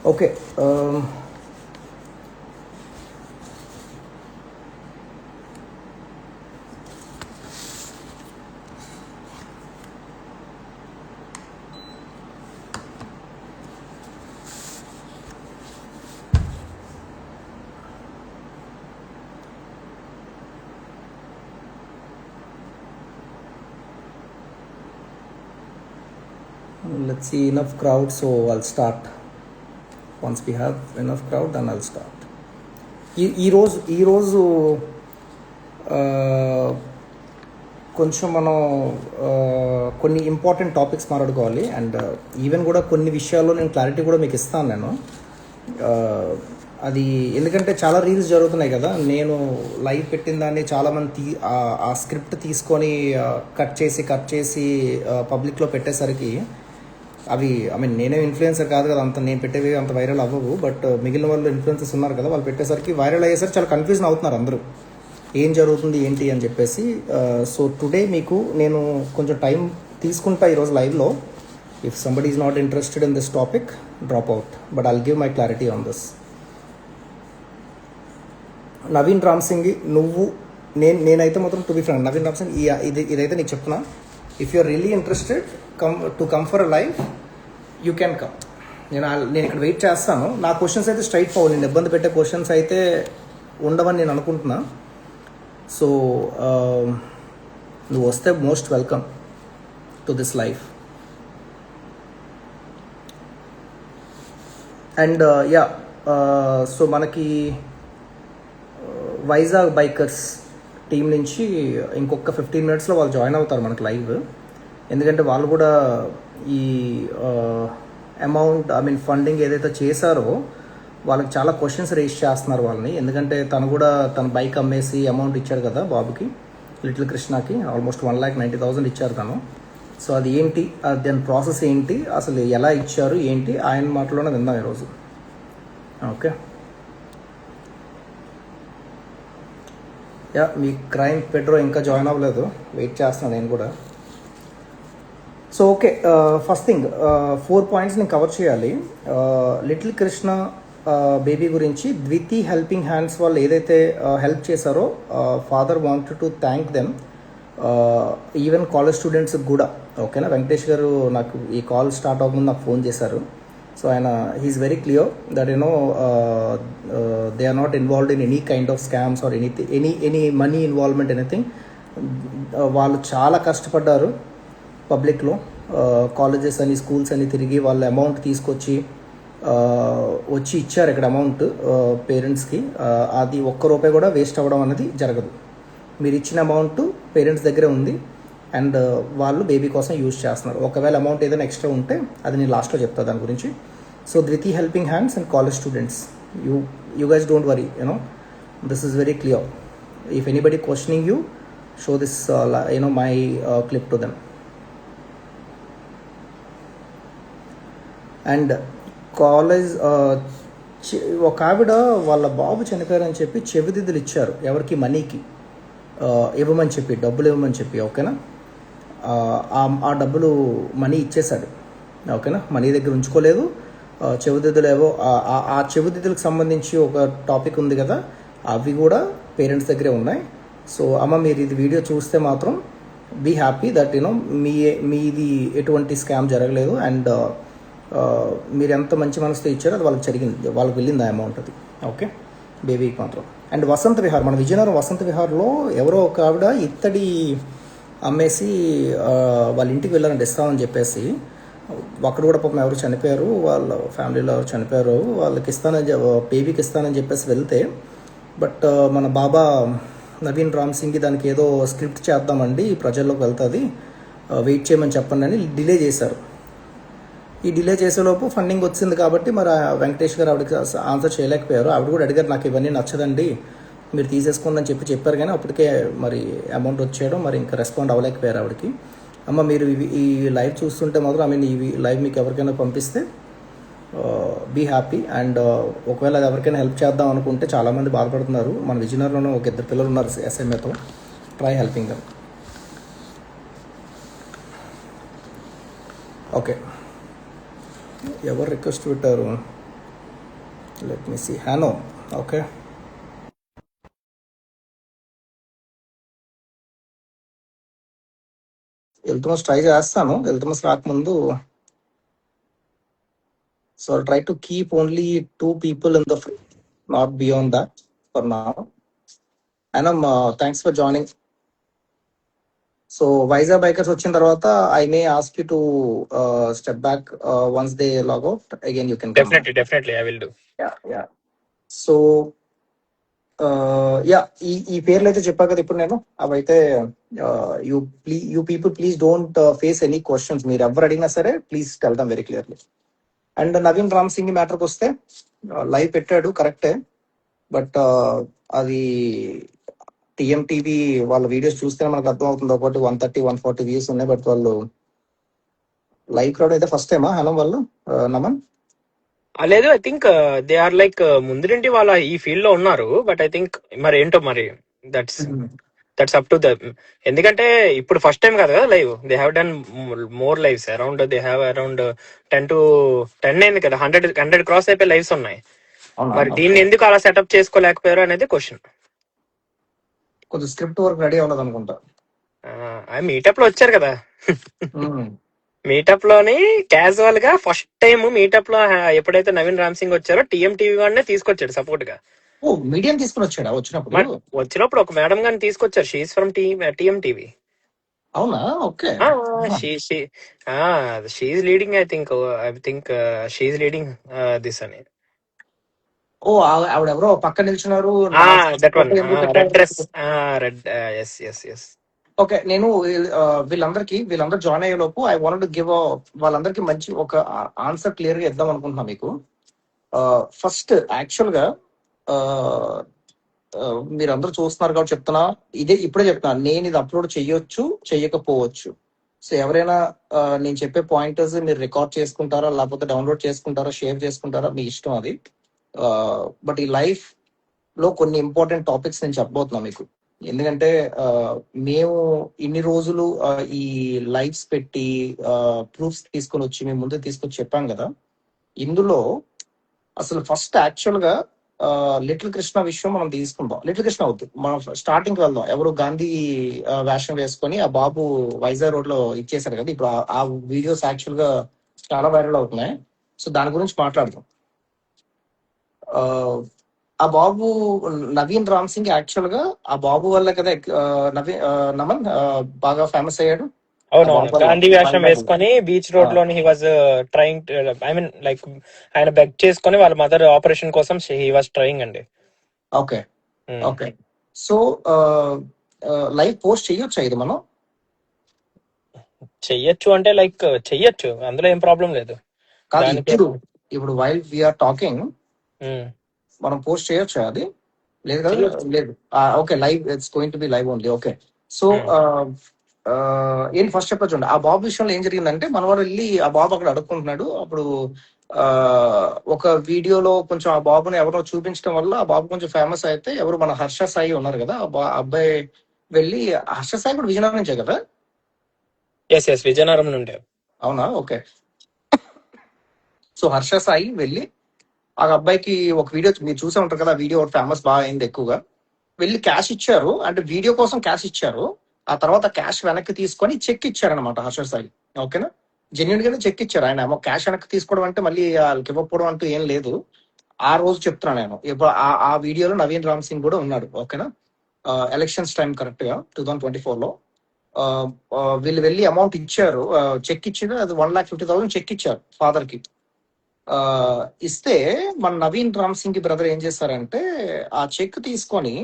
Okay. Let's see, enough crowd, so I'll start. Once we have enough crowd, then I'll start. ఈరోజు కొంచెం మనం కొన్ని important topics మాట్లాడుకోవాలి. And even కూడా కొన్ని విషయాల్లో నేను క్లారిటీ కూడా మీకు ఇస్తాను నేను. అది ఎందుకంటే చాలా రీల్స్ జరుగుతున్నాయి కదా, నేను లైవ్ పెట్టిన దాన్ని చాలామంది ఆ స్క్రిప్ట్ తీసుకొని కట్ చేసి పబ్లిక్లో పెట్టేసరికి అవి నేనే ఇన్ఫ్లుయెన్సర్ కాదు కదా, అంత నేను పెట్టేవి అంత వైరల్ అవ్వవు. బట్ మిగిలిన వాళ్ళు ఇన్ఫ్లుయెన్సర్స్ ఉన్నారు కదా, వాళ్ళు పెట్టేసరికి వైరల్ అయ్యేసరికి చాలా కన్ఫ్యూజన్ అవుతున్నారు అందరూ, ఏం జరుగుతుంది ఏంటి అని చెప్పేసి. సో టుడే మీకు నేను కొంచెం టైం తీసుకుంటా ఈరోజు లైవ్లో. If somebody is not interested in this topic, drop out, but I'll give my clarity on this. Naveen Ram Singh, నువ్వు నేనైతే మాత్రం to be friend Naveen Ram Singh, ఇదైతే నీకు చెప్తున్నా. If you are really interested come for a live, you can come. నేను ఇక్కడ wait చేస్తాను. నా క్వశ్చన్స్ అయితే స్ట్రైట్ ఫార్వర్డ్, నేను ఇబ్బంది పెట్టే క్వశ్చన్స్ అయితే ఉండవని నేను అనుకుంటున్నా. సో నువ్వు వస్తే most welcome to this life. And so మనకి వైజాగ్ బైకర్స్ టీం నుంచి ఇంకొక 15 minutesలో వాళ్ళు జాయిన్ అవుతారు మనకి లైవ్. ఎందుకంటే వాళ్ళు కూడా ఈ అమౌంట్ ఫండింగ్ ఏదైతే చేశారో వాళ్ళకి చాలా క్వశ్చన్స్ రేస్ చేస్తున్నారు వాళ్ళని. ఎందుకంటే తను కూడా తన బైక్ అమ్మేసి అమౌంట్ ఇచ్చాడు కదా బాబుకి, లిటిల్ కృష్ణకి, ఆల్మోస్ట్ 1,90,000 ఇచ్చారు తను. సో అది ఏంటి, దాని ప్రాసెస్ ఏంటి, అసలు ఎలా ఇచ్చారు ఏంటి, ఆయన మాటలోనే విందాం ఈరోజు. ఓకే, మీ క్రైమ్ పెట్రో ఇంకా జాయిన్ అవ్వలేదు, వెయిట్ చేస్తున్నాను నేను కూడా. So okay, first thing 4 points నేను కవర్ చేయాలి. లిటిల్ కృష్ణ బేబీ గురించి ద్వితి హెల్పింగ్ హ్యాండ్స్ వాళ్ళు ఏదైతే హెల్ప్ చేశారో, father wanted to thank them, even college students కూడా. ఓకేనా, వెంకటేష్ గారు నాకు ఈ కాల్ స్టార్ట్ అవ్వకుండా నాకు ఫోన్ చేశారు. సో ఆయన he is very clear that they are not involved in any kind of scams or any money involvement anything. వాళ్ళు చాలా కష్టపడ్డారు పబ్లిక్లో, కాలేజెస్ అని స్కూల్స్ అని తిరిగి వాళ్ళ అమౌంట్ తీసుకొచ్చి వచ్చి ఇచ్చారు ఇక్కడ అమౌంట్ పేరెంట్స్కి. అది ఒక్క రూపాయి కూడా వేస్ట్ అవ్వడం అనేది జరగదు. మీరు ఇచ్చిన అమౌంట్ పేరెంట్స్ దగ్గరే ఉంది అండ్ వాళ్ళు బేబీ కోసం యూజ్ చేస్తున్నారు. ఒకవేళ అమౌంట్ ఏదైనా ఎక్స్ట్రా ఉంటే అది నేను లాస్ట్లో చెప్తాను దాని గురించి. So Dwithi helping hands and college students, you guys don't worry, this is very clear. If anybody questioning you, show this my clip to them. And college ఒక ఆవిడ వాళ్ళ బాబు చనిపోయారని చెప్పి చెవిదిద్దులు ఇచ్చారు ఎవరికి, మనీకి ఇవ్వమని చెప్పి, డబ్బులు ఇవ్వమని చెప్పి. ఓకేనా, ఆ డబ్బులు మనీ ఇచ్చేశాడు. ఓకేనా, మనీ దగ్గర ఉంచుకోలేదు. చెవిదిద్దులు ఏవో ఆ చెవిదిద్దులకు సంబంధించి ఒక టాపిక్ ఉంది కదా, అవి కూడా పేరెంట్స్ దగ్గరే ఉన్నాయి. సో అమ్మ మీరు ఇది వీడియో చూస్తే మాత్రం బీ హ్యాపీ దట్ మీది ఎటువంటి స్కామ్ జరగలేదు అండ్ మీరు ఎంత మంచి మనసుతో ఇచ్చారో అది వాళ్ళకి జరిగింది, వాళ్ళకి వెళ్ళింది ఆ అమౌంట్ అది. ఓకే, బేబీకి మాత్రం. అండ్ వసంత విహార్, మన విజయనగరం వసంత విహార్లో ఎవరో ఒక ఆవిడ ఇత్తడి అమ్మేసి వాళ్ళ ఇంటికి వెళ్ళారంటే ఇస్తామని చెప్పేసి, అక్కడ కూడా పాపం ఎవరు చనిపోయారు, వాళ్ళ ఫ్యామిలీలో ఎవరు చనిపోయారు, వాళ్ళకి ఇస్తానని బేబీకి ఇస్తానని చెప్పేసి వెళ్తే, బట్ మన బాబా నవీన్ రామ్ సింగ్ దానికి ఏదో స్క్రిప్ట్ చేద్దామండి ప్రజల్లోకి వెళ్తుంది, వెయిట్ చేయమని చెప్పండి అని డిలే చేశారు. ఈ డిలే చేసేలోపు ఫండింగ్ వచ్చింది కాబట్టి మరి వెంకటేష్ గారు ఆవిడకి ఆన్సర్ చేయలేకపోయారు. ఆవిడ కూడా అడిగారు, నాకు ఇవన్నీ నచ్చదండి మీరు తీసేసుకోండి అని చెప్పారు, కానీ అప్పటికే మరి అమౌంట్ వచ్చేయడం, మరి ఇంకా రెస్పాండ్ అవ్వలేకపోయారు ఆవిడకి. అమ్మ మీరు ఈ లైవ్ చూస్తుంటే మాత్రం ఈ లైవ్ మీకు ఎవరికైనా పంపిస్తే బీ హ్యాపీ. అండ్ ఒకవేళ అది ఎవరికైనా హెల్ప్ చేద్దాం అనుకుంటే చాలామంది బాధపడుతున్నారు. మన విజయనగరంలోనే ఒక 2 పిల్లలు ఉన్నారు SMAతో, ట్రై హెల్పింగ్ దెమ్. ఓకే, ఎవరు రిక్వెస్ట్ పెట్టారు? లెట్ మీ సీ హ్యానో. ఓకే, ఎల్తమస్ ట్రై చేస్తాను. ఎల్తమస్ రాకముందు so try to keep only 2 people in the free, not beyond that for now. And thanks for joining. So Vizag bikers వచ్చిన తర్వాత I may ask you to step back once they log out again you can come. Definitely I will do. Yeah. So yeah, ఈ పేర్లు అయితే చెప్పా కదా ఇప్పుడు నేను, అవైతే you people please don't face any questions. మీరు ఎవరు అడిగినా సరే please tell them very clearly. And Naveen Ram Singh మ్యాటర్కి వస్తే లైవ్ పెట్టాడు కరెక్టే, బట్ అది టీఎంటీవీ వాళ్ళ వీడియోస్ చూస్తే మనకు అర్థం అవుతుంది. ఒకటి 130-140 వ్యూస్ ఉన్నాయి, బట్ వాళ్ళు లైవ్ క్రౌడ్ అయితే ఫస్ట్ టైమా హలో వాళ్ళు నమన్? లేదు, I think they are like ముందు నుండి వాళ్ళ ఈ ఫీల్డ్ లో ఉన్నారు, బట్ ఐ థింక్ మరి ఏంటో మరి దట్స్ అప్ టు ద. ఎందుకంటే ఇప్పుడు ఫస్ట్ టైం కాదు కదా live, they have done more lives around, they have around 10 అయింది కదా, 100 క్రాస్ అయిపోయి లైవ్స్ ఉన్నాయి. మరి దీన్ని ఎందుకు అలా సెటప్ చేసుకోలేకపోయారు అనేది క్వశ్చన్. కొంచెం స్క్రిప్ట్ వర్క్ రెడీ అవ్వలేదు అనుకుంటా. మీటప్ లో వచ్చారు కదా, మీటప్ లోని క్యాజువల్ గా ఫస్ట్ టైం మీటప్ లో ఎప్పుడైతే నవీన్ రామ్ సింగ్ వచ్చారో టీఎంటీవీ వాడినే తీసుకొచ్చాడు సపోర్ట్ గా. ఓ మీడియం తీసుకుని వచ్చాడా వచ్చినప్పుడు ఒక మేడం గాని తీసుకొచ్చారు, షీఈస్ ఫ్రమ్ టీఎంటీవీ. అవునా? Okay. She's leading, I think she's leading this అని. ఓ ఆవిడెవరో పక్క నిల్చున్నారు, that one red dress, red. Yes yes yes. Okay, నేను వీళ్ళందరూ జాయిన్ అయ్యే లోపు ఐ వాంట్ టు గివ్ వాళ్ళందరికీ మంచి ఒక ఆన్సర్ క్లియర్ గా ఇద్దాం అనుకుంటున్నా మీకు. ఫస్ట్ యాక్చువల్ గా మీరందరూ చూస్తున్నారు కాబట్టి చెప్తున్నా, ఇప్పుడే చెప్తున్నా, నేను ఇది అప్లోడ్ చెయ్యొచ్చు చెయ్యకపోవచ్చు. సో ఎవరైనా నేను చెప్పే పాయింటర్స్ మీరు రికార్డ్ చేసుకుంటారా, లేకపోతే డౌన్లోడ్ చేసుకుంటారా, షేర్ చేసుకుంటారా, మీ ఇష్టం అది. బట్ ఈ లైఫ్ లో కొన్ని ఇంపార్టెంట్ టాపిక్స్ నేను చెప్పబోతున్నా మీకు. ఎందుకంటే మేము ఇన్ని రోజులు ఈ లైవ్స్ పెట్టి ప్రూఫ్స్ తీసుకొని వచ్చి మేము ముందు తీసుకొచ్చి చెప్పాం కదా. ఇందులో అసలు ఫస్ట్ యాక్చువల్ గా లిటిల్ కృష్ణ విషయం మనం తీసుకుందాం. లిటిల్ కృష్ణ అవుతుంది, మనం స్టార్టింగ్ వెళ్దాం. ఎవరు గాంధీ వేషం వేసుకొని ఆ బాబు వైజాగ్ రోడ్ లో ఇచ్చేసారు కదా, ఇప్పుడు ఆ వీడియోస్ యాక్చువల్ గా చాలా వైరల్ అవుతున్నాయి. సో దాని గురించి మాట్లాడదాం. ఆ బాబు నవీన్ రామ్ సింగ్ యాక్చువల్ గా ఆ బాబు వల్ల కదా నమన్ బాగా ఫేమస్ అయ్యాడు. అవునవును, గాంధీ వేషం వేసుకొని బీచ్ రోడ్ లోని he was trying, I mean like ఆయన బెగ్ చేసుకొని వాళ్ళ మదర్ ఆపరేషన్ కోసం హీ వాజ్ ట్రైయింగ్ అండి. Okay okay. So live post చెయ్యొచ్చా ఇది మనం? చెయ్యొచ్చు అంటే లైక్ చెయ్యొచ్చు, అందులో ఏం ప్రాబ్లం లేదు. ఇప్పుడు వైల్ వీఆర్ టాకింగ్ మనం పోస్ట్ చేయొచ్చా అది? లేదు కదా, లేదు. Okay, live it's going to be live only. Okay. So ఏంటి ఫస్ట్ చెప్పచ్చు. ఆ బాబు విషయంలో ఏం జరిగిందంటే, మన వాడు వెళ్ళి ఆ బాబు అక్కడ అడుక్కుంటున్నాడు. అప్పుడు ఒక వీడియోలో కొంచెం ఆ బాబుని ఎవరో చూపించడం వల్ల ఆ బాబు కొంచెం ఫేమస్ అయితే, ఎవరు మన హర్ష సాయి ఉన్నారు కదా, ఆ అబ్బాయి వెళ్ళి, హర్ష సాయి కూడా విజయనగరం నుంచే కదా? విజయనగరం నుండి. అవునా? ఓకే. సో హర్ష సాయి వెళ్ళి ఆ అబ్బాయికి ఒక వీడియో మీరు చూసే ఉంటారు కదా, వీడియో ఫేమస్ బాగా అయింది ఎక్కువగా. వెళ్ళి క్యాష్ ఇచ్చారు, అంటే వీడియో కోసం క్యాష్ ఇచ్చారు. ఆ తర్వాత క్యాష్ వెనక్కి తీసుకొని చెక్ ఇచ్చారనమాట హర్ష సాయి. ఓకేనా? జెన్యున్ గానే చెక్ ఇచ్చారు. ఆయన ఏమో క్యాష్ వెనక్కి తీసుకోవడం అంటే మళ్ళీ వాళ్ళకి ఇవ్వకపోవడం అంటూ ఏం లేదు. ఆ రోజు చెప్తున్నాను నేను. ఇప్పుడు ఆ వీడియోలో నవీన్ రామ్ సింగ్ కూడా ఉన్నాడు. ఓకేనా? ఎలక్షన్స్ టైం కరెక్ట్ గా 2024 లో వీళ్ళు వెళ్ళి అమౌంట్ ఇచ్చారు, చెక్ ఇచ్చారు. అది 1,50,000 చెక్ ఇచ్చారు ఫాదర్ కి. ఇస్తే మన నవీన్ రామ్ సింగ్ బ్రదర్ ఏం చేస్తారంటే, ఆ చెక్ తీసుకొని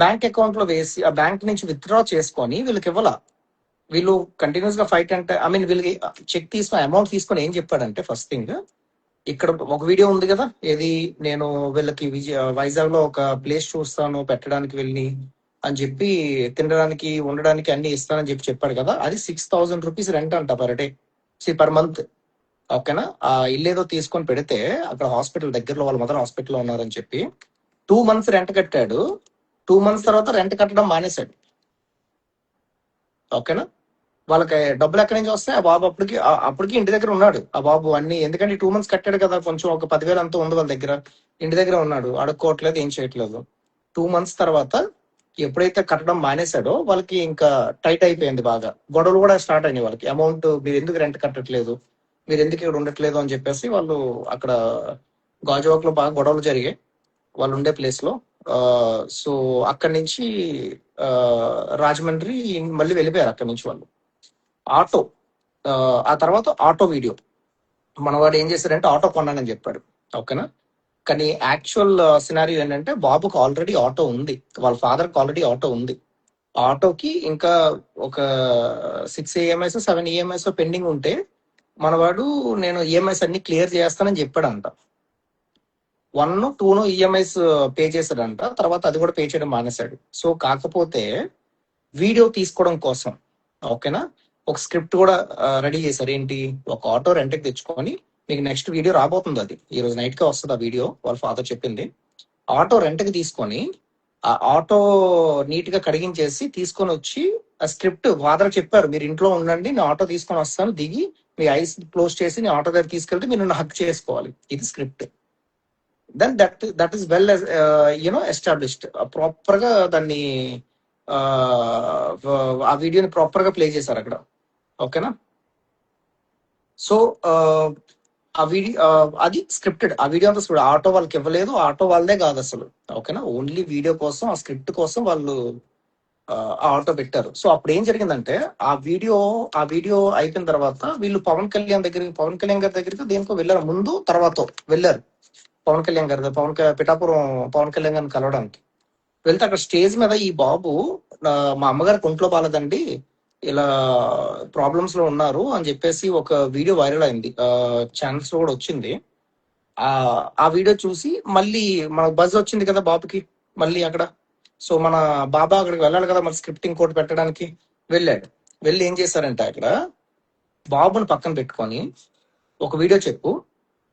బ్యాంక్ అకౌంట్ లో వేసి ఆ బ్యాంక్ నుంచి విత్డ్రా చేసుకొని వీళ్ళకి ఇవ్వాల. వీళ్ళు కంటిన్యూస్ గా ఫైట్ అంటే, ఐ మీన్ వీళ్ళకి చెక్ తీసుకొని అమౌంట్ తీసుకొని ఏం చెప్పాడంటే, ఫస్ట్ థింగ్ ఇక్కడ ఒక వీడియో ఉంది కదా, ఏది నేను వీళ్ళకి వైజాగ్ లో ఒక ప్లేస్ చూస్తాను పెట్టడానికి వెళ్ళి అని చెప్పి, తినడానికి ఉండడానికి అన్ని ఇస్తానని చెప్పాడు కదా. అది 6,000 రూపీస్ రెంట్ అంట పర్ డే, పర్ మంత్. ఓకేనా? ఆ ఇల్లు ఏదో తీసుకొని పెడితే అక్కడ హాస్పిటల్ దగ్గరలో వాళ్ళ మదర్ హాస్పిటల్లో ఉన్నారని చెప్పి 2 months రెంట్ కట్టాడు. 2 months తర్వాత రెంట్ కట్టడం మానేశాడు. ఓకేనా? వాళ్ళకి డబ్బులు ఎక్కడి నుంచి వస్తాయి? ఆ బాబు అప్పటికి ఇంటి దగ్గర ఉన్నాడు. ఆ బాబు అన్ని, ఎందుకంటే 2 months కట్టాడు కదా, కొంచెం ఒక 10,000 అంతా ఉంది వాళ్ళ దగ్గర. ఇంటి దగ్గర ఉన్నాడు, అడుక్కోవట్లేదు, ఏం చేయట్లేదు. 2 months తర్వాత ఎప్పుడైతే కట్టడం మానేశాడో వాళ్ళకి ఇంకా టైట్ అయిపోయింది బాగా. గొడవలు కూడా స్టార్ట్ అయినాయి వాళ్ళకి. అమౌంట్ మీరు ఎందుకు రెంట్ కట్టట్లేదు, మీరు ఎందుకు ఇక్కడ ఉండట్లేదు అని చెప్పేసి వాళ్ళు అక్కడ గాజువాక్ లో బాగా గొడవలు జరిగాయి వాళ్ళు ఉండే ప్లేస్ లో. సో అక్కడి నుంచి ఆ, రాజమండ్రి మళ్ళీ వెళ్ళిపోయారు అక్కడి నుంచి వాళ్ళు. ఆటో ఆ ఆ తర్వాత ఆటో వీడియో, మనవాడు ఏం చేశాడంటే ఆటో కొన్నానని చెప్పాడు. ఓకేనా. కానీ యాక్చువల్ సినారియో ఏంటంటే బాబుకి ఆల్రెడీ ఆటో ఉంది, వాళ్ళ ఫాదర్కి ఆల్రెడీ ఆటో ఉంది. ఆటోకి ఇంకా ఒక 6 EMIs 7 EMIs పెండింగ్ ఉంటే మనవాడు నేను ఈఎంఐస్ అన్ని క్లియర్ చేస్తానని చెప్పాడంట. 1 2 ఈఎంఐస్ పే చేశాడంట, తర్వాత అది కూడా పే చేయడం మానేశాడు. సో కాకపోతే వీడియో తీసుకోవడం కోసం, ఓకేనా, ఒక స్క్రిప్ట్ కూడా రెడీ చేశారు. ఏంటి, ఒక ఆటో రెంట్కి తెచ్చుకొని, మీకు నెక్స్ట్ వీడియో రాబోతుంది, అది ఈ రోజు నైట్ కే వస్తుంది ఆ వీడియో, వాళ్ళ ఫాదర్ చెప్పింది. ఆటో రెంట్కి తీసుకొని ఆ ఆటో నీట్ గా కడిగించేసి తీసుకొని వచ్చి, ఆ స్క్రిప్ట్ ఫాదర్ చెప్పారు, మీరు ఇంట్లో ఉండండి, నేను ఆటో తీసుకొని వస్తాను, దిగి మీ ఐస్ క్లోజ్ చేసి నేను ఆటో దగ్గర తీసుకెళ్తే మీరు నన్ను హక్ చేసుకోవాలి, ఇది script. Then that is well you know established. Proper గా దాన్ని ఆ ఆ వీడియోని ప్రాపర్ గా ప్లే చేశారు అక్కడ. ఓకేనా. సో ఆ వీడియో అది స్క్రిప్టెడ్. ఆ వీడియో అంతా ఆటో వాళ్ళకి ఇవ్వలేదు, ఆటో వాళ్ళదే కాదు అసలు. ఓకేనా, ఓన్లీ వీడియో కోసం, ఆ స్క్రిప్ట్ కోసం వాళ్ళు ఆ ఆటో పెట్టారు. సో అప్పుడు ఏం జరిగిందంటే, ఆ వీడియో అయిపోయిన తర్వాత వీళ్ళు పవన్ కళ్యాణ్ గారి దగ్గరికి దేనికో వెళ్ళారు, ముందు తర్వాత వెళ్ళారు. పిఠాపురం పవన్ కళ్యాణ్ గారిని కలవడానికి వెళ్తే అక్కడ స్టేజ్ మీద ఈ బాబు మా అమ్మగారికి ఒంట్లో బాలేదండి, ఇలా ప్రాబ్లమ్స్ లో ఉన్నారు అని చెప్పేసి ఒక వీడియో వైరల్ అయింది, ఛానల్స్ లో కూడా వచ్చింది. ఆ ఆ వీడియో చూసి మళ్ళీ మన బజ్ వచ్చింది కదా బాబుకి మళ్ళీ అక్కడ. సో మన బాబా అక్కడికి వెళ్ళాలి కదా మరి స్క్రిప్టింగ్ కోడ్ పెట్టడానికి, వెళ్ళాడు. వెళ్ళి ఏం చేశారంటే అక్కడ బాబుని పక్కన పెట్టుకొని ఒక వీడియో చెప్పు,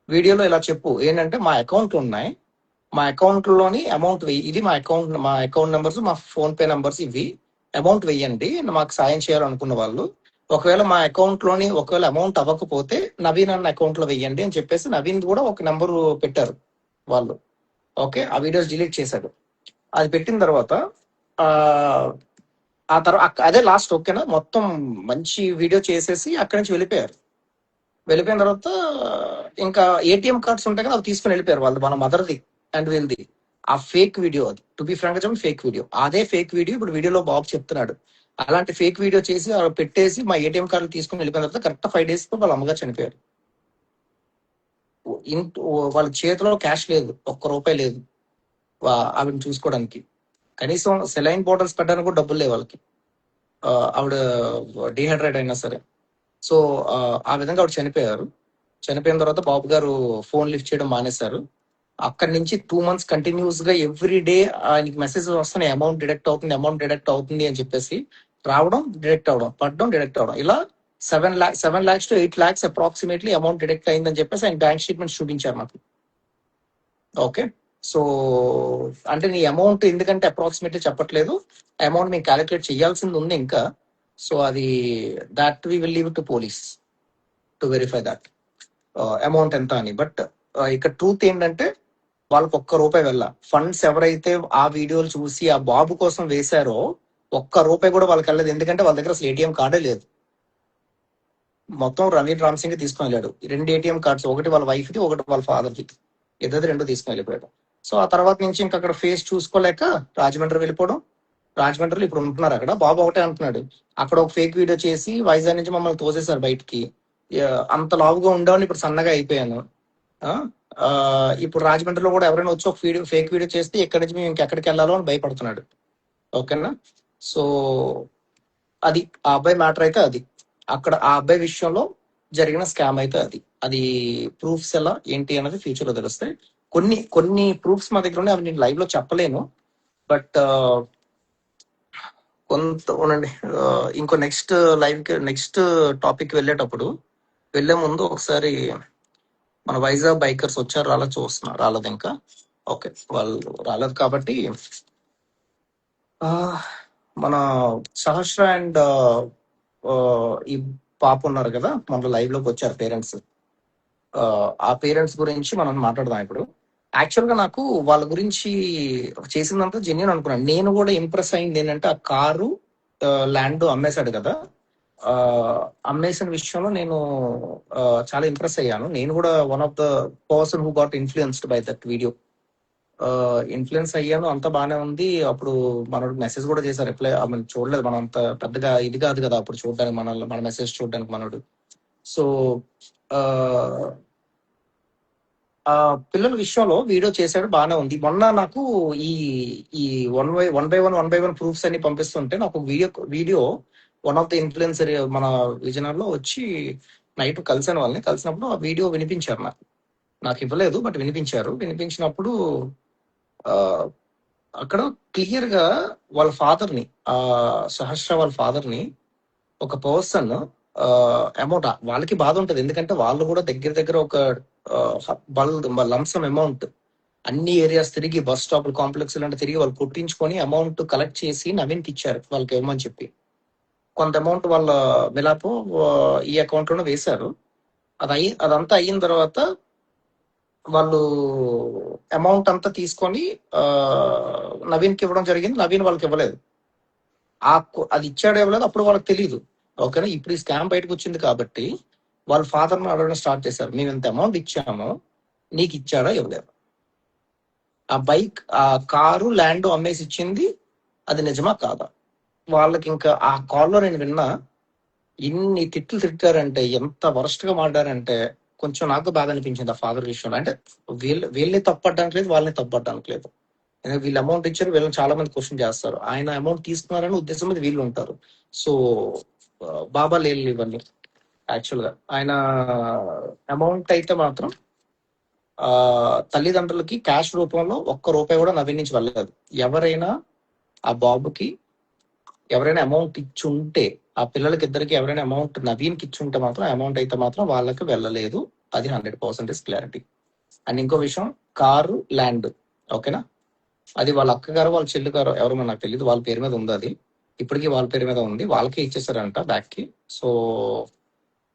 వీడియోలో ఇలా చెప్పు ఏంటంటే మా అకౌంట్లు ఉన్నాయి, మా అకౌంట్ లోని అమౌంట్ వెయ్యి, ఇది మా అకౌంట్ నెంబర్స్, మా ఫోన్ పే నెంబర్స్ ఇవి, అమౌంట్ వెయ్యండి మాకు సాయం చేయాలనుకున్న వాళ్ళు. ఒకవేళ మా అకౌంట్ లోని ఒకవేళ అమౌంట్ అవ్వకపోతే నవీన్ అన్న అకౌంట్ లో వెయ్యండి అని చెప్పేసి నవీన్ కూడా ఒక నెంబర్ పెట్టారు వాళ్ళు. ఓకే, ఆ వీడియోస్ డిలీట్ చేశాడు. అది పెట్టిన తర్వాత ఆ ఆ తర్వాత అదే లాస్ట్. ఓకేనా, మొత్తం మంచి వీడియో చేసేసి అక్కడి నుంచి వెళ్ళిపోయారు. వెళ్ళిపోయిన తర్వాత ఇంకా ఏటీఎం కార్డ్స్ ఉంటాయి కదా, అవి తీసుకుని వెళ్ళిపోయారు వాళ్ళు, మన మదర్ది అండ్ వీళ్ళది. ఆ ఫేక్ వీడియో అది, టు బి ఫ్రాంక్ చెప్పండి, ఫేక్ వీడియో. అదే ఫేక్ వీడియో ఇప్పుడు వీడియోలో బాబు చెప్తున్నాడు. అలాంటి ఫేక్ వీడియో చేసి పెట్టేసి మా ఏటీఎం కార్డులు తీసుకుని వెళ్ళిపోయిన తర్వాత కరెక్ట్ 5 days వాళ్ళ అమ్మగారు చనిపోయారు. వాళ్ళ చేతిలో క్యాష్ లేదు, ఒక్క రూపాయి లేదు ఆవిడని చూసుకోవడానికి. కనీసం సెలైన్ బాటిల్స్ పెట్టడానికి కూడా డబ్బులు లేవు వాళ్ళకి. ఆవిడ డిహైడ్రేట్ అయినా సరే. సో ఆ విధంగా ఆవిడ చనిపోయారు. చనిపోయిన తర్వాత బాబు గారు ఫోన్ లిఫ్ట్ చేయడం మానేశారు. అక్కడి నుంచి 2 months కంటిన్యూస్ గా ఎవ్రీ డే ఆయనకి మెసేజ్ వస్తున్నాయి, అమౌంట్ డిడక్ట్ అవుతుంది అని చెప్పేసి. రావడం, డిడక్ట్ అవడం, పడడం, డిడక్ట్ అవడం, ఇలా 7 lakhs to 8 lakhs approximately amount deduct అయిందని చెప్పేసి ఆయన బ్యాంక్ స్టేట్మెంట్ చూపించారు నాకు. ఓకే. సో అంటే నీ అమౌంట్ ఎందుకంటే అప్రాక్సిమేట్లీ చెప్పట్లేదు, అమౌంట్ మేము క్యాలిక్యులేట్ చేయాల్సింది ఉంది ఇంకా. సో అది that we will leave to police to verify that amount ఎంత అని. బట్ ఇక్కడ ట్రూత్ ఏంటంటే వాళ్ళకి ఒక్క రూపాయి వెళ్ళ. ఫండ్స్ ఎవరైతే ఆ వీడియోలు చూసి ఆ బాబు కోసం వేశారో ఒక్క రూపాయి కూడా వాళ్ళకి వెళ్ళలేదు, ఎందుకంటే వాళ్ళ దగ్గర అసలు ఏటీఎం కార్డే లేదు. మొత్తం రవీన్ రామ్ సింగ్ తీసుకుని వెళ్ళాడు 2 ఏటీఎం కార్డ్స్, ఒకటి వాళ్ళ వైఫ్ ది, ఒకటి వాళ్ళ ఫాదర్ ది, ఇద్దరు 2 తీసుకుని వెళ్ళిపోయాడు. సో ఆ తర్వాత నుంచి ఇంకా అక్కడ ఫేస్ చూసుకోలేక రాజమండ్రి వెళ్ళిపోవడం. రాజమండ్రిలో ఇప్పుడు ఉంటున్నారు అక్కడ. బాబు ఒకటే అంటున్నాడు, అక్కడ ఒక ఫేక్ వీడియో చేసి వైజాగ్ నుంచి మమ్మల్ని తోసేశారు బయటికి, అంత లావుగా ఉండేవాడిని ఇప్పుడు సన్నగా అయిపోయాను. ఆ, ఆ, ఇప్పుడు రాజమండ్రిలో కూడా ఎవరైనా వచ్చి ఒక ఫేక్ వీడియో చేస్తే ఎక్కడి నుంచి మేము ఇంకెక్కడికి వెళ్ళాలో అని భయపడుతున్నాడు. ఓకేనా. సో అది ఆ అబ్బాయి మ్యాటర్ అయితే అది. అక్కడ ఆ అబ్బాయి విషయంలో జరిగిన స్కామ్ అయితే అది. అది ప్రూఫ్స్ ఎలా ఏంటి అనేది ఫ్యూచర్ లో తెలుస్తాయి. కొన్ని కొన్ని ప్రూఫ్స్ మా దగ్గర ఉన్నాయి, అవి నేను లైవ్ లో చెప్పలేను. బట్ కొంత ఉండండి, ఇంకో నెక్స్ట్ టాపిక్ వెళ్ళేటప్పుడు వెళ్లే ముందు ఒకసారి మన వైజాగ్ బైకర్స్ వచ్చారు రాలేదు చూస్తున్నారు, రాలేదు ఇంకా. ఓకే, వాళ్ళు రాలేదు కాబట్టి మన సహస్ర అండ్ ఆ, ఈ పాప ఉన్నారు కదా మన లైవ్ లోకి వచ్చారు పేరెంట్స్. ఆ పేరెంట్స్ గురించి మనం మాట్లాడదాం ఇప్పుడు. యాక్చువల్ గా నాకు వాళ్ళ గురించి చేసిందంతా జెన్యున్ అనుకున్నాను. నేను కూడా ఇంప్రెస్ అయింది ఏంటంటే ఆ కారు ల్యాండ్ అమ్మేశాడు కదా. ఆ, అమ్మేసిన విషయంలో నేను ఆ, చాలా ఇంప్రెస్ అయ్యాను. నేను కూడా one of the person who got influenced by that video. Influence అయ్యాను, అంతా బాగానే ఉంది. అప్పుడు మనోడు మెసేజ్ కూడా చేశారు, రిప్లై చూడలేదు. మనం అంత పెద్దగా ఇది కాదు కదా అప్పుడు చూడడానికి, మన మెసేజ్ చూడడానికి మనోడు. సో ఆ పిల్లల విషయంలో వీడియో చేశాడు, బాగానే ఉంది. మొన్న నాకు ఈ ఈ వన్ బై వన్ ప్రూఫ్స్ అన్ని పంపిస్తుంటే నాకు video one of the influencer మన విజయనగరంలో వచ్చి నైట్ కలిసాను వాళ్ళని. కలిసినప్పుడు ఆ వీడియో వినిపించారు నాకు ఇవ్వలేదు, బట్ వినిపించినప్పుడు ఆ, అక్కడ క్లియర్ గా వాళ్ళ ఫాదర్ ని, ఆ సహస్ర వాళ్ళ ఫాదర్ ని ఒక పర్సన్ అమౌంట్, వాళ్ళకి బాధ ఉంటది ఎందుకంటే వాళ్ళు కూడా దగ్గర దగ్గర ఒక లంసమ్ అమౌంట్ అన్ని ఏరియాస్ తిరిగి, బస్ స్టాప్ కాంప్లెక్స్ లాంటి తిరిగి వాళ్ళు కొట్టించుకొని అమౌంట్ కలెక్ట్ చేసి నవీన్కి ఇచ్చారు, వాళ్ళకి ఇవ్వమని చెప్పి. కొంత అమౌంట్ వాళ్ళ మిలాపు ఈ అకౌంట్ లోనే వేశారు. అదంతా అయిన తర్వాత వాళ్ళు అమౌంట్ అంతా తీసుకొని నవీన్కి ఇవ్వడం జరిగింది. నవీన్ వాళ్ళకి ఇవ్వలేదు. అది ఇచ్చాడో ఇవ్వలేదు అప్పుడు వాళ్ళకి తెలియదు. ఓకేనా, ఇప్పుడు ఈ స్కామ్ బయటకు వచ్చింది కాబట్టి వాళ్ళ ఫాదర్ ని అడగడం స్టార్ట్ చేశారు, మేము ఎంత అమౌంట్ ఇచ్చామో నీకు ఇచ్చాడా ఇవ్వలేదు. ఆ బైక్, ఆ కారు ల్యాండ్ అమ్మేసి ఇచ్చింది అది నిజమా కాదా? వాళ్ళకి ఇంకా ఆ కాల్లో నేను విన్నా, ఇన్ని తిట్లు తిట్టారంటే, ఎంత వరస్ట్ గా మాట్లాడారంటే కొంచెం నాకు బాధ అనిపించింది ఆ ఫాదర్ విషయంలో. అంటే వీళ్ళని తప్పడానికి లేదు, వాళ్ళని తప్పడానికి లేదు. ఎందుకంటే వీళ్ళు అమౌంట్ ఇచ్చారు, వీళ్ళని చాలా మంది క్వశ్చన్ చేస్తారు. ఆయన అమౌంట్ తీసుకున్నారని ఉద్దేశం మీద వీళ్ళు ఉంటారు. సో బాబా లేదు ఇవన్నీ. యాక్చువల్ గా ఆయన అమౌంట్ అయితే మాత్రం ఆ తల్లిదండ్రులకి క్యాష్ రూపంలో ఒక్క రూపాయి కూడా నవీన్ నుంచి వెళ్ళలేదు. ఎవరైనా ఆ బాబుకి ఎవరైనా అమౌంట్ ఇచ్చుంటే, ఆ పిల్లలకి ఇద్దరికి ఎవరైనా అమౌంట్ నవీన్కి ఇచ్చుంటే మాత్రం అమౌంట్ అయితే మాత్రం వాళ్ళకి వెళ్ళలేదు. అది 100% క్లారిటీ. అండ్ ఇంకో విషయం, కారు ల్యాండ్, ఓకేనా, అది వాళ్ళ అక్కగారు వాళ్ళ చెల్లిగారు ఎవరు నాకు తెలియదు, వాళ్ళ పేరు మీద ఉంది. అది ఇప్పటికీ వాళ్ళ పేరు మీద ఉంది, వాళ్ళకే ఇచ్చేసారంట బ్యాక్ కి. సో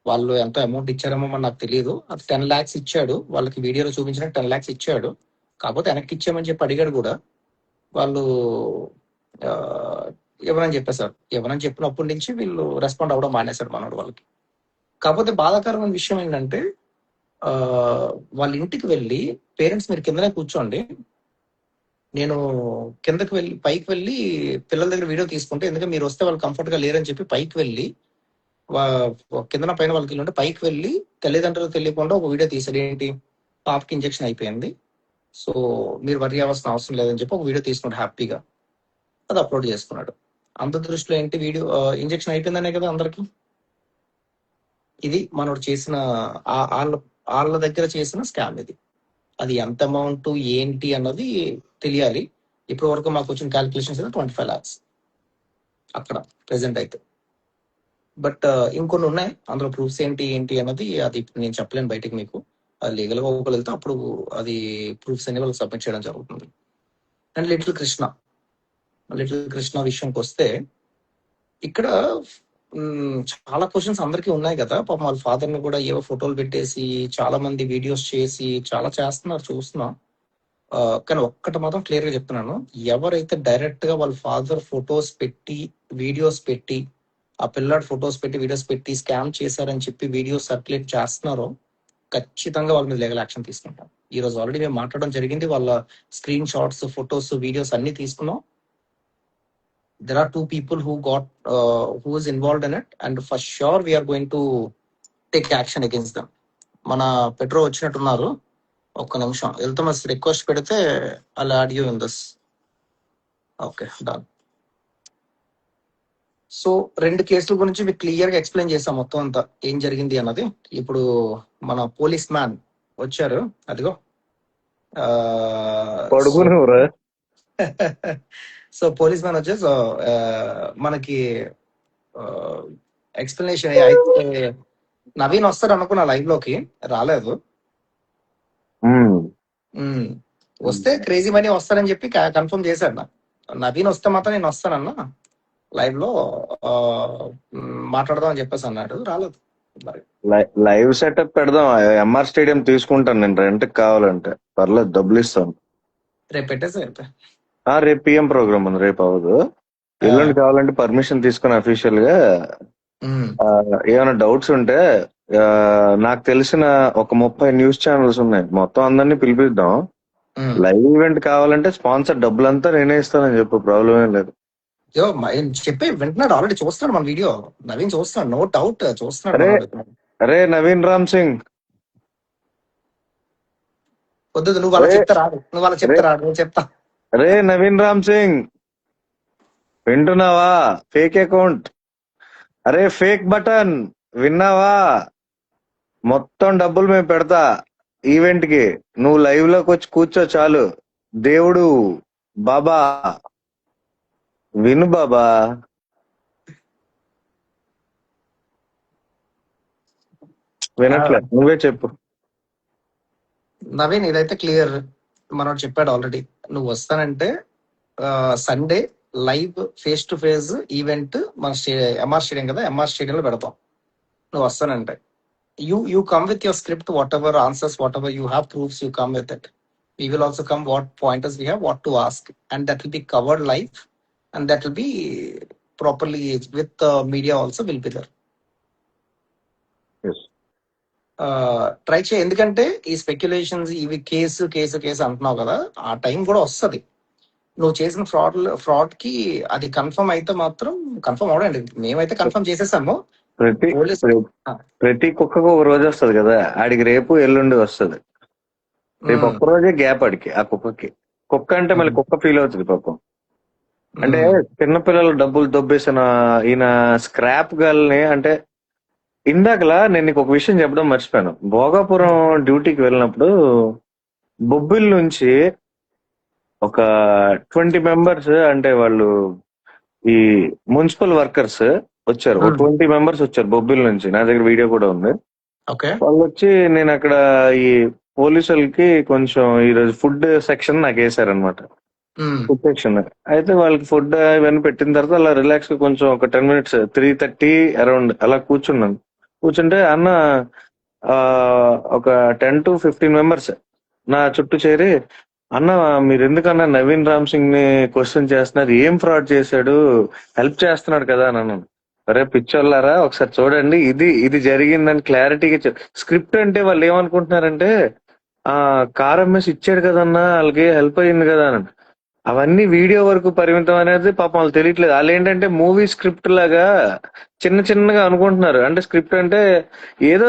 వాళ్ళు ఎంత అమౌంట్ ఇచ్చారేమో మరి నాకు తెలియదు. అది 10 lakhs ఇచ్చాడు, వాళ్ళకి వీడియోలో చూపించిన 10 lakhs ఇచ్చాడు. కాకపోతే వెనక్కి ఇచ్చామని చెప్పి అడిగాడు కూడా. వాళ్ళు ఆ, ఇవ్వనని చెప్పేశారు. ఇవ్వనని చెప్పినప్పటి నుంచి వీళ్ళు రెస్పాండ్ అవ్వడం మానేశారు మనోడు వాళ్ళకి. కాకపోతే బాధాకరమైన విషయం ఏంటంటే ఆ వాళ్ళ ఇంటికి వెళ్ళి, పేరెంట్స్ మీరు కిందనే కూర్చోండి, నేను కిందకి వెళ్ళి పైకి వెళ్ళి పిల్లల దగ్గర వీడియో తీసుకుంటే, ఎందుకంటే మీరు వస్తే వాళ్ళు కంఫర్ట్ గా లేరని చెప్పి పైకి వెళ్ళి కిందన పైన వాళ్ళకి ఉంటే పైకి వెళ్ళి తల్లిదండ్రులకు తెలియకుండా ఒక వీడియో తీసాడు. ఏంటి, పాపకి ఇంజెక్షన్ అయిపోయింది, సో మీరు వరి అవ్వాల్సిన అవసరం లేదని చెప్పి ఒక వీడియో తీసుకున్నాడు హ్యాపీగా. అది అప్లోడ్ చేసుకున్నాడు. అందరి దృష్టిలో ఏంటి, వీడియో ఇంజెక్షన్ అయిపోయిందనే కదా అందరికి. ఇది మనోడు చేసిన వాళ్ళ దగ్గర చేసిన స్కామ్ ఇది. అది ఎంత అమౌంట్ ఏంటి అన్నది తెలియాలి. ఇప్పటి వరకు మాకు వచ్చిన క్యాలిక్యులేషన్స్ అయితే 25 lakhs అక్కడ ప్రెసెంట్ అయితే. బట్ ఇంకొన్ని ఉన్నాయి, అందులో ప్రూఫ్స్ ఏంటి ఏంటి అన్నది అది ఇప్పుడు నేను చెప్పలేను బయటికి మీకు. అది లీగల్ గా ఒకరు వెళ్తే అప్పుడు అది ప్రూఫ్స్ అన్ని వాళ్ళకి సబ్మిట్ చేయడం జరుగుతుంది. అండ్ లిటిల్ కృష్ణ విషయంకి వస్తే, ఇక్కడ చాలా క్వశ్చన్స్ అందరికీ ఉన్నాయి కదా. పాపం వాళ్ళ ఫాదర్ ని కూడా ఏవో ఫోటోలు పెట్టేసి చాలా మంది వీడియోస్ చేసి చాలా చేస్తున్నారు, చూస్తున్నాం. కానీ ఒక్కటి మాత్రం క్లియర్ గా చెప్తున్నాను, ఎవరైతే డైరెక్ట్ గా వాళ్ళ ఫాదర్ ఫొటోస్ పెట్టి వీడియోస్ పెట్టి, ఆ పిల్లాడు ఫొటోస్ పెట్టి వీడియోస్ పెట్టి స్కామ్ చేశారని చెప్పి వీడియోస్ సర్క్యులేట్ చేస్తున్నారో, ఖచ్చితంగా వాళ్ళ మీద లీగల్ యాక్షన్ తీసుకుంటాం. ఈ రోజు ఆల్రెడీ మేము మాట్లాడడం జరిగింది, వాళ్ళ స్క్రీన్ షాట్స్, ఫొటోస్, వీడియోస్ అన్ని తీసుకున్నాం. There are 2 people who is involved in it, and for sure we are going to take action against them. మన పెట్రో వచ్చినట్టున్నారు, ఒక్క నిమిషం ఎల్తమస్ రిక్వెస్ట్ పెడితే అలా audio in this. Okay, done. So 2 కేసుల గురించి మీకు క్లియర్ గా ఎక్స్ప్లెయిన్ చేసాం మొత్తం అంతా ఏం జరిగింది అన్నది. ఇప్పుడు మన పోలీస్ మ్యాన్ వచ్చారు, అదిగో. పడుకునేవరా? సో పోలీస్ మ్యాన్ వచ్చే, సో మనకి ఎక్స్ప్లెనేషన్ అయితే నవీన్ వస్తాడు అనుకున్నా, లైవ్ లోకి రాలేదు. వస్తే క్రేజీ మనీ వస్తారని చెప్పి కన్ఫర్మ్ చేశాడు నాకు. నవీన్ వస్తే మాత్రం నేను వస్తానన్నా. లైవ్ లో ఆ, మాట్లాడదాం అని చెప్పేసి అన్నాడు, రాలేదు మరి. లైవ్ సెటప్ పెడదాం. ఎంఆర్ స్టేడియం తీసుకుంటాను నేను రెంట్ కావాలంటే, పర్లేదు డబ్బులు ఇస్తాను. రేపు పెట్టేసి అయితే. రేపు పిఎం ప్రోగ్రామ్ ఉంది, రేపు అవ్వదు. ఎల్లుండి కావాలంటే పర్మిషన్ తీసుకుని అఫీషియల్ గా ఏమైనా డౌట్స్ ఉంటే నాకు తెలిసిన ఒక 30 న్యూస్ ఛానల్స్ ఉన్నాయి, మొత్తం అందరినీ పిలిపిద్దాం. లైవ్ ఈవెంట్ కావాలంటే స్పాన్సర్ డబ్బులంతా నేనే ఇస్తానని చెప్పు, ప్రాబ్లం ఏం లేదు. చెప్పి వింటున్నాడు, ఆల్రెడీ చూస్తున్నాడు మన వీడియో. నవీన్ చూస్తున్నాడు, నో డౌట్ చూస్తున్నాడు. అరే మనోడు. అరే నవీన్ రామ్ సింగ్, వద్దు నువ్వు వాళ్ళ అరే చెప్తా రాదు, నువ్వు వాళ్ళ అరే చెప్తా రాదు, నేను చెప్తా. అరే నవీన్ రామ్ సింగ్, వింటున్నావా? ఫేక్ అకౌంట్, అరే ఫేక్ బటన్, విన్నావా? మొత్తం డబ్బులు మేము పెడతా ఈవెంట్ కి, నువ్వు లైవ్ లోకి వచ్చి కూర్చో చాలు. దేవుడు బాబా, విను బాబా. వినట్లే, నువ్వే చెప్పు. నవీన్ ఇదైతే క్లియర్, మనోడు చెప్పాడు ఆల్రెడీ. నువ్వు వస్తానంటే Sunday live face to face event మన ఎంఆర్ స్టేడియం కదా, ఎంఆర్ స్టేడియం లో పెడతాం. నువ్వు వస్తానంటే you come with your script, whatever answers, whatever you have proofs, you come with it. We will also come what pointers we have, what to ask, and that will be covered live, and that will be properly with the media also will be there. Yes. Try చేయి, ఎందుకంటే ఈ speculations ఇవి case case case అంటున్నావు కదా, ఆ time కూడా వస్తుంది. నువ్వు చేసిన ఫ్రాడ్ కి అది కన్ఫర్మ్ అయితే మాత్రం, కన్ఫర్మ్ అవడండి, మేమైతే కన్ఫర్మ్ చేసేసాము. ప్రతి కుక్కకు ఒక రోజు వస్తుంది కదా, ఆడికి రేపు ఎల్లుండి వస్తుంది. రేపు ఒక్క రోజే గ్యాప్ ఆడికి, ఆ కుక్కకి. కుక్క అంటే మళ్ళీ కుక్క ఫీల్ అవుతుంది పాపం. అంటే చిన్నపిల్లలు డబ్బులు దొబ్బేసిన ఈయన స్క్రాప్ గర్ల్ని, అంటే ఇందాకలా నేను నీకు ఒక విషయం చెప్పడం మర్చిపోయాను. భోగాపురం డ్యూటీకి వెళ్ళినప్పుడు బొబ్బిల్ నుంచి ఒక 20 మెంబర్స్, అంటే వాళ్ళు ఈ మున్సిపల్ వర్కర్స్ వచ్చారు, 20 మెంబర్స్ వచ్చారు బొబ్బిల్ నుంచి. నా దగ్గర వీడియో కూడా ఉంది. వాళ్ళు వచ్చి, నేను అక్కడ ఈ పోలీసులకి కొంచెం ఈరోజు ఫుడ్ సెక్షన్ నాకు వేసారనమాట, ఫుడ్ సెక్షన్. అయితే వాళ్ళకి ఫుడ్ ఇవన్నీ పెట్టిన తర్వాత అలా రిలాక్స్ గా కొంచెం ఒక 10 minutes 3:30 అరౌండ్ అలా కూర్చున్నాను. కూర్చుంటే అన్న ఒక 10 to 15 మెంబర్స్ నా చుట్టూ చేరి, అన్న మీరు ఎందుకన్నా నవీన్ రామ్ సింగ్ ని క్వశ్చన్ చేస్తున్నారు, ఏం ఫ్రాడ్ చేశాడు, హెల్ప్ చేస్తున్నాడు కదా అని అన్నాను. అరే పిచ్చోళ్ళారా, ఒకసారి చూడండి, ఇది జరిగిందని క్లారిటీగా. స్క్రిప్ట్ అంటే వాళ్ళు ఏమనుకుంటున్నారంటే కార్ అమ్మేసి ఇచ్చాడు కదన్నా, వాళ్ళకి హెల్ప్ అయ్యింది కదా అని. అవన్నీ వీడియో వరకు పరిమితం అనేది పాపం వాళ్ళు తెలియట్లేదు. వాళ్ళు ఏంటంటే మూవీ స్క్రిప్ట్ లాగా చిన్న చిన్నగా అనుకుంటున్నారు. అంటే స్క్రిప్ట్ అంటే ఏదో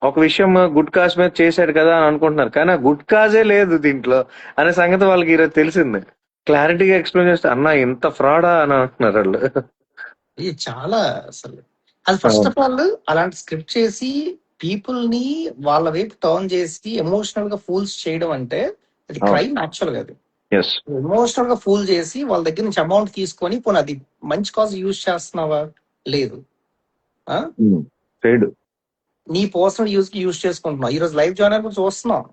ఒక విషయం గుడ్ కాజ్ మీద చేశాడు కదా అని అనుకుంటున్నారు, కానీ ఆ గుడ్ కాజే లేదు దీంట్లో అనే సంగతి వాళ్ళకి ఈరోజు తెలిసింది. క్లారిటీగా ఎక్స్ప్లెయిన్ చేస్తే, అన్న ఇంత ఫ్రాడా అని అంటున్నారు వాళ్ళు. ఇది చాలా అసలు, అది ఫస్ట్ ఆఫ్ ఆల్ అలాంటి స్క్రిప్ట్ చేసి పీపుల్ ని వాళ్ళ వైపు టర్న్ చేసి ఎమోషనల్ గా ఫూల్స్ చేయడం అంటే అది క్రైమ్ యాక్చువల్ గా. అది ఎమోషనల్ గా ఫూల్ చేసి వాళ్ళ దగ్గర నుంచి అమౌంట్ తీసుకొని పోనీ అది మంచి కాజ్ యూజ్ చేస్తున్నావా? లేదు. నీ పర్సనల్ యూజ్ కి యూజ్ చేసుకుంటున్నావు. ఈ రోజు లైవ్ జాయిన్ అయిన చూస్తున్నాం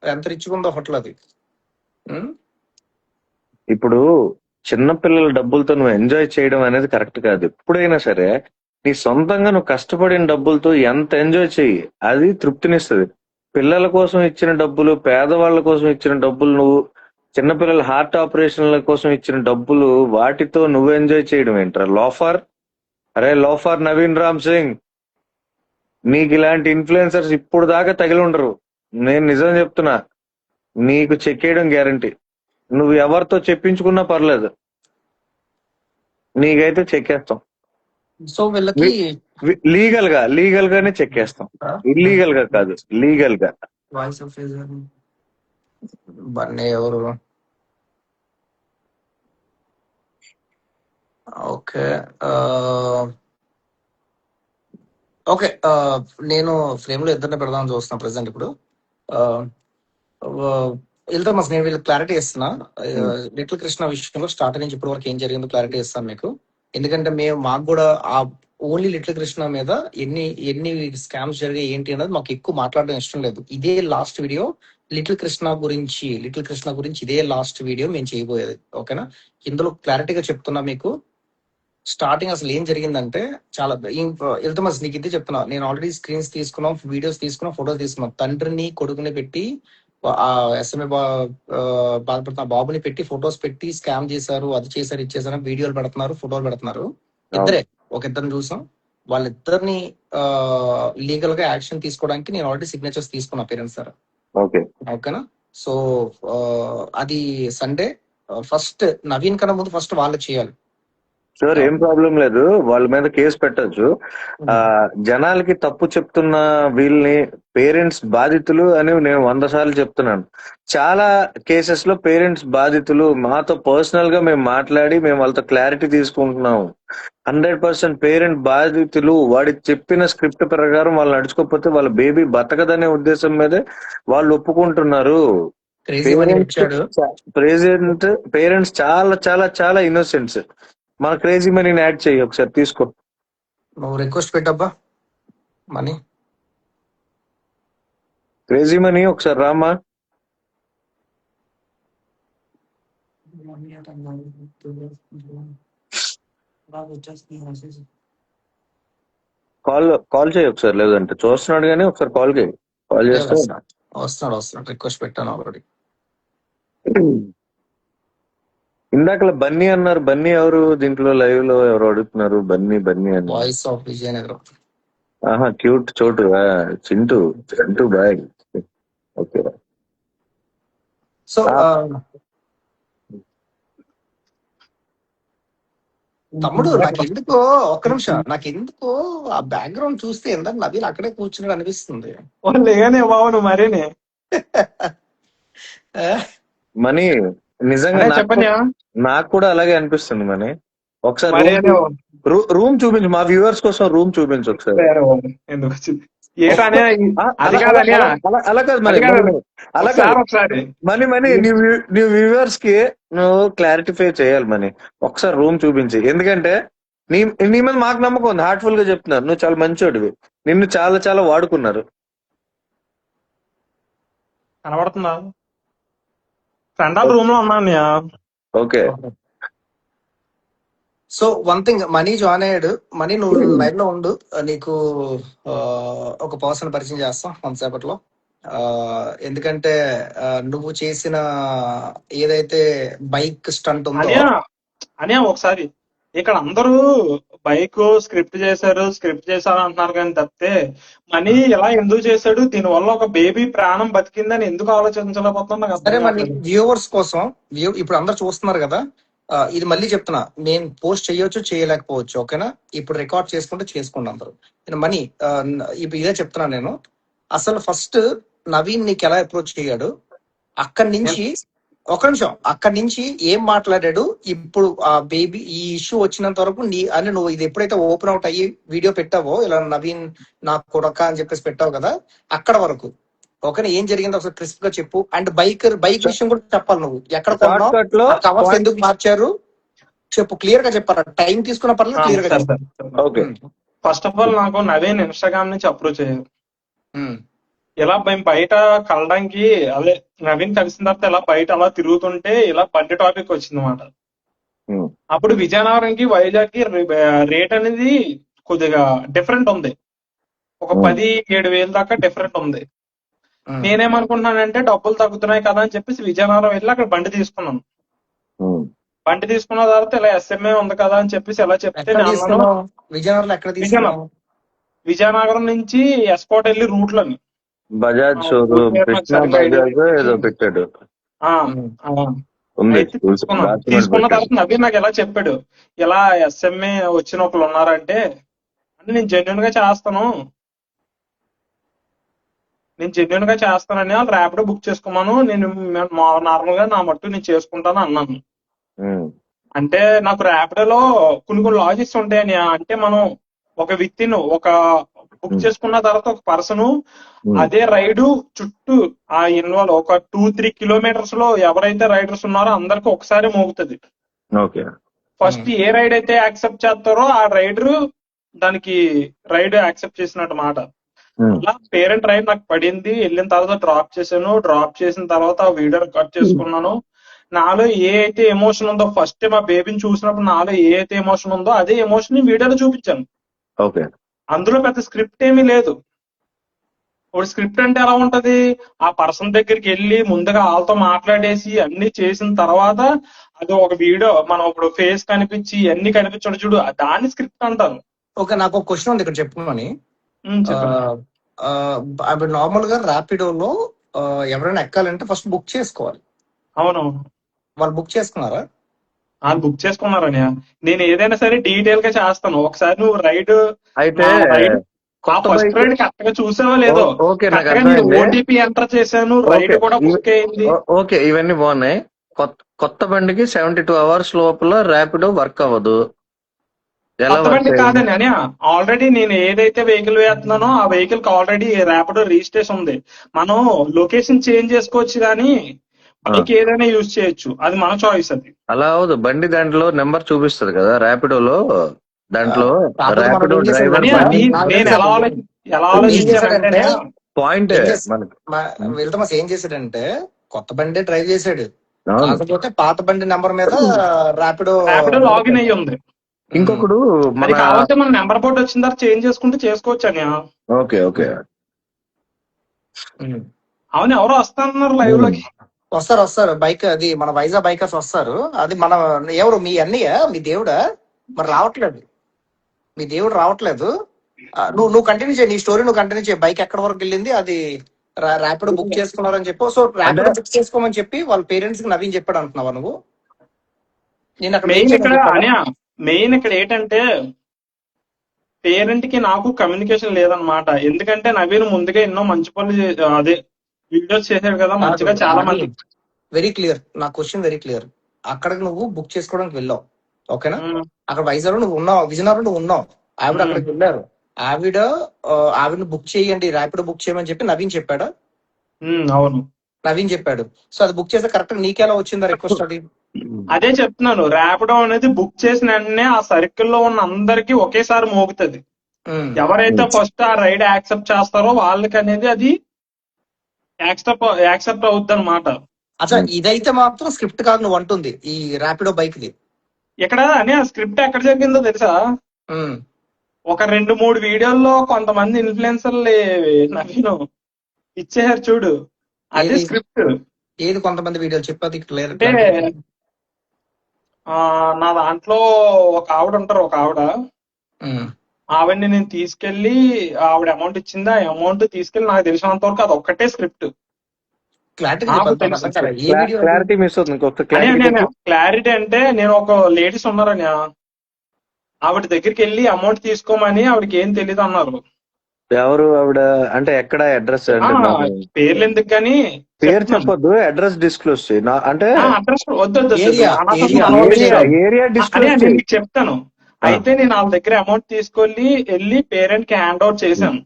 ఎంత రిచ్చుకుందో హోటల్ అది. ఇప్పుడు చిన్నపిల్లల డబ్బులతో నువ్వు ఎంజాయ్ చేయడం అనేది కరెక్ట్ కాదు. ఎప్పుడైనా సరే నీ సొంతంగా నువ్వు కష్టపడిన డబ్బులతో ఎంత ఎంజాయ్ చెయ్యి, అది తృప్తినిస్తుంది. పిల్లల కోసం ఇచ్చిన డబ్బులు, పేదవాళ్ళ కోసం ఇచ్చిన డబ్బులు, నువ్వు చిన్నపిల్లల హార్ట్ ఆపరేషన్ల కోసం ఇచ్చిన డబ్బులు, వాటితో నువ్వు ఎంజాయ్ చేయడం ఏంట్రా లోఫర్? అరే లోఫర్ నవీన్ రామ్ సింగ్, నీకు ఇలాంటి ఇన్ఫ్లుయెన్సర్స్ ఇప్పుడు దాకా తగిలి ఉండరు. నేను నిజం చెప్తున్నా, నీకు చెక్ చేయడం గ్యారంటీ. నువ్వు ఎవరితో చెప్పించుకున్నా పర్లేదు, నీకైతే చెక్కేస్తాం. సో వీళ్ళకి లీగల్ గానే చెక్కేస్తాం, ఇల్లీగల్ గా కాదు, లీగల్ గా. వాయిస్ ఆఫ్ బన్నీ ఎవరు? ఓకే ఓకే, నేను ఫ్రేమ్ లో ఇద్దరిని పెడదామని చూస్తున్నా ప్రెసెంట్. ఇప్పుడు వెళ్తా మా నేను వీళ్ళకి క్లారిటీ ఇస్తున్నా. లిటిల్ కృష్ణ విషయంలో స్టార్ట్ నుంచి ఇప్పటి వరకు ఏం జరిగిందో క్లారిటీ ఇస్తాను మీకు. ఎందుకంటే మాకు కూడా ఆ ఓన్లీ లిటిల్ కృష్ణ మీద ఎన్ని స్కామ్స్ జరిగాయి ఏంటి అనేది మాకు ఎక్కువ మాట్లాడడం ఇష్టం లేదు. ఇదే లాస్ట్ వీడియో లిటిల్ కృష్ణ గురించి ఇదే లాస్ట్ వీడియో మేము చేయబోయేది. ఓకేనా? ఇందులో క్లారిటీగా చెప్తున్నా మీకు, స్టార్టింగ్ అసలు ఏం జరిగిందంటే చాలా ఇల్తమస్ నీకు ఇది చెప్తున్నా. నేను ఆల్రెడీ స్క్రీన్స్ తీసుకున్నాం, వీడియోస్ తీసుకున్నాం, ఫోటోస్ తీసుకున్నాం. తండ్రిని కొడుకుని పెట్టి ఆ ఎస్ఎంఏ బాధపడుతున్న బాబుని పెట్టి ఫొటోస్ పెట్టి స్కామ్ చేశారు, అది చేశారు, ఇది చేశారు, వీడియోలు పెడుతున్నారు, ఫోటోలు పెడుతున్నారు. ఇద్దరే, ఒక ఇద్దరిని చూసాం. వాళ్ళిద్దరిని లీగల్ గా యాక్షన్ తీసుకోవడానికి నేను ఆల్రెడీ సిగ్నేచర్స్ తీసుకున్నా పేరెంట్స్ సార్. ఓకే ఓకేనా? సో అది సండే. ఫస్ట్ నవీన్ కన్నా ముందు ఫస్ట్ వాళ్ళు చేయాలి. సార్ ఏం ప్రాబ్లం లేదు, వాళ్ళ మీద కేసు పెట్టచ్చు. జనాలకి తప్పు చెప్తున్న వీళ్ళని పేరెంట్స్ బాధితులు అని నేను 100 సార్లు చెప్తున్నాను. చాలా కేసెస్ లో పేరెంట్స్ బాధితులు మాతో పర్సనల్ గా మేము మాట్లాడి మేము వాళ్ళతో క్లారిటీ తీసుకుంటున్నాము. 100% పేరెంట్ బాధితులు వాడి చెప్పిన స్క్రిప్ట్ ప్రకారం వాళ్ళు నడుచుకోకపోతే వాళ్ళ బేబీ బతకదనే ఉద్దేశం మీదే వాళ్ళు ఒప్పుకుంటున్నారు. పేరెంట్స్ చాలా చాలా చాలా ఇన్నోసెంట్స్. మన క్రేజీ మనీని యాడ్ చేయి ఒకసారి, తీసుకో. నువ్వు రిక్వెస్ట్ పెట్టబ్బా మనీ. క్రేజీ మనీ ఒకసారి రామా. కాల్ చేయి ఒకసారి, లేదంటే చూస్తున్నాడు కానీ ఒకసారి కాల్ చేస్తే వస్తున్నాడు. రిక్వెస్ట్ పెట్టాను ఆల్రెడీ. ఇందాక బన్నీ అన్నారు. బన్నీ ఎవరు దీంట్లో లైవ్ లో ఎవరు అడుగుతున్నారు? బన్నీ అని. Voice of Vizianagaram. ఆహా, క్యూట్ చోటు. చింటూ బాయ్. ఓకే. సో తమ్ముడు నాకెందుకో ఒక్క నిమిషం, నాకెందుకో ఆ బ్యాక్గ్రౌండ్ చూస్తే ఎంత నవీన్ అక్కడే కూర్చున్నాడు అనిపిస్తుంది. బాబు మరేనే మనీ నిజంగా చెప్పండి. నాకు కూడా అలాగే అనిపిస్తుంది మనీ. ఒకసారి రూమ్ చూపించు, మా వ్యూవర్స్ కోసం రూమ్ చూపించు ఒకసారి. అలా కాదు మనీ నీ వ్యూవర్స్ కి నువ్వు క్లారిఫై చేయాలి మనీ. ఒకసారి రూమ్ చూపించి, ఎందుకంటే నీ మీద మాకు నమ్మకం ఉంది, హార్ట్ఫుల్ గా చెప్తున్నారు. నువ్వు చాలా మంచోడివి, నిన్ను చాలా చాలా వాడుకున్నారు. కనబడుతుందా? రూమ్ లో ఉన్నా. Okay. So one thing, money join అయ్యాడు. మనీ నువ్వు లైన్ లో ఉండు, నీకు ఒక పర్సన్ పరిచయం చేస్తాం కొంతసేపట్లో. ఎందుకంటే నువ్వు చేసిన ఏదైతే బైక్ స్టంట్ ఉందో అని ఒకసారి ఇక్కడ అందరూ బైక్ స్క్రిప్ట్ చేశారు అంటున్నారు కానీ తప్పితే మనీ ఎలా ఎందుకు చేశాడు, దీని వల్ల ఒక బేబీ ప్రాణం బతికిందని ఎందుకు ఆలోచించలేకపోతున్నా. సరే మరి వ్యూవర్స్ కోసం, ఇప్పుడు అందరు చూస్తున్నారు కదా, ఇది మళ్ళీ చెప్తున్నా, నేను పోస్ట్ చేయొచ్చు చేయలేకపోవచ్చు. ఓకేనా? ఇప్పుడు రికార్డ్ చేసుకోండి అందరు. నేను మనీ ఇప్పుడు ఇదే చెప్తున్నా నేను. అసలు ఫస్ట్ నవీన్ నీకు ఎలా అప్రోచ్ చేయాడు, అక్కడి నుంచి ఒక నిమిషం, అక్కడి నుంచి ఏం మాట్లాడాడు, ఇప్పుడు ఆ బేబీ ఈ ఇష్యూ వచ్చినంత వరకు నువ్వు ఇది ఎప్పుడైతే ఓపెన్ అవుట్ అయ్యి వీడియో పెట్టావో, ఇలా నవీన్ నా కొడక అని చెప్పేసి పెట్టావు కదా, అక్కడ వరకు ఓకేనా? ఏం జరిగిందో ఒకసారి క్రిస్ప్ గా చెప్పు. అండ్ బైక్ విషయం కూడా చెప్పాలి. నువ్వు ఎక్కడ కొన్నావు, కవర్స్ ఎందుకు మార్చారు చెప్పు, క్లియర్ గా చెప్పాలి. టైం తీసుకున్న పర్లేదు, క్లియర్ గా చెప్పాలి. ఫస్ట్ ఆఫ్ ఆల్ నాకు నవీన్ ఇన్స్టాగ్రామ్ నుంచి అప్రోచ్ అయ్యారు. ఇలా మేము బయట కలడానికి, అదే నవీన్ కలిసిన తర్వాత ఇలా బయట అలా తిరుగుతుంటే ఇలా బండి టాపిక్ వచ్చింది అన్నమాట. అప్పుడు విజయనగరంకి వైజాగ్ కి రేట్ అనేది కొద్దిగా డిఫరెంట్ ఉంది, ఒక 17,000 దాకా డిఫరెంట్ ఉంది. నేనేమనుకుంటున్నానంటే డబ్బులు తగ్గుతున్నాయి కదా అని చెప్పేసి విజయనగరం వెళ్ళి అక్కడ బండి తీసుకున్నాను. బండి తీసుకున్న తర్వాత ఇలా ఎస్ఎంఏ ఉంది కదా అని చెప్పేసి ఎలా చెప్తే, విజయనగరం నుంచి ఎస్కోట్ వెళ్ళి రూట్లని బజాజ్ షోరూమ్ ఏదో పెట్టాడు. తీసుకున్న తర్వాత నవీన్ నాకు ఎలా చెప్పాడు, ఇలా ఎస్ఎంఏ వచ్చిన ఒకళ్ళు ఉన్నారంటే, అంటే నేను జెన్యున్ గా చేస్తానని వాళ్ళు ర్యాపిడో బుక్ చేసుకోమను, నేను నార్మల్ గా నా మట్టు నేను చేసుకుంటాను అన్నాను. అంటే నాకు ర్యాపిడోలో కొన్ని లాజిక్స్ ఉంటాయని, అంటే మనం ఒక వ్యక్తిని బుక్ చేసుకున్న తర్వాత ఒక పర్సన్ అదే రైడ్ చుట్టూ ఆ ఇన్వాల్వ్ ఒక 2-3 కిలోమీటర్స్ లో ఎవరైతే రైడర్స్ ఉన్నారో అందరికి ఒకసారి మోగుతుంది. ఫస్ట్ ఏ రైడ్ అయితే యాక్సెప్ట్ చేస్తారో ఆ రైడర్ దానికి రైడ్ యాక్సెప్ట్ చేసినట్టు మాట. అలా పేరెంట్ రైడ్ నాకు పడింది, వెళ్ళిన తర్వాత డ్రాప్ చేసిన తర్వాత ఆ వీడియో రికార్డ్ చేసుకున్నాను. నాలో ఏ అయితే ఎమోషన్ ఉందో, ఫస్ట్ మా బేబీని చూసినప్పుడు నాలో ఏ అయితే ఎమోషన్ ఉందో అదే ఎమోషన్ వీడియోలో చూపించాను. ఓకే. అందులో పెద్ద స్క్రిప్ట్ ఏమీ లేదు. ఇప్పుడు స్క్రిప్ట్ అంటే ఎలా ఉంటది, ఆ పర్సన్ దగ్గరికి వెళ్ళి ముందుగా వాళ్ళతో మాట్లాడేసి అన్ని చేసిన తర్వాత అది ఒక వీడియో, మనం ఇప్పుడు ఫేస్ కనిపించి అన్ని కనిపించడం చూడు, దాన్ని స్క్రిప్ట్ అంటాను. ఓకే, నాకు ఒక క్వశ్చన్ ఉంది ఇక్కడ చెప్పుకోమని. చెప్పండి. ఇప్పుడు నార్మల్ గా ర్యాపిడోలో ఎవరైనా ఎక్కాలంటే ఫస్ట్ బుక్ చేసుకోవాలి. అవును, వాళ్ళు బుక్ చేసుకున్నారా? వాళ్ళు బుక్ చేసుకున్నారని నేను ఏదైనా సరే డీటెయిల్ గా చేస్తాను. ఒకసారి నువ్వు రైడ్ అయితే రైడ్ ఆ కొత్త ఫస్ట్ బైక్ రైడ్ కరెక్ట్ గా చూసావో లేదో, ఓకే, నాకు కరెక్ట్ గా నేను అర్థమైంది. ఓటీపీ ఎంటర్ చేశాను, రైడ్ ఓకే, కూడా బుక్ అయింది. ఓకే, ఇవన్నీ బాగున్నాయి. కొత్త బండికి 72 hours లోపల ర్యాపిడో వర్క్ అవ్వదు. ఎలా కొత్త వర్క్ బండి అయింది? కాదని అని ఆల్రెడీ నేను ఏదైతే వెహికల్ వేస్తున్నానో ఆ వెహికల్ కి ఆల్రెడీ ర్యాపిడో రిజిస్ట్రేషన్ ఉంది. మనం లొకేషన్ చేంజ్ చేసుకోవచ్చు కానీ బైక్ ఏదైనా యూజ్ చేయొచ్చు, అది మన చాయిస్. అది అలా అవదు. బండి దాంట్లో నెంబర్ చూపిస్తుంది కదా ర్యాపిడోలో, దాంట్లో కాకపోతే మనం ర్యాపిడో ఏం చేసాం డ్రైవర్ అని తెలుసా? బండి నాకు నేను తెలుసా ఎలా ఏం ఆలోచించానంటే చేశాడంటే పాయింట్ ఏం చేసి మనకి. వెళ్తామస్ ఏం చేశాడంటే కొత్త బండి డ్రైవ్ చేశాడు, అవును. కాకపోతే పాత బండి నెంబర్ మీద ర్యాపిడో ర్యాపిడో లాగిన్ అయ్యి ఉంది. ఇంకొకడు అది మన కావాలంటే మన నెంబర్ బోర్డు వచ్చిన తర్వాత చేంజ్ చేసుకుంటే చేసుకోవచ్చు అని. Okay, okay. అవును, ఎవరో వస్తానన్నారు లైవ్ లోకి. వస్తారు బైక్, అది మన వైజాగ్ బైకర్స్ వస్తారు. అది మన ఎవరు, మీ అన్నయ్య, మీ దేవుడా? మరి రావట్లేదు, మీ దేవుడు రావట్లేదు. నువ్వు కంటిన్యూ చేయి, నీ స్టోరీ నువ్వు కంటిన్యూ చేయి. బైక్ ఎక్కడ వరకు వెళ్ళింది, అది ర్యాపిడో బుక్ చేసుకున్నారని చెప్పు. సో ర్యాపిడో బుక్ చేసుకోమని చెప్పి వాళ్ళ పేరెంట్స్ కి నవీన్ చెప్పాడు అంటున్నావా నువ్వు? నేను అక్కడ మెయిన్ ఏం ఇక్కడ చెప్పాను? అనియా, మెయిన్ ఇక్కడ ఏంటంటే పేరెంట్ కి నాకు కమ్యూనికేషన్ లేదనమాట. ఎందుకంటే నవీన్ ముందుగా ఎన్నో మంచి పనులు అదే వీడియోస్ చేశాడు కదా మంచిగా, చాలా మంది. వెరీ క్లియర్, నా క్వశ్చన్ వెరీ క్లియర్. అక్కడికి నువ్వు బుక్ చేసుకోవడానికి వెళ్ళావు, ఓకేనా? అక్కడ వైజాగ్ నువ్వు ఉన్నావు, విజయనగరం నువ్వు ఉన్నావు, ఆవిడ అక్కడికి వెళ్ళారు. ఆవిడని బుక్ చేయండి, ర్యాపిడో బుక్ చేయమని చెప్పి నవీన్ చెప్పాడా? అవును, నవీన్ చెప్పాడు. సో అది బుక్ చేస్తే కరెక్ట్ నీకెలా వచ్చిందా రిక్వెస్ట్? అది అదే చెప్తున్నాను. ర్యాపిడో అనేది బుక్ చేసిన వెంటనే ఆ సర్కిల్ లో ఉన్న అందరికి ఒకేసారి మోగుతుంది. ఎవరైతే ఫస్ట్ ఆ రైడ్ యాక్సెప్ట్ చేస్తారో వాళ్ళకి అనేది అది యాక్సెప్ట్ అవుద్ది అనమాట. అచ్చా, ఇదైతే మాత్రం స్క్రిప్ట్ కాదు నువ్వు అంటుంది, ఈ ర్యాపిడో బైక్ ది. ఇక్కడ అనే స్క్రిప్ట్ ఎక్కడ జరిగిందో తెలుసా? ఒక 2-3 వీడియోల్లో కొంతమంది ఇన్ఫ్లుయెన్సర్లు నవీన్ ఇచ్చేసారు చూడు, అది స్క్రిప్ట్. ఏది కొంతమంది వీడియోలు చెప్పది క్లియర్ అంటే నా దాంట్లో ఒక ఆవిడ ఉంటారు, ఒక ఆవిడని నేను తీసుకెళ్లి, ఆవిడ అమౌంట్ ఇచ్చింది, ఆ అమౌంట్ తీసుకెళ్లి నాకు తెలిసినంత వరకు అది ఒక్కటే స్క్రిప్ట్. క్లారిటీ మిస్ అవుతుంది. క్లారిటీ అంటే నేను ఒక లేడీస్ ఉన్నారని ఆవిడ దగ్గరికి వెళ్ళి అమౌంట్ తీసుకోమని ఆవిడకి ఏం తెలియదు అన్నారు. ఎవరు ఆవిడ అంటే ఎక్కడ అడ్రస్? పేర్లు ఎందుకు కానీ పేరు చెప్పొద్దు, అడ్రస్ డిస్క్లోజ్ చేయి. అంటే అడ్రస్ వద్దు, ఏరియా డిస్క్లోజ్ చేయి. చెప్తాను. అయితే నేను వాళ్ళ దగ్గర అమౌంట్ తీసుకొని వెళ్ళి పేరెంట్ కి హ్యాండ్ అవుట్ చేశాను,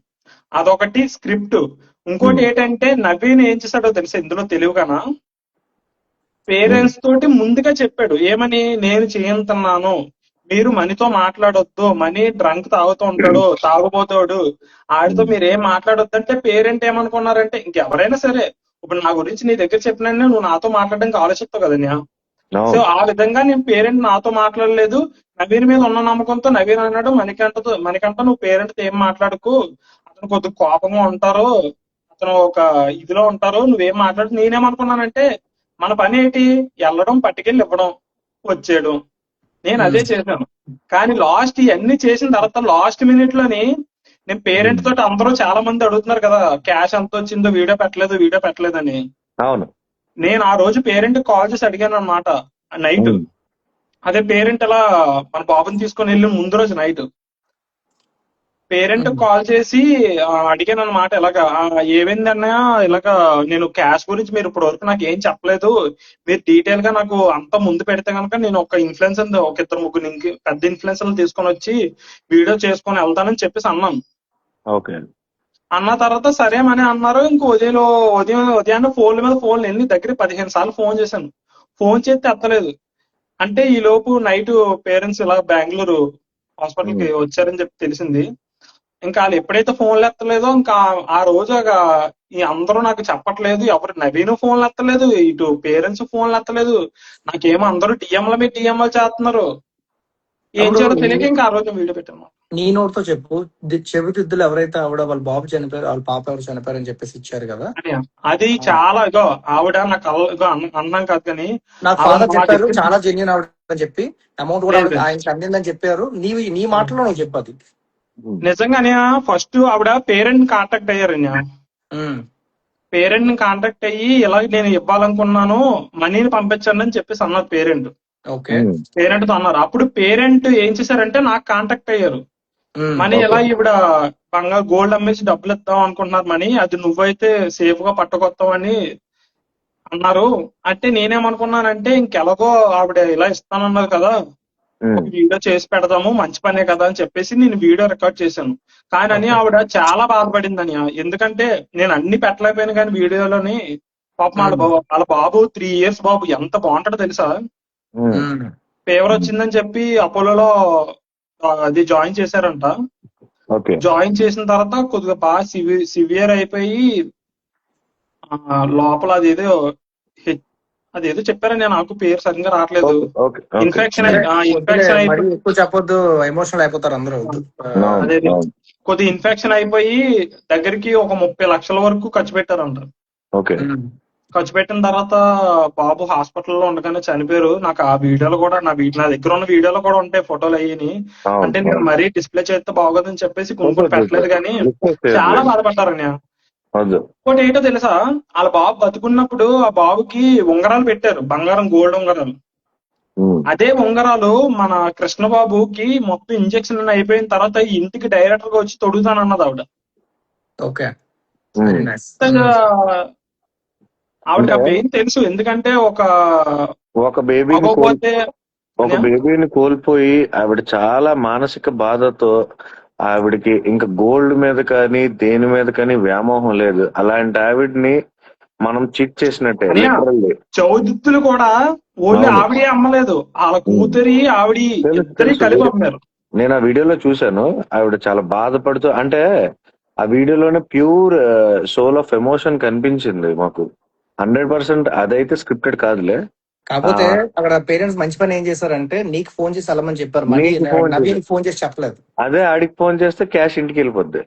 అదొకటి స్క్రిప్ట్. ఇంకోటి ఏంటంటే నవీన్ ఏం చేశాడో తెలుసా ఇందులో తెలియకనా, పేరెంట్స్ తోటి ముందుగా చెప్పాడు ఏమని, నేను చేయంతున్నాను, మీరు మనీతో మాట్లాడొద్దు, మనీ డ్రంక్ తాగుతూ ఉంటాడు, తాగుబోతాడు, ఆడితో మీరు ఏం మాట్లాడొద్దు అంటే పేరెంట్ ఏమనుకున్నారంటే ఇంకెవరైనా సరే ఇప్పుడు నా గురించి నీ దగ్గర చెప్పినా నువ్వు నాతో మాట్లాడడానికి ఆలోచిస్తావు కదా. సో ఆ విధంగా నేను పేరెంట్ నాతో మాట్లాడలేదు, నవీన్ మీద ఉన్న నమ్మకంతో నవీన్ అన్నాడు మనకంట నువ్వు పేరెంట్ తో ఏం మాట్లాడుకు, అతను కొద్దిగా కోపంగా ఉంటారు, అతను ఒక ఇదిలో ఉంటారు, నువ్వేం మాట్లాడు. నేనేమనుకున్నానంటే మన పని ఏంటి, వెళ్ళడం పట్టుకెళ్ళి ఇవ్వడం వచ్చేయడం, నేను అదే చేశాను. కానీ లాస్ట్ ఇవన్నీ చేసిన తర్వాత లాస్ట్ మినిట్ లోని నేను పేరెంట్ తోటి అందరూ చాలా మంది అడుగుతున్నారు కదా క్యాష్ ఎంత వచ్చిందో, వీడియో పెట్టలేదని. అవును, నేను ఆ రోజు పేరెంట్ కాల్ చేసి అడిగాను అనమాట నైట్. అదే పేరెంట్ అలా మన బాబుని తీసుకొని వెళ్ళి ముందు రోజు నైట్ పేరెంట్ కాల్ చేసి అడిగాను అనమాట, ఇలాగా ఏమైందన్నా, ఇలాగా నేను క్యాష్ గురించి మీరు ఇప్పటి వరకు నాకు ఏం చెప్పలేదు, మీరు డీటెయిల్ గా నాకు అంతా ముందు పెడితే కనుక నేను ఒక ఇన్ఫ్లుయెన్సర్, ఒక 2-3 పెద్ద ఇన్ఫ్లుయెన్సర్లు తీసుకొని వచ్చి వీడియో చేసుకొని వెళ్తానని చెప్పేసి అన్నాను. అన్న తర్వాత సరేమని అన్నారు. ఇంక ఉదయాన్నే ఫోన్ల మీద ఫోన్లు వెళ్ళి దగ్గర 15 సార్లు ఫోన్ చేశాను, ఫోన్ చేస్తే ఎత్తలేదు. అంటే ఈ లోపు నైట్ పేరెంట్స్ ఇలా బెంగళూరు హాస్పిటల్ కి వచ్చారని చెప్పి తెలిసింది. ఇంకా వాళ్ళు ఎప్పుడైతే ఫోన్లు ఎత్తలేదో ఇంకా ఆ రోజు ఈ అందరూ నాకు చెప్పట్లేదు, ఎవరు నవీన్ ఫోన్లు ఎత్తలేదు, ఇటు పేరెంట్స్ ఫోన్లు ఎత్తలేదు, నాకేమో అందరూ డిఎంల మీద డిఎంలు చేస్తున్నారు. ఏం అప్పుడు చేయాలో తెలియక ఇంకా ఆ రోజు వీడియో పెట్టాను. నీ నోటితో చెప్పు, చెవిదిద్దులు ఎవరైతే ఆవిడ వాళ్ళ బాబు చనిపోయారు, వాళ్ళ పాప ఎవరు చనిపోయారని చెప్పేసి ఇచ్చారు కదా. అని అది చాలా ఇగో ఆవిడ నా కళ్ళ ఇగో అన్నాం కాదు కానీ నాకు ఆవిడ ఫాదర్ మా చెప్పారు దగ్గర చాలా జెన్యున్ ఆవిడ అని చెప్పి, అమౌంట్ కూడా లేదు. ఆయనకి అందిందని చెప్పారు. నీ మాటలో నువ్వు చెప్పది. నిజంగానే ఫస్ట్ ఆవిడ పేరెంట్ కాంటాక్ట్ అయ్యారు. పేరెంట్ ని కాంటాక్ట్ అయ్యి ఇలా నేను ఇవ్వాలనుకున్నాను, మనీని పంపించండి అని చెప్పేసి అన్నారు పేరెంట్. ఓకే. పేరెంట్ తో అన్నారు. అప్పుడు పేరెంట్ ఏం చేశారంటే నాకు కాంటాక్ట్ అయ్యారు. Money okay. ఎలా ఈవిడ బంగారు గోల్డ్ అమ్మేసి డబ్బులు ఇద్దాం అనుకుంటున్నారు, మనీ అది నువ్వైతే సేఫ్ గా పట్టుకొస్తావని అన్నారు. అంటే నేనేమనుకున్నానంటే ఇంకెలాగో ఆవిడ ఇలా ఇస్తానన్నారు కదా, ఒక వీడియో చేసి పెడదాము, మంచి పనే కదా అని చెప్పేసి నేను వీడియో రికార్డ్ చేశాను. కానీ అని ఆవిడ చాలా బాధపడిందని. ఎందుకంటే నేను అన్ని పెట్టలేకపోయాను కానీ వీడియోలోని పాపం వాళ్ళ బాబు 3 years బాబు ఎంత బాగుంటాడో తెలుసా. ఫీవర్ వచ్చిందని చెప్పి అపోలోలో అది జాయిన్ చేశారంట. ఓకే. జాయిన్ చేసిన తర్వాత కొద్దిగా బాగా సివియర్ అయిపోయి లోపల అదేదో చెప్పారని నాకు పేరు సరిగ్గా రావట్లేదు. ఓకే. ఇన్ఫెక్షన్ మరి ఎక్కువ చెప్పొద్దు, ఎమోషనల్ అయిపోతారు అందరూ. అదే కొద్ది ఇన్ఫెక్షన్ అయిపోయి దగ్గరికి ఒక 30 లక్షల వరకు ఖర్చు పెట్టారంట. ఓకే. ఖర్చు పెట్టిన తర్వాత బాబు హాస్పిటల్లో ఉండగానే చనిపోయారు. నాకు ఆ వీడియోలో కూడా నా దగ్గర ఉన్న వీడియోలో కూడా ఉంటాయి ఫోటోలు అయ్యి. అంటే నేను మరీ డిస్ప్లే చేస్తే బాగోదని చెప్పేసి కొనుక్కొని పెట్టలేదు కానీ చాలా బాధపడ్డారని. ఇంకోటి ఏంటో తెలుసా, వాళ్ళ బాబు బతుకున్నప్పుడు ఆ బాబుకి ఉంగరాలు పెట్టారు, బంగారం గోల్డ్ ఉంగరాలు. అదే ఉంగరాలు మన కృష్ణబాబుకి మొత్తం ఇంజక్షన్ అయిపోయిన తర్వాత ఇంటికి డైరెక్టర్ గా వచ్చి తొడుగుతానన్నది ఆవిడ. ఓకే. ఆవిడకి ఆ పెయిన్ తెలుసు, ఎందుకంటే ఒక బేబీని కోల్పోయి ఆవిడ చాలా మానసిక బాధతో, ఆవిడకి ఇంకా గోల్డ్ మీద కానీ దేని మీద కానీ వ్యామోహం లేదు. అలాంటి ఆవిడ్ని మనం చీట్ చేసినట్టే. చౌదిత్తులు కూడా ఓన్లీ ఆవిడే అమ్మలేదు, వాళ్ళ కూతురి ఆవిడ ఇద్దరి కలిపి అమ్మారు. నేను ఆ వీడియోలో చూశాను. ఆవిడ చాలా బాధపడుతూ, అంటే ఆ వీడియోలోనే ప్యూర్ సోల్ ఆఫ్ ఎమోషన్ కనిపించింది మాకు. 100% అదైతే స్క్రిప్టెడ్ కాదులే. కాకపోతే అక్కడ పేరెంట్స్ మంచి పని ఏం చేశారంటే నీకు ఫోన్ చేసి వెళ్ళమని చెప్పారు, నవీన్ ఫోన్ చేసి చెప్పలేదు. అదే ఆడికి ఫోన్ చేస్తే క్యాష్ ఇంటికి వెళ్ళిపోద్ది.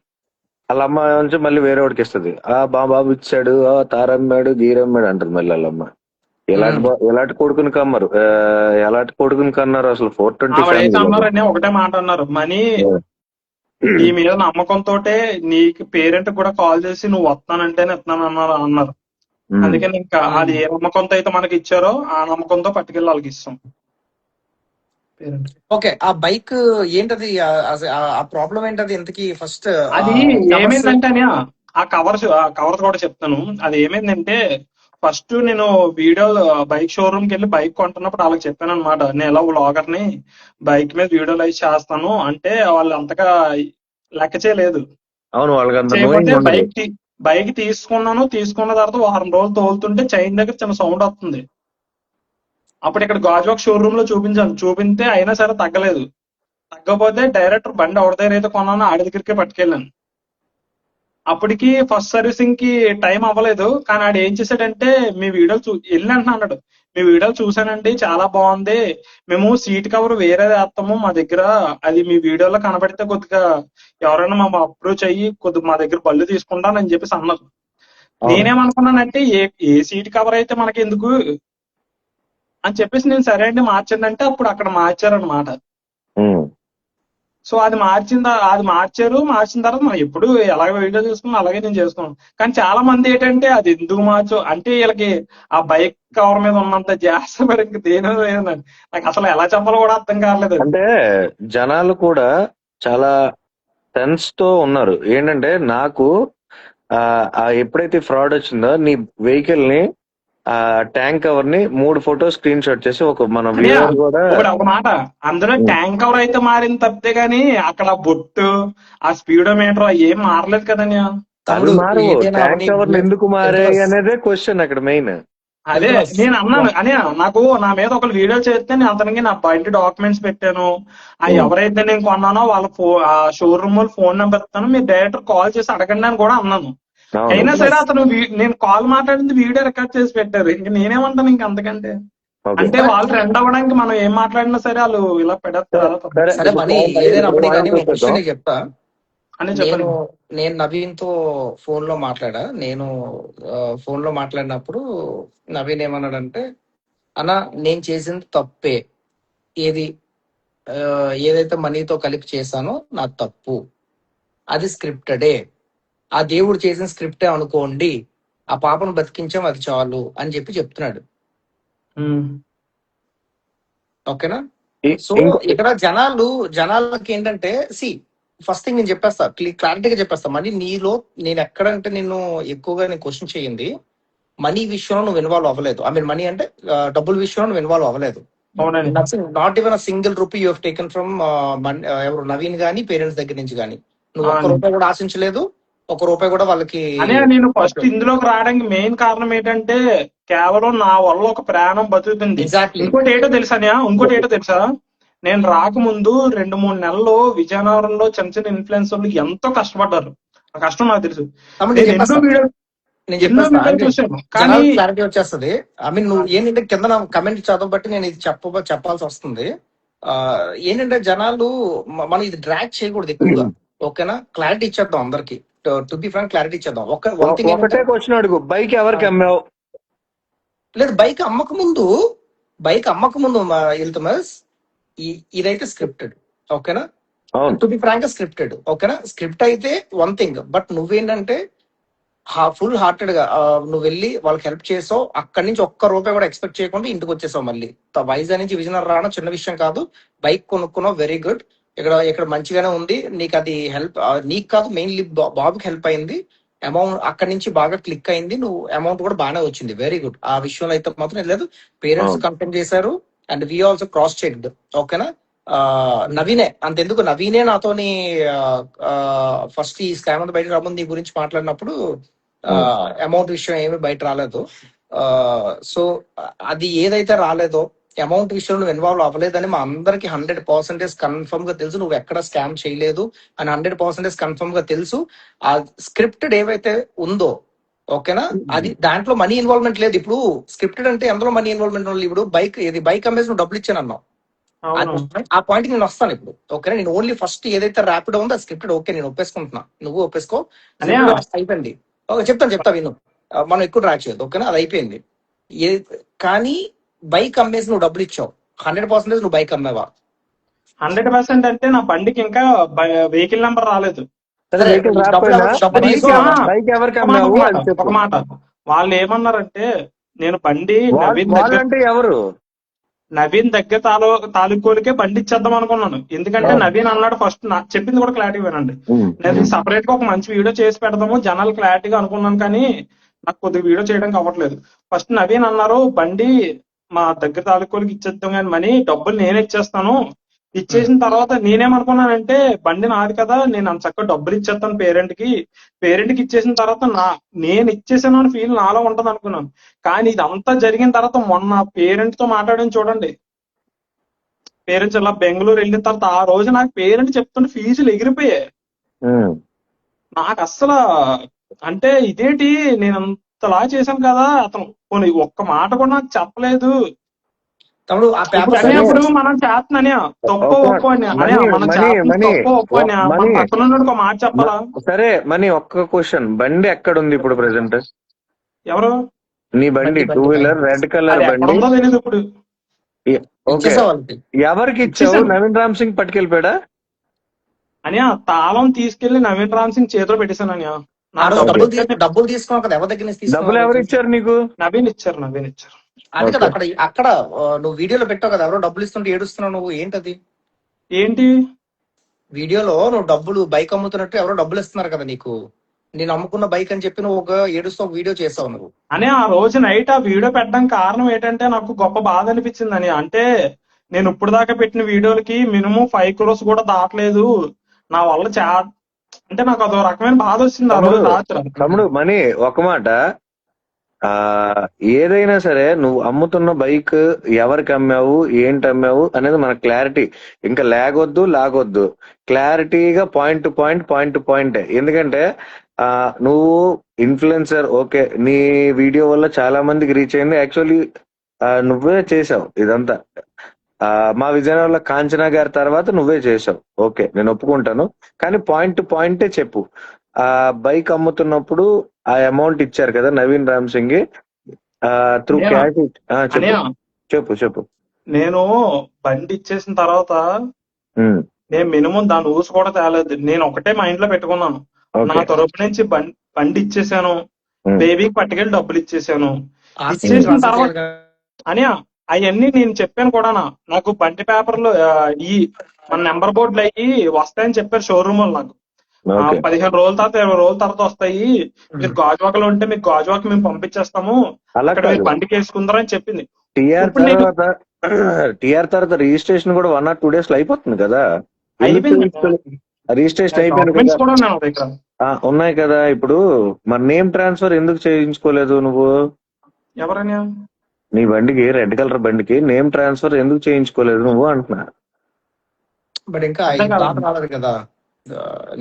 వాళ్ళ అమ్మ నుంచి మళ్ళీ వేరే వాడికి ఇస్తుంది. బాబు ఇచ్చాడు, తారమ్మాడు గీరమ్మాడు అంటది మళ్ళీ వాళ్ళమ్మ. ఎలాంటి కొడుకుని కమ్మరు, ఎలాంటి కొడుకుని కన్నారు అసలు. 420 ఒకటే మాట అన్నారు, మనీ నీ మీద నమ్మకంతో నీకు పేరెంట్ కూడా కాల్ చేసి నువ్వు వస్తానంటేనే ఇస్తున్నాను అన్నారు. అందుకని ఇంకా అది ఏ నమ్మకంతో అయితే మనకి ఇచ్చారో ఆ నమ్మకంతో పట్టుకెళ్ళి వాళ్ళకి ఇస్తాం. ఓకే. ఆ బైక్ ఏంటది, ఆ ప్రాబ్లం ఏంటది ఇంతకి? ఫస్ట్ అది ఏమైందంటే ఆ కవర్స్ కూడా చెప్తాను. అది ఏమైందంటే ఫస్ట్ నేను వీడియో బైక్ షోరూమ్ కి వెళ్ళి బైక్ కొంటున్నప్పుడు వాళ్ళకి చెప్పాను అనమాట, నేను ఎలా వ్లాగర్ ని బైక్ మీద వీడియోలు అయితే చేస్తాను అంటే వాళ్ళు అంతగా లెక్క చేయలేదు. బైక్ తీసుకున్న తర్వాత వారం రోజులు తోలుతుంటే చైన్ దగ్గర చిన్న సౌండ్ వస్తుంది. అప్పుడు ఇక్కడ గాజువాక్ షోరూమ్ లో చూపితే అయినా సరే తగ్గలేదు. తగ్గపోతే డైరెక్టర్ బండి ఎవరి దగ్గర అయితే కొన్నానో ఆడి దగ్గరికే పట్టుకెళ్ళాను. అప్పటికి ఫస్ట్ సర్వీసింగ్ కి టైం అవ్వలేదు. కానీ ఆడు ఏం చేశాడంటే మీ వీడియోలు వెళ్ళి అంటున్నాడు, మీ వీడియోలు చూసానండి చాలా బాగుంది, మేము సీట్ కవర్ వేరే వేస్తాము మా దగ్గర, అది మీ వీడియోలో కనబడితే కొద్దిగా ఎవరైనా మా అప్రోచ్ అయ్యి కొద్దిగా మా దగ్గర బళ్ళు తీసుకుంటానని చెప్పేసి అన్నారు. నేనేమనుకున్నానంటే ఏ సీట్ కవర్ అయితే మనకి ఎందుకు అని చెప్పేసి నేను సరే అండి మార్చండి అంటే అప్పుడు అక్కడ మార్చారనమాట. సో అది మార్చిన తర్వాత మనం ఎప్పుడు ఎలాగ వీడియో చేసుకున్నాం అలాగే నేను చేసుకున్నాను. కానీ చాలా మంది ఏంటంటే అది ఎందుకు మార్చు అంటే వీళ్ళకి ఆ బైక్ కవర్ మీద ఉన్నంత జాస్తి మరి దేని లేదండి. నాకు అసలు ఎలా చెప్పాలో కూడా అర్థం కావట్లేదు. అంటే జనాలు కూడా చాలా సెన్స్ తో ఉన్నారు. ఏంటంటే నాకు ఎప్పుడైతే ఫ్రాడ్ వచ్చిందో నీ వెహికల్ ని ట్యాంక్ కవర్ ని 3 ఫోటో స్క్రీన్ షాట్ చేసి మన వ్యూవర్ కూడా ఒక మాట, అందులో ట్యాంక్ కవర్ అయితే మారింది తప్పితే గానీ అక్కడ బొట్టు ఆ స్పీడోమీటర్ ఏం మారలేదు కదండి. ట్యాంక్ కవర్లు ఎందుకు మారాయి అనేదే క్వశ్చన్ అక్కడ మెయిన్. అదే ఇల్తుమస్ నేను అన్నాను అని, నాకు నా మీద ఒక వీడియో చేస్తే నేను అతనికి నా బండి డాక్యుమెంట్స్ పెట్టాను. ఆ ఎవరైతే నేను కొన్నానో వాళ్ళ ఆ షోరూమ్ వాళ్ళ ఫోన్ నెంబర్ ఇస్తాను, మీరు డైరెక్టర్ కాల్ చేసి అడగండి అని కూడా అన్నాను. అవును అయినా సరే ఇల్తుమస్ అతను నేను కాల్ మాట్లాడింది వీడియో రికార్డ్ చేసి పెట్టారు. ఇంక నేనేమంటాను ఇంక అంతకంటే. ఓకే అంటే బట్ వాళ్ళు ట్రెండ్ అవ్వడానికి మనం ఏం మాట్లాడినా సరే వాళ్ళు ఇలా పెడతారు అలా తప్పు. సరే సరే ఇప్పుడు మనీ మరి ఏదైనా ఇప్పుడు అవ్వని మనం కానీ ఒక చూసేద్దాం. విషయం నీకు చెప్తా. అని నేను చెప్పండి. నేను నవీన్ తో ఫోన్ లో మాట్లాడా. నేను ఫోన్ లో మాట్లాడినప్పుడు నవీన్ ఏమన్నాడంటే, అన్న నేను చేసింది తప్పే, ఏది ఆ, ఏదైతే మనీతో కలిపి చేశానో నా తప్పు, అది స్క్రిప్టెడే, ఆ దేవుడు చేసిన స్క్రిప్టే అనుకోండి, ఆ పాపను బతికించాం అది చాలు అని చెప్పి చెప్తున్నాడు. ఉమ్. ఓకేనా? ఇ- సో ఇంకో ఇక్కడ జనాలకి ఏంటంటే, ఫస్ట్ థింగ్ నేను చెప్పేస్తా, క్లారిటీగా చెప్పేస్తా. మనీ నీలో నేను ఎక్కడంటే నిన్ను ఎక్కువగా నేను క్వశ్చన్ చేయింది మనీ విషయంలో నువ్వు ఇన్వాల్వ్ అవ్వలేదు. ఐ మీన్ మనీ అంటే డబ్బుల విషయంలో నువ్వు ఇన్వాల్వ్ అవ్వలేదు. అవునండి. Nothing, not even a single rupee you have taken from ఎవరు నవీన్ గానీ పేరెంట్స్ దగ్గర నుంచి కానీ నువ్వు ఒక్క అవునండి. రూపాయి కూడా ఆశించలేదు, ఒక్క రూపాయి కూడా వాళ్ళకి. అనే నేను ఫస్ట్ ఇందులోకి రావడానికి మెయిన్ కారణం ఏంటంటే కేవలం నా వల్ల ఒక ప్రాణం బతుకుతుంది. ఎగ్జాక్ట్లీ. ఇంకోటి ఏంటో తెలుసా, నేను రాకముందు 2-3 నెలలు విజయనగరంలో చిన్న చిన్న ఇన్ఫ్లుయెన్సర్లు ఎంతో కష్టపడ్డారు. ఆ కష్టం నాకు తెలుసు. తమ్ముడు నేను నేను చెప్పేస్తా ఎన్నో వీడియోలు చూశాను. కానీ జనాలకు క్లారిటీ వచ్చేస్తుంది. ఐ మీన్ నువ్వు ఏంటంటే కింద కమెంట్ చదవబట్టి నేను ఇది చెప్పాల్సి వస్తుంది. ఏంటంటే జనాలు మనం ఇది డ్రాగ్ చేయకూడదు ఎక్కువగా. ఓకేనా? క్లారిటీ ఇచ్చేద్దాం అందరికి. టు బి ఫ్రాంక్ క్లారిటీ ఇచ్చేద్దాం. వన్ థింగ్ ఏంటంటే, ఒకటే క్వశ్చన్ అడుగు, బైక్ ఎవరికి అమ్మావు? లేదు బైక్ అమ్మక ముందు ఇల్తుమస్ ఇదైతే స్క్రిప్టెడ్. ఓకేనా? అవును టు బి ఫ్రాంక్ స్క్రిప్టెడ్. ఓకేనా? స్క్రిప్ట్ అయితే వన్ థింగ్, బట్ నువ్వేంటంటే ఫుల్ హార్టెడ్ గా నువ్వు వెళ్ళి వాళ్ళకి హెల్ప్ చేసావు. అక్కడి నుంచి ఒక్క రూపాయి కూడా ఎక్స్పెక్ట్ చేయకుండా ఇంటికి వచ్చేసావు. మళ్ళీ వైజాగ్ నుంచి విజయనగరం రావడం చిన్న విషయం కాదు. బైక్ కొనుక్కున్నావు, వెరీ గుడ్. ఇక్కడ మంచిగానే ఉంది. నీకు అది హెల్ప్, నీకు కాదు మెయిన్లీ బాబుకి హెల్ప్ అయింది. అమౌంట్ అక్కడి నుంచి బాగా క్లిక్ అయింది. నువ్వు అమౌంట్ కూడా బాగానే వచ్చింది, వెరీ గుడ్. ఆ విషయంలో అయితే మాత్రం ఏం లేదు. పేరెంట్స్ అవును కంప్లైంట్ చేశారు and we also cross checked. ఓకేనా? నవీనే అంతెందుకు, నవీనే నాతోని ఫస్ట్ ఈ స్కామ్ అంతా బయట రాముందు నీ గురించి మాట్లాడినప్పుడు అమౌంట్ విషయం ఏమి బయట రాలేదు. సో అది ఏదైతే రాలేదో అమౌంట్ విషయంలో నువ్వు ఇన్వాల్వ్ అవ్వలేదని మా అందరికి 100% కన్ఫర్మ్ గా తెలుసు. నువ్వు ఎక్కడ స్కామ్ చేయలేదు అని 100% కన్ఫర్మ్ గా తెలుసు. ఆ స్క్రిప్టెడ్ ఏవైతే ఉందో, ఓకేనా, అది దాంట్లో మనీ ఇన్వాల్వ్మెంట్ లేదు. ఇప్పుడు స్క్రిప్టెడ్ అంటే ఎందులో మనీ ఇన్వాల్వ్మెంట్ ఉంది? ఇప్పుడు బైక్ అమ్మేసి నువ్వు డబ్బులు ఇచ్చాను అన్నావు. అవును. ఆ పాయింట్ నేను వస్తాను ఇప్పుడు. ఓకేనా? నేను ఓన్లీ ఫస్ట్ ఏదైతే ర్యాపిడ్ ఉందో స్క్రిప్టెడ్. ఓకే, నేను ఒప్పేసుకుంటున్నా, నువ్వు ఒప్పేసుకో. అనే అయిపోయింది. ఓకే, చెప్తా విను. మనం ఎక్కువ ట్రాక్ చేయదు. ఓకేనా? అది అయిపోయింది. కానీ బైక్ అమ్మేసి నువ్వు డబ్బులు ఇచ్చావు. 100% నువ్వు బైక్ అమ్మావా? 100% అంటే నా బండికి ఇంకా వెహికల్ నెంబర్ రాలేదు. సరే, వెహికల్ రాకపోయినా బైక్ ఎవరికి అమ్మావు అని ఒక చెప్పు. మాట, వాళ్ళు ఏమన్నారంటే నేను బండి వాళ్ళంటే ఎవరు? నవీన్ దగ్గర తాలూకోలకే బండి ఇచ్చేద్దాం అనుకున్నాను. ఎందుకంటే నవీన్ అన్నాడు ఫస్ట్, చెప్పింది కూడా క్లారిటీ వినండి. నేను సపరేట్ గా ఒక మంచి వీడియో చేసి పెడదాము జనాలు క్లారిటీగా అనుకున్నాను, కానీ నాకు కొద్దిగా వీడియో చేయడానికి అవ్వట్లేదు. ఫస్ట్ నవీన్ అన్నారు బండి మా దగ్గర తాలూకోలకి ఇచ్చేద్దాం కానీ మనీ డబ్బులు నేనే ఇచ్చేస్తాను. ఇచ్చేసిన తర్వాత నేనేమనుకున్నానంటే బండి నాది కదా, నేను అంత చక్కగా డబ్బులు ఇచ్చేస్తాను పేరెంట్ కి ఇచ్చేసిన తర్వాత నేను ఇచ్చేసాను అని ఫీల్ నాలో ఉంటది అనుకున్నాను. కానీ ఇదంతా జరిగిన తర్వాత మొన్న పేరెంట్ తో మాట్లాడని చూడండి. పేరెంట్స్ ఇలా బెంగళూరు వెళ్ళిన తర్వాత ఆ రోజు నాకు పేరెంట్ చెప్తుంటే ఫీజులు ఎగిరిపోయాయి. నాకు అస్సలు అంటే ఇదేంటి, నేను అంతలా చేశాను కదా, అతను పోనీ ఒక్క మాట కూడా నాకు చెప్పలేదు. తమ్ముడు ఆ పేపర్ ఇప్పుడు మనం చేస్తున్నానే తప్ప ఒప్పు అని మనం తప్ప ఒప్పు అని మన పక్కన ఉన్నోడికి ఒక మాట చెప్పాలా? సరే మనీ, ఒక్క క్వశ్చన్, బండి ఎక్కడ ఉంది ఇప్పుడు ప్రెసెంట్? ఎవరు? నీ బండి 2 వీలర్ రెడ్ కలర్ బండి ఎక్కడుందో తెలియదు ఇప్పుడు. ఓకే, ఎవరికి ఇచ్చావు? నవీన్ రామ్ సింగ్ పట్టుకెళ్ళిపోయాడా? అని తాళం తీసుకెళ్లి నవీన్ రామ్ సింగ్ చేతిలో పెట్టేశాను. డబ్బులు తీసుకున్నావు కదా, ఎవరి దగ్గర నుంచి డబ్బులు ఎవరు ఇచ్చారు నీకు? నవీన్ ఇచ్చారు. అది కదా అక్కడ నువ్వు వీడియోలో పెట్టావు కదా, ఎవరో డబ్బులు ఇస్తుంటే ఏడుస్తున్నావు నువ్వు, ఏంటది? ఏంటి వీడియోలో నువ్వు డబ్బులు బైక్ అమ్ముతున్నట్టు ఎవరో డబ్బులు ఇస్తున్నారు కదా నీకు, నేను అమ్ముకున్న బైక్ అని చెప్పి నువ్వు ఒక ఏడుస్తూ వీడియో చేస్తావు నువ్వు. అని ఆ రోజు నైట్ ఆ వీడియో పెట్టడానికి కారణం ఏంటంటే నాకు గొప్ప బాధ అనిపించింది అని. అంటే నేను ఇప్పుడు దాకా పెట్టిన వీడియోలకి మినిమం 5 crores కూడా దాటలేదు. నా వల్ల అంటే నాకు అదో రకమైన బాధ వచ్చింది ఆ రోజు రాత్రి. తమ్ముడు మనీ, ఒక మాట, ఆ ఏదైనా సరే నువ్వు అమ్ముతున్న బైక్ ఎవరికి అమ్మావు ఏంటి అమ్మావు అనేది మనకు క్లారిటీ. ఇంకా లాగొద్దు, క్లారిటీగా పాయింట్ టు పాయింట్. ఎందుకంటే ఆ నువ్వు ఇన్ఫ్లుయెన్సర్, ఓకే, నీ వీడియో వల్ల చాలా మందికి రీచ్ అయింది. యాక్చువల్లీ నువ్వే చేసావు ఇదంతా. మా విజయనగరంలో కాంచనా గారి తర్వాత నువ్వే చేసావు, ఓకే, నేను ఒప్పుకుంటాను. కానీ పాయింట్ టు పాయింటే చెప్పు. ఆ బైక్ అమ్ముతున్నప్పుడు ఆ అమౌంట్ ఇచ్చారు కదా నవీన్ రామ్ సింగ్ త్రూ అనియా క్యాష్. చెప్పు అనియా చెప్పు. నేను బండి ఇచ్చేసిన తర్వాత ఉమ్, నేను మినిమం దాని ఊసు కూడా తేలేదు. నేను ఒకటే మైండ్ లో పెట్టుకున్నాను, నా ఓకే. తరపు నుంచి బండి ఇచ్చేసాను, ఉమ్, బేబీకి పట్టుకెళ్ళి డబ్బులు ఇచ్చేసాను. ఆర్సీ ఇచ్చేసిన ట్రాన్స్ఫర్ తర్వాత చేయాలి కదా. అనియా అవన్నీ నేను చెప్పాను కూడా. నాకు బండి పేపర్లు ఈ మన నెంబర్ బోర్డులు అయ్యి వస్తాయని చెప్పారు షోరూమ్ వాళ్ళు నాకు. ఓకే. 15 రోజుల తర్వాత 20 రోజుల తర్వాత వస్తాయి, మీరు గాజువాకలో ఉంటే మీకు గాజువాక మేము పంపించేస్తాము, అలా అక్కడ మీరు కాదు, బండికి వేసుకుందరని చెప్పింది. టిఆర్ ఇప్పుడు నేను తర్వాత రిజిస్ట్రేషన్ కూడా 1 or 2 days లో అయిపోతుంది కదా. ఎందుకు అయిపోయింది, చేయించుకోలేదు? రిజిస్ట్రేషన్ అయిపోయింది కదా. డాక్యుమెంట్స్ కూడా ఉన్నాయి నా దగ్గర. ఉన్నాయి కదా. ఇప్పుడు మరి నేమ్ ట్రాన్స్ఫర్ ఎందుకు చేయించుకోలేదు నువ్వు? ఎవరని? నీ బండికి, రెడ్ కలర్ బండికి నేమ్ ట్రాన్స్ఫర్ ఎందుకు చేయించుకోలేదు నువ్వు అంటున్నా. బట్ ఇంకా అర్థం ఈ కాదు. డాట్ రాలేదు కదా,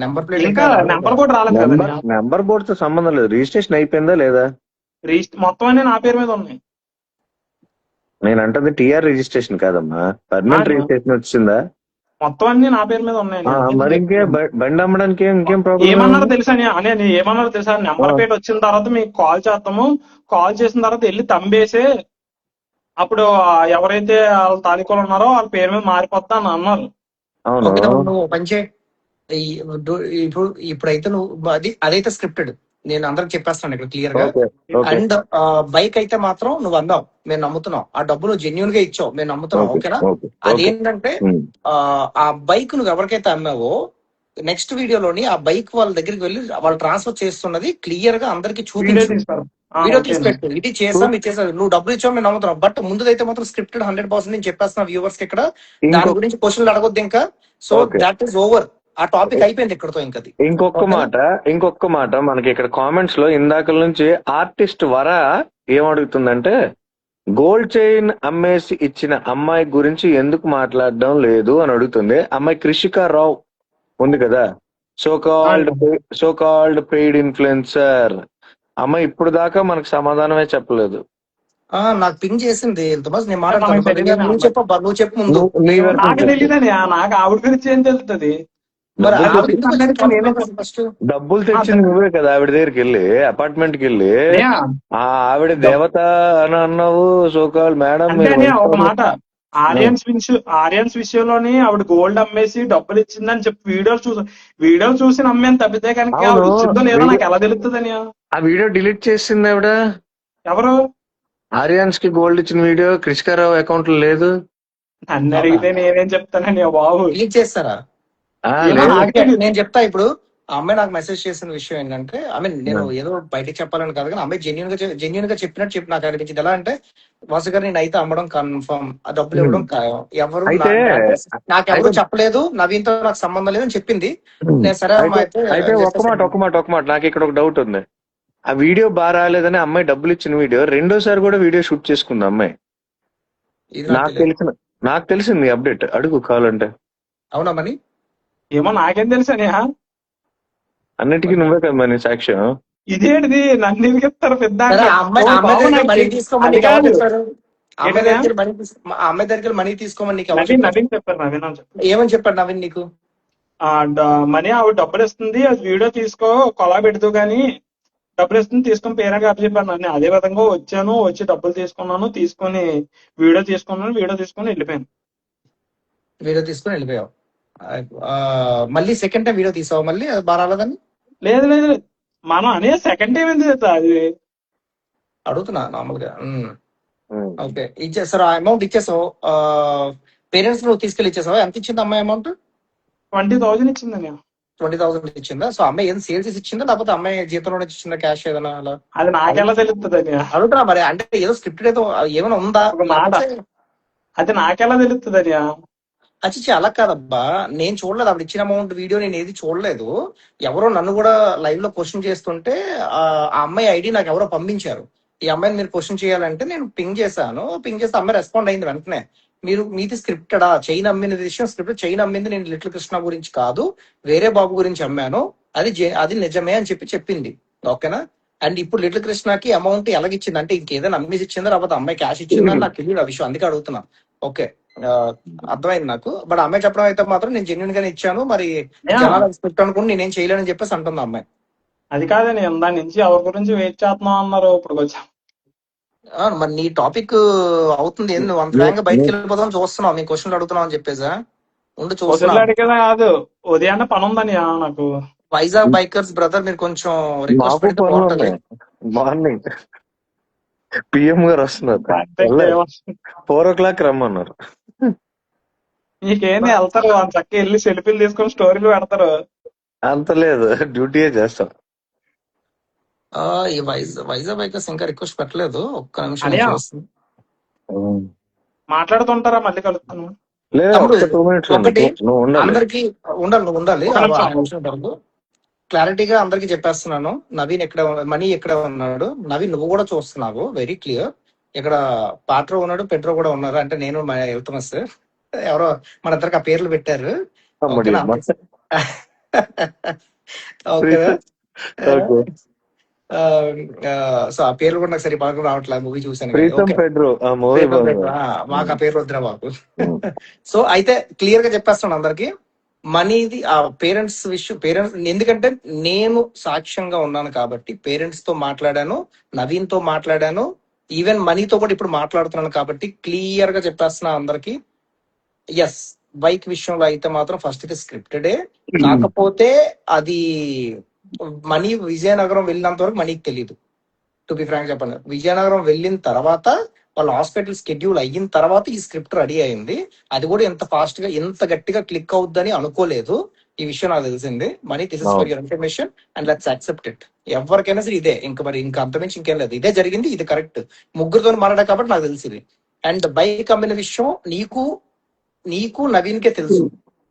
నెంబర్ ప్లేట్ ఇంకా నెంబర్ కూడా రాలేదు కదా. నెంబర్ బోర్డ్ తో సంబంధం లేదు, రిజిస్ట్రేషన్ అయిపోయిందా లేదా? మొత్తం అన్ని నా పేరు మీద ఉన్నాయి. నేను అంటుంది టిఆర్ రిజిస్ట్రేషన్ కాదమ్మా, పర్మనెంట్ రిజిస్ట్రేషన్ వచ్చిందా? మొత్తం అన్ని నా పేరు మీద ఉన్నాయి. మరి బండి అమ్మడానికి ఇంకేం ప్రాబ్లం? ఏమన్నారో తెలుసా అని ఏమన్నారో తెలుసా, నెంబర్ ప్లేట్ వచ్చిన తర్వాత మీకు కాల్ చేస్తాము, కాల్ చేసిన తర్వాత వెళ్ళి తంబేసి అప్పుడు ఎవరైతే వాళ్ళ తాలూకాలు ఉన్నారో వాళ్ళ పేరు మీద మారిపోద్దా అని అన్నారు. అవును. ఓకే, నువ్వు పంచే ఇప్పుడైతే నువ్వు అదైతే స్క్రిప్టెడ్, నేను అందరికి చెప్పేస్తాను ఇక్కడ క్లియర్ గా. ఓకే, ఓకే, అండ్ బైక్ అయితే మాత్రం నువ్వు అందావు, మేము నమ్ముతున్నాం, ఆ డబ్బు నువ్వు జెన్యున్ గా ఇచ్చావు, మేము నమ్ముతున్నాం, ఓకే, ఓకేనా? Okay, okay. అదేంటంటే ఉమ్. ఆ బైక్ నువ్వు ఎవరికైతే అమ్మావో నెక్స్ట్ వీడియోలోని ఆ బైక్ వాళ్ళ దగ్గరికి వెళ్ళి వాళ్ళు ట్రాన్స్ఫర్ చేస్తున్నది క్లియర్ గా అందరికి వీడియో చూపించు, తీస్తారు. వీడియో తీసి పెట్టు, ఇది చేసాం ఇది చేసాం, నువ్వు డబ్బులు ఇచ్చావు మేము నమ్ముతున్నాం. బట్ ముందుదైతే మాత్రం స్క్రిప్టెడ్ 100% నేను చెప్పేస్తున్నా వ్యూవర్స్ కి ఇక్కడ. దాని ఇంకో- గురించి క్వశ్చన్లు అడగొద్దు ఇంకా. So okay. That is over, ఆ టాపిక్ అయిపోయింది ఇక్కడతో. ఇంకది ఇంకొక మాట మనకి ఇక్కడ కామెంట్స్ లో ఇందాక నుంచి ఆర్టిస్ట్ వర ఏమడుగుతుందంటే, గోల్డ్ చైన్ అమ్మేసి ఇచ్చిన అమ్మాయి గురించి ఎందుకు మాట్లాడడం లేదు అని అడుగుతుంది. అమ్మాయి కృషికా రావు ఉంది కదా, సో కాల్డ్ పెయిడ్ ఇన్ఫ్లుయెన్సర్. అమ్మాయి ఇప్పుడు దాకా మనకు సమాధానమే చెప్పలేదు. నాకు పింగ్ చేసింది ఇల్తుమస్, నేను నాకు మాట్లాడతాను. తెలియదు. నువ్వు చెప్పబ్బా, నువ్వు చెప్పు ముందు. నీ వరకు నాకు చెప్పు. తెలియదని, నాకు ఆవిడ గురించి ఏం తెలుస్తుంది? మరి డబ్బులు ఆవిడ ఎందుకు వచ్చింది నేనే topic ఫస్ట్? డబ్బులు తెచ్చింది నువ్వే కదా ఆవిడ దగ్గరికి వెళ్ళి, అపార్ట్మెంట్ కి వెళ్ళి. ఆవిడ దేవత అని అన్నావు, సోకాల్ మేడం అంటే ఒక మాట, ఆర్యన్స్ విషయంలోని ఆవిడ గోల్డ్ అమ్మేసి డబ్బులు ఇచ్చిందని చెప్పి వీడియోలు చూసి నమ్మేని తప్పితే కనుక అవును. ఆవిడ ఇచ్చిందో లేదో నాకు ఎలా తెలుస్తుందని. ఆ వీడియో డిలీట్ చేసింది ఆవిడ. ఎవరు? ఆర్యాన్స్ కి గోల్డ్ ఇచ్చిన వీడియో కృష్ణారావు అకౌంట్ లో లేదు. నన్ను అడిగితే నేనేం చెప్తానండి బాబు. డిలీట్ చేస్తారా? ఏమో లేదు. నాకే నేను చెప్తా ఇప్పుడు. ఆ అమ్మాయి నాకు మెసేజ్ చేసిన విషయం ఏంటంటే, నేను ఏదో బయటకు చెప్పాలని కాదు కానీ అమ్మాయి జెన్యున్ గా చెప్పినట్టు నాకు అనిపించింది. ఎలా అంటే, వాసు గారు నేను అయితే అమ్మడం కన్ఫర్మ్, ఆ డబ్బులు ఇవ్వడం ఖాయం, ఎవరు నాకెవరు చెప్పలేదు, నవీన్తో నాకు సంబంధం లేదని చెప్పింది. నేను సరే అమ్మా అయితే ఒక మాట నాకు ఇక్కడ ఒక డౌట్ ఉంది. ఆ వీడియో బాగా రాలేదని అమ్మాయి డబ్బులు ఇచ్చిన వీడియో రెండోసారి కూడా వీడియో షూట్ చేసుకుంది అమ్మాయి. నాకు తెలిసింది అప్డేట్, అడుగు కావాలంటే. అవునా మని? ఏమో నాకేం తెలుసు అని. అన్నిటికీ నువ్వే కదా మరి సాక్ష్యం. ఇదేంటిది నన్ను ఎందుకు చెప్తారు పెద్ద? అమ్మాయి దగ్గర మనీ తీసుకోమని నీకు నవీన్ చెప్పారు. నవీన్ అని చెప్పారు. ఏమని చెప్పాడు నవీన్ నీకు? మనీ ఆవిడ డబ్బులు ఇస్తుంది, అది వీడియో తీసుకో, కొలా పెడుతూ గానీ డబ్బులు ఇస్తుంది, తీసుకొని పేరెంట్ అప్పు చెప్పాను. నన్ను అదే విధంగా వచ్చి డబ్బులు తీసుకున్నాను, వీడియో తీసుకొని వెళ్ళిపోయాను. వీడియో తీసుకొని వెళ్ళిపోయావు. మళ్ళీ సెకండ్ టైం వీడియో తీసావు, మళ్ళీ అది బాగా రాలేదని? లేదు మనం అనే సెకండ్ టైం ఎందుకు అది అడుగుతున్నా నార్మల్ గా. ఓకే, ఇచ్చేసారు, ఆ అమౌంట్ ఇచ్చేసావు. పేరెంట్స్ నువ్వు తీసుకెళ్ళి ఇచ్చేసావు. ఎంత ఇచ్చింది అమ్మాయి అమౌంట్? 20,000 ఇచ్చిందని. 20,000 ఇచ్చిందా? సో అమ్మాయి ఏం సేల్స్ ఇచ్చిందా, లేకపోతే అమ్మాయి జీతంలో ఇచ్చిందా క్యాష్ ఏదైనా? అలా అది నాకెలా తెలుస్తుంది అని అడుగుతున్నా. మరి అంటే ఏదో స్క్రిప్ట్ ఏదో ఏమైనా ఉందా? ఒక మాట, అది నాకెలా తెలుస్తుంది అని. అచ్చి అలా కాదబ్బా, నేను చూడలేదు ఆవిడ ఇచ్చిన అమౌంట్ వీడియో, నేను ఏది చూడలేదు. ఎవరో నన్ను కూడా లైవ్ లో క్వశ్చన్ చేస్తుంటే ఆ అమ్మాయి ఐడి నాకు ఎవరో పంపించారు. ఈ అమ్మాయిని మీరు క్వశ్చన్ చేయాలంటే నేను పింగ్ చేశాను. పింగ్ చేస్తే అమ్మాయి రెస్పాండ్ అయింది వెంటనే. మీరు మీది స్క్రిప్టెడా, చైన్ అమ్మిన విషయం స్క్రిప్ట్, చైన్ అమ్మింది నేను లిటిల్ కృష్ణ గురించి కాదు, వేరే బాబు గురించి అమ్మాను, అది నిజమే అని చెప్పింది. ఓకేనా? అండ్ ఇప్పుడు లిటిల్ కృష్ణకి అమౌంట్ ఎలాగిచ్చింది అంటే ఇంకేదైనా అమ్మేసి ఇచ్చిందా లేకపోతే అమ్మాయి క్యాష్ ఇచ్చిందా అని నాకు తెలియదు ఆ విషయం, అందుకే అడుగుతున్నా. ఓకే, అర్థమైంది నాకు. బట్ అమ్మాయి చెప్పడం అయితే మాత్రం నేను జెన్యున్ గానే ఇచ్చాను, మరి జనాలు స్క్రిప్ట్ అనుకుని నేనేం చేయలేనని చెప్పేసి అంటుంది అమ్మాయి. అది కాదని దాని నుంచి ఎవరి గురించి వెయిట్ చేస్తున్నాం అన్నారు ఇప్పుడు వచ్చాం. మరి నీ టాపిక్ అవుతుంది ఏంది, నువ్వు అంత వేగంగా బయటకు వెళ్ళిపోతాం చూస్తున్నావు, మీ క్వశ్చన్లు అడుగుతున్నావు అని చెప్పేసా. ఉండి చూస్తున్నా. అడిగేదా కాదు, ఉదయాన్నే పని ఉందని నాకు. వైజాగ్ బైకర్స్ బ్రదర్ మీరు కొంచెం రిక్వెస్ట్ మాకు పెడితే పనులు బాగుంటది. ఉన్నాయి. మార్నింగ్ పిఎం గారు వస్తున్నారు, 4 o'clock రమ్మన్నారు. నీకేంది వెళ్తారు చక్కగా వెళ్ళి సెల్ఫీలు తీసుకొని స్టోరీలు పెడతారు. అంత లేదు, డ్యూటీయే చేస్తాం. ఈ వైజాగ్ బైకర్స్ ఇంకా రిక్వెస్ట్ పెట్టలేదు, ఒక్క నిమిషం అనియా. చూస్తుంది. మాట్లాడుతుంటారా, మళ్ళీ కలుస్తాను. లేదా తమ్ముడు, ఒక్క 2 minutes ఒకటి నువ్వు ఉండాలి. అందరికి ఉండాలి, నువ్వు ఉండాలి. ఒక నిమిషం. ఆ నిమిషం వరకు క్లారిటీగా అందరికి చెప్పేస్తున్నాను. నవీన్ ఎక్కడ, మనీ ఎక్కడ ఉన్నాడు, నవీన్ నువ్వు కూడా చూస్తున్నావు వెరీ క్లియర్. ఇక్కడ పాట్రో ఉన్నాడు, పెట్రో కూడా ఉన్నారు, అంటే నేను వెళ్తున్నస్ ఎవరో మన ఇద్దరికి ఆ పేర్లు పెట్టారు. తమ్ముడి ఓకేనా? అమ్మ. ఓకేనా? ఓకే. సో ఆ పేర్లు కూడా నాకు సరి బాగా రావట్లేదు, మూవీ చూసాను కానీ. ప్రీతం ఓకే, పెడ్రో ఆ మూవీ మాకు ఆ పేరు వద్దురా బాబు. సో అయితే క్లియర్ గా చెప్పేస్తున్నాను అందరికి, మనీది ఆ పేరెంట్స్ విషయం. పేరెంట్స్ ఎందుకంటే నేను సాక్ష్యంగా ఉన్నాను కాబట్టి పేరెంట్స్ తో మాట్లాడాను, నవీన్ తో మాట్లాడాను, ఈవెన్ మనీతో కూడా ఇప్పుడు మాట్లాడుతున్నాను కాబట్టి క్లియర్ గా చెప్పేస్తున్నా అందరికి. ఎస్, బైక్ విషయంలో అయితే మాత్రం ఫస్ట్ ఇది స్క్రిప్టెడే. కాకపోతే అది మనీ విజయనగరం వెళ్ళినంత వరకు మనీకి తెలియదు. టు బి ఫ్రాంక్ చెప్పండి, విజయనగరం వెళ్ళిన తర్వాత వాళ్ళ హాస్పిటల్ స్కెడ్యూల్ అయిన తర్వాత ఈ స్క్రిప్ట్ రెడీ అయింది. అది కూడా ఎంత ఫాస్ట్ గా ఎంత గట్టిగా క్లిక్ అవుద్దని అనుకోలేదు. ఈ విషయం నాకు తెలిసింది. Money this is for your information and let's accept it. ఎవరికైనా సరే ఇదే, ఇంకా అంతమించి ఇంకేం లేదు, ఇదే జరిగింది, ఇది కరెక్ట్. ముగ్గురుతో మాట్లాడా కాబట్టి నాకు తెలిసింది. అండ్ బైక్ అమ్మిన విషయం నీకు నవీన్ కే తెలుసు.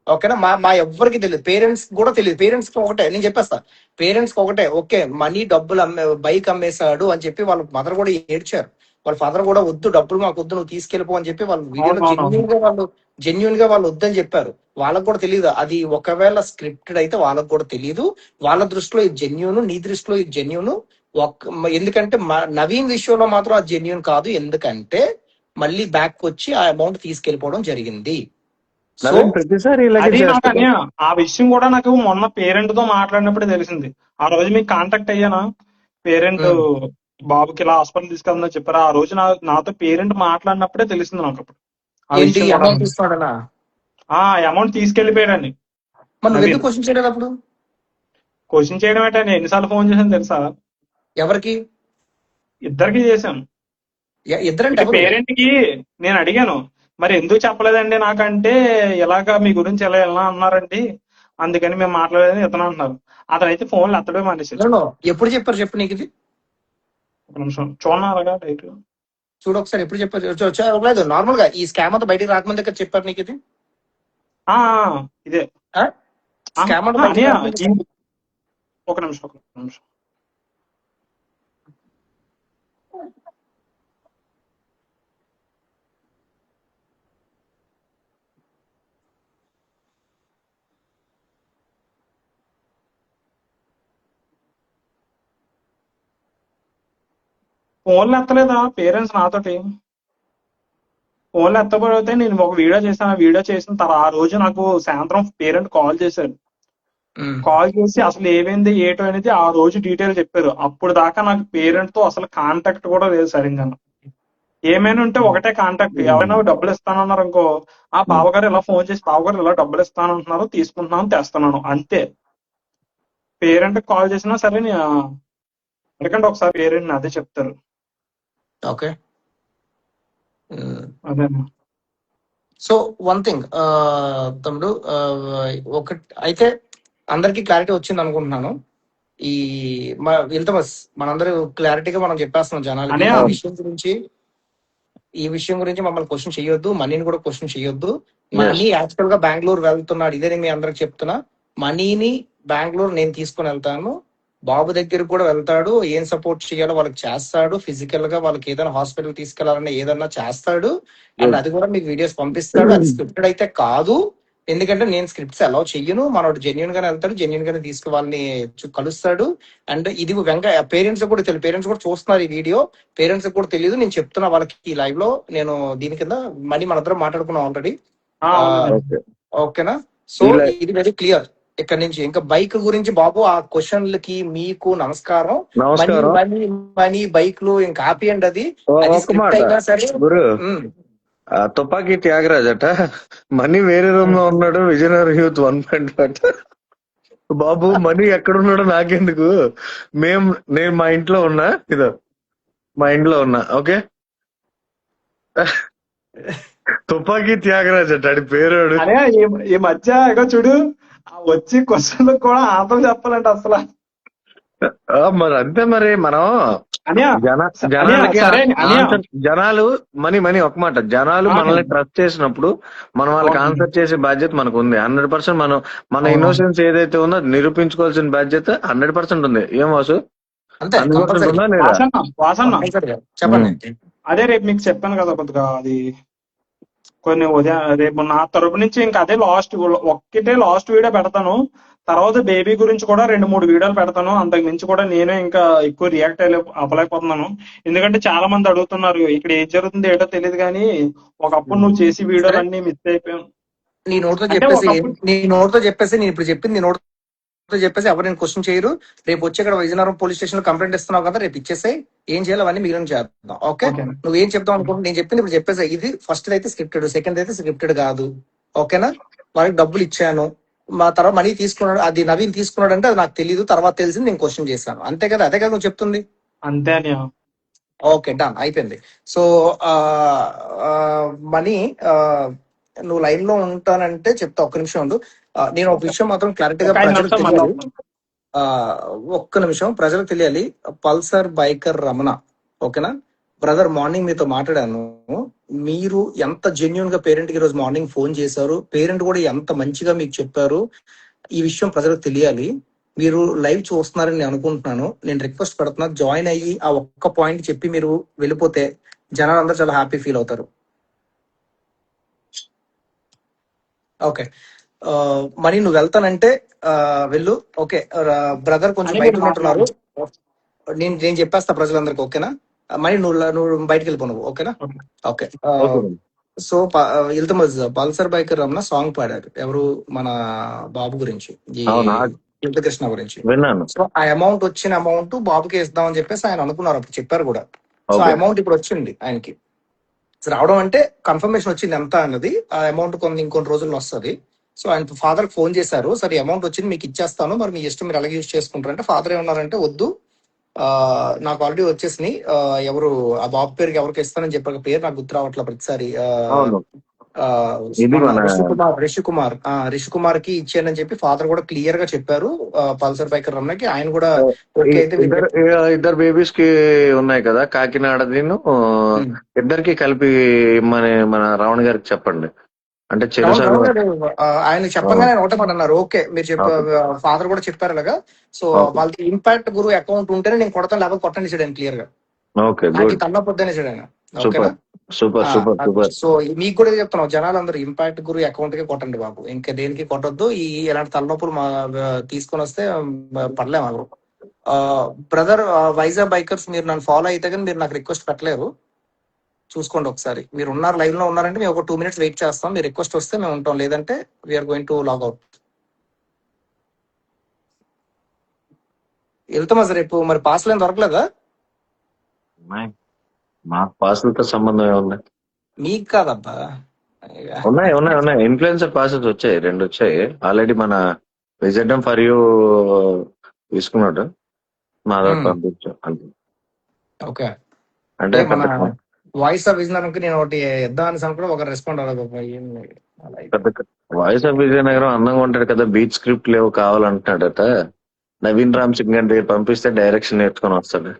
ఓకేనా? మా ఎవ్వరికి తెలియదు, పేరెంట్స్ కూడా తెలియదు. పేరెంట్స్ కి ఒకటే నేను చెప్పేస్తా, పేరెంట్స్ కి ఒకటే, ఓకే మనీ డబ్బులు బైక్ అమ్మేశాడు అని చెప్పి వాళ్ళ మదర్ కూడా ఏడ్చారు. వాళ్ళ ఫాదర్ కూడా వద్దు, డబ్బులు మాకు వద్దు, నువ్వు తీసుకెళ్ళిపో అని చెప్పి వాళ్ళు వీడియోలో జెన్యున్ గా వాళ్ళు వద్దని చెప్పారు. వాళ్ళకు కూడా తెలియదు అది ఒకవేళ స్క్రిప్టెడ్ అయితే, వాళ్ళకు కూడా తెలియదు. వాళ్ళ దృష్టిలో ఇది జెన్యున్, నీ దృష్టిలో ఇది జెన్యున్. ఎందుకంటే నవీన్ విషయంలో మాత్రం అది జెన్యున్ కాదు, ఎందుకంటే మళ్ళీ బ్యాక్ వచ్చి ఆ అమౌంట్ తీసుకెళ్లిపోవడం జరిగింది. ప్రతిసారి ఆ విషయం కూడా నాకు మొన్న పేరెంట్ తో మాట్లాడినప్పుడే తెలిసింది. ఆ రోజు మీకు కాంటాక్ట్ అయ్యానా, పేరెంట్ బాబుకి ఇలా హాస్పిటల్ తీసుకెళ్తుందని చెప్పారు. ఆ రోజు నాతో పేరెంట్ మాట్లాడినప్పుడే తెలిసింది నాకు. అప్పుడు అమౌంట్ తీసుకెళ్లిపోయాడని. క్వశ్చన్ చేయడం ఏంటంటే ఎన్నిసార్లు ఫోన్ చేశాను తెలుసా? ఎవరికి? ఇద్దరికి చేశాను. పేరెంట్ కి నేను అడిగాను, మరి ఎందుకు చెప్పలేదండి నాకంటే, ఇలాగా మీ గురించి ఎలా అన్నారండి, అందుకని మేము మాట్లాడేదని ఇతను అంటున్నారు. అతనైతే ఫోన్లు ఎత్తడమే మానేసాడు. ఎప్పుడు చెప్పారు చెప్పు నీకు ఇది? ఒక నిమిషం చూడన్నారుగా డైట్ చూడు ఒకసారి, ఎప్పుడు చెప్పారు? నార్మల్ గా ఈ స్కామ్ అంతా బయటికి రాకముందు దగ్గర చెప్పారు నీకు ఇది? ఇదే స్కామ్ ఒక నిమిషం. ఫోన్లు ఎత్తలేదా పేరెంట్స్ నాతోటి? ఫోన్లు ఎత్తబడితే నేను ఒక వీడియో చేశాను. ఆ వీడియో చేసిన తర్వాత ఆ రోజు నాకు సాయంత్రం పేరెంట్ కాల్ చేశారు. కాల్ చేసి అసలు ఏమైంది ఏటో అనేది ఆ రోజు డీటెయిల్ చెప్పారు. అప్పుడు దాకా నాకు పేరెంట్ తో అసలు కాంటాక్ట్ కూడా లేదు సరిగ్గా. ఏమైనా ఉంటే ఒకటే కాంటాక్ట్, ఎవరైనా డబ్బులు ఇస్తానన్నారు అనుకో, ఆ బావగారు ఇలా ఫోన్ చేసి బావగారు ఇలా డబ్బులు ఇస్తానంటున్నారు, తీసుకుంటున్నాను, తెస్తున్నాను, అంతే. పేరెంట్ కాల్ చేసినా సరే ఎందుకంటే ఒకసారి పేరెంట్ అదే చెప్తారు. ఓకే, అదే. సో వన్ థింగ్ తమ్ముడు, ఒకటి అయితే అందరికి క్లారిటీ వచ్చింది అనుకుంటున్నాను. ఈ ఇల్తమస్ మనందరూ క్లారిటీగా మనం చెప్పేస్తున్నాం జనాలకి ఈ విషయం గురించి మమ్మల్ని క్వశ్చన్ చేయొద్దు, మనీని కూడా క్వశ్చన్ చేయొద్దు. మనీ యాక్చువల్ గా బెంగళూరు వెళ్తున్నాడు, ఇదే మీ అందరికి చెప్తున్నా. మనీని బెంగళూరు నేను తీసుకుని వెళ్తాను, బాబు దగ్గరికి కూడా వెళ్తాడు, ఏం సపోర్ట్ చేయాలో వాళ్ళకి చేస్తాడు, ఫిజికల్ గా వాళ్ళకి ఏదైనా హాస్పిటల్ తీసుకెళ్లాలన్నా ఏదన్నా చేస్తాడు. And good. అది కూడా మీకు వీడియోస్ పంపిస్తాడు. అది స్క్రిప్టెడ్ అయితే కాదు, ఎందుకంటే నేను స్క్రిప్ట్స్ అలౌ చెయ్యను. మనోడు జెన్యున్ గానే వెళ్తాడు, జెన్యున్ గానే తీసుకు వాళ్ళని కలుస్తాడు. అండ్ ఇది పేరెంట్స్ కూడా తెలియదు, పేరెంట్స్ కూడా చూస్తున్నారు ఈ వీడియో, పేరెంట్స్ కూడా తెలియదు. నేను చెప్తున్నా వాళ్ళకి ఈ లైవ్ లో, నేను దీని కింద మనీ మనందరం మాట్లాడుకున్నాం ఆల్రెడీ. అవునండి. ఓకే. ఓకేనా? సో ఈ లై- ఇది వెరీ క్లియర్. ఇక్కడ నుంచి ఇంకా బైక్ గురించి బాబు, ఆ క్వశ్చన్లకి మీకు నమస్కారం. మనీ నమస్కారం. మనీ మనీ బైక్లు ఇంకా ఆపియండి. అది అది ఒక స్క్రిప్ట్ మాట అయినా సరే. గురు, ఉమ్, ఆ తుపాకీ త్యాగరాజ్ అట మనీ వేరే రూమ్ లో ఉన్నాడు, విజయనగరం యూత్ 1.2 అట. బాబు మనీ ఎక్కడున్నాడో నాకెందుకు, నేను మా ఇంట్లో ఉన్నా, ఇదో మా ఇంట్లో ఉన్నా. ఓకే, తుపాకీ త్యాగరాజ్ అట ఆడి పేరోడు. అనే ఈ మధ్య ఇగో చూడు, ఆ వచ్చి క్వశ్చన్ కూడా ఆన్సర్ చెప్పాలంట అసలు. మరి అంతే, మరి మనం అనియా జనాలకి సరే అనియా. ఆన్సర్, జనాలు మనీ ఒక మాట, జనాలు మనల్ని ట్రస్ట్ చేసినప్పుడు మనం వాళ్ళకి అవును. ఆన్సర్ చేసే బాధ్యత మనకు ఉంది. 100% మన అవును. ఇన్నోసెన్స్ ఏదైతే ఉందో అది నిరూపించుకోవాల్సిన బాధ్యత 100% ఉంది. ఏం వాసు, అంతే 100% కంపల్సరీ. ఉందా లేదా? వాసన్న చెప్పండి. అదే రేపు మీకు చెప్పాను కదా కొద్దిగా అది కొన్ని ఉదయం రేపు నా తరపు నుంచి ఇంకా అదే ఒక్కటే లాస్ట్ వీడియో పెడతాను. తర్వాత బేబీ గురించి కూడా 2-3 వీడియోలు పెడతాను. అంతకు మించి కూడా నేనే ఇంకా ఎక్కువ రియాక్ట్ అవ్వలేకపోతున్నాను. ఎందుకంటే చాలా మంది అడుగుతున్నారు ఇక్కడ ఏం జరుగుతుంది ఏంటో తెలియదు, కానీ ఒకప్పుడు నువ్వు చేసి వీడియోలన్నీ మిస్ అయిపోయాను. నీ నోటితో అంటే చెప్పేసి, ఒకప్పుడు నేను ఇప్పుడు చెప్పింది నీ నోటితో చెప్పేసి ఎవరు నేను క్వశ్చన్ చేయరు. రేపు వచ్చి ఇక్కడ విజయనగరం పోలీస్ స్టేషన్ లో కంప్లైంట్ ఇస్తున్నావు కదా, రేపు ఇచ్చేసాయి. ఏం చేయాలి అవన్నీ మిగిలిన చేద్దాం. ఓకే, ఓకే నువ్వేం చెప్తావు అనుకుంటున్నా, నేను చెప్పింది ఇప్పుడు చెప్పేసాయి. ఇది ఫస్ట్ అయితే స్క్రిప్టెడ్, సెకండ్ అయితే స్క్రిప్టెడ్ కాదు. ఓకేనా? వాళ్ళకి డబ్బులు ఇచ్చాను, మా తర్వాత మనీ తీసుకున్నాడు, అది నవీన్ తీసుకున్నాడు అంటే అది నాకు తెలియదు, తర్వాత తెలిసింది, నేను క్వశ్చన్ చేశాను. అంతే కదా? అదే కదా నువ్వు చెప్తుంది. అంతే అని. ఓకే, డన్, అయిపోయింది. సో మనీ, నువ్వు లైన్ లో ఉంటానంటే చెప్తా, ఒక్క నిమిషం ఉండు. నేను ఒక విషయం మాత్రం క్లారిటీగా ఒక 5 ప్రజలకు నిమిషాలు మళ్ళీ తెలియాలి. ఆ, ఒక్క నిమిషం ప్రజలకు తెలియాలి. పల్సర్ బైకర్ రమణ, ఓకేనా బ్రదర్? మార్నింగ్ మీతో మాట్లాడాను. మీరు ఎంత జెన్యున్ గా పేరెంట్ కి ఈరోజు మార్నింగ్ ఫోన్ చేశారు, పేరెంట్ కూడా ఎంత మంచిగా మీకు చెప్పారు, ఈ విషయం ప్రజలకు తెలియాలి. మీరు లైవ్ చూస్తున్నారని నేను అనుకుంటున్నాను. నేను రిక్వెస్ట్ పెడుతున్నా, జాయిన్ అయ్యి ఆ ఒక్క పాయింట్ చెప్పి మీరు వెళ్ళిపోతే జనాలందరూ చాలా హ్యాపీ ఫీల్ అవుతారు. ఓకే, మరి నువ్వు వెళ్తానంటే వెళ్ళు. ఓకే బ్రదర్, కొంచెం అని బయట మీరు ఉన్నట్టున్నారు. మాట్లాడండి. నేను చెప్పేస్తా ప్రజలందరికీ. ఓకేనా? మరి నువ్వు బయటకు వెళ్ళిపో నువ్వు. ఓకేనా? ఓకే. ఓకే. సో ఇల్తమజ్ పల్సర్ బైకర్ రమణ సాంగ్ పాడారు. ఎవరు? మన బాబు గురించి, ఈ అవునా, కృష్ణ గురించి. విన్నాను. సో ఆ అమౌంట్, వచ్చిన అమౌంట్ బాబుకి ఇస్తామని చెప్పేసి ఆయన అనుకున్నారు, అప్పుడు చెప్పారు కూడా. సో ఆ ఓకే. అమౌంట్ ఇప్పుడు వచ్చింది ఆయనకి. సో రావడం అంటే కన్ఫర్మేషన్ వచ్చింది ఎంత అన్నది. ఆ అమౌంట్ ఇంకొన్ని రోజుల్లో వస్తుంది. సో ఆయన ఫాదర్ ఫోన్ చేశారు, సరే అమౌంట్ వచ్చింది మీకు ఇచ్చేస్తాను, మరి మీ ఇష్టం, మీరు అలాగే యూజ్ చేసుకుంటారంటే ఫాదర్ ఏమన్నారంటే వద్దు, నాకు ఆల్రెడీ వచ్చేసినాయి. ఎవరు ఆ బాబు పేరుకి ఎవరికి ఇస్తానని చెప్పారు, పేరు నాకు గుర్తు రావట్లేదు ప్రతిసారి. అవును, ఇది మన మన రిషికుమార్ కి ఇచ్చానని చెప్పి ఫాదర్ కూడా క్లియర్ గా చెప్పారు. పల్సర్ బైకర్ రమణకి ఆయన కూడా ఓకే అయితే ఇద్దరు బేబీస్ కి ఉన్నాయి కదా, కాకినాడ దీన్ని ఇద్దరికి కలిపి మన రావణ్ గారికి చెప్పండి. అంటే ఆయన చెప్పగానే ఆయన ఒకటే మాట అన్నారు, ఓకే మీరు ఫాదర్ కూడా చెప్పారు అలాగా. సో వాళ్ళకి ఇంపాక్ట్ గురు అకౌంట్ ఉంటేనే నేను కొడతాను, లేకపోతే కొట్టండి సార్ ఆయన క్లియర్ గా. ఓకే, నాకు తన్నపోద్దనే సార్ ఆయన. ఓకేనా? Super super super. సో మీకు కూడా చెప్తున్నాం, జనాలందరూ ఇంపాక్ట్ గురు అకౌంట్ కి కొట్టండి బాబు, ఇంకా దేనికి కొట్టొద్దు. ఇలాంటి తలనొప్పులు తీసుకొని వస్తే పడలేము ఎవరు. బ్రదర్ వైజాగ్ బైకర్స్, మీరు నన్ను ఫాలో అయితే కానీ మీరు నాకు రిక్వెస్ట్ పెట్టలేరు, చూసుకోండి ఒకసారి. మీరు ఉన్నారు, లైవ్ లో ఉన్నారంటే మేము ఒక 2 minutes వెయిట్ చేస్తాం, మీరు రిక్వెస్ట్ వస్తే మేము ఉంటాం, లేదంటే we're going to log out. వెళ్తామా సార్ రేపు? మరి పాస్లు ఏం దొరకలేదా? మా పాసులతో సంబంధం ఏముంది? మీకు కాదబ్బా. ఉన్నాయి. ఇన్ఫ్లుయెన్సర్ పాసెస్ వచ్చాయి, 2 వచ్చాయి ఆల్రెడీ. మన విజెడ్ఎం ఫర్ యూ తీసుకున్నాడు, మా దగ్గర పంపించాం అంతే. ఓకే, అంటే మన వాయిస్ ఆఫ్ విజయనగరంకి నేను ఒకటి ఇద్దామని కూడా ఒక రెస్పాండ్ అవ్వలేదు. వాయిస్ ఆఫ్ విజయనగరం అందంగా ఉంటాడు కదా, బీచ్ స్క్రిప్ట్ లేవు కావాలంటున్నాడట. నవీన్ రామ్ సింగ్ గారి దగ్గర పంపిస్తే డైరెక్షన్ నేర్చుకొని వస్తాడు.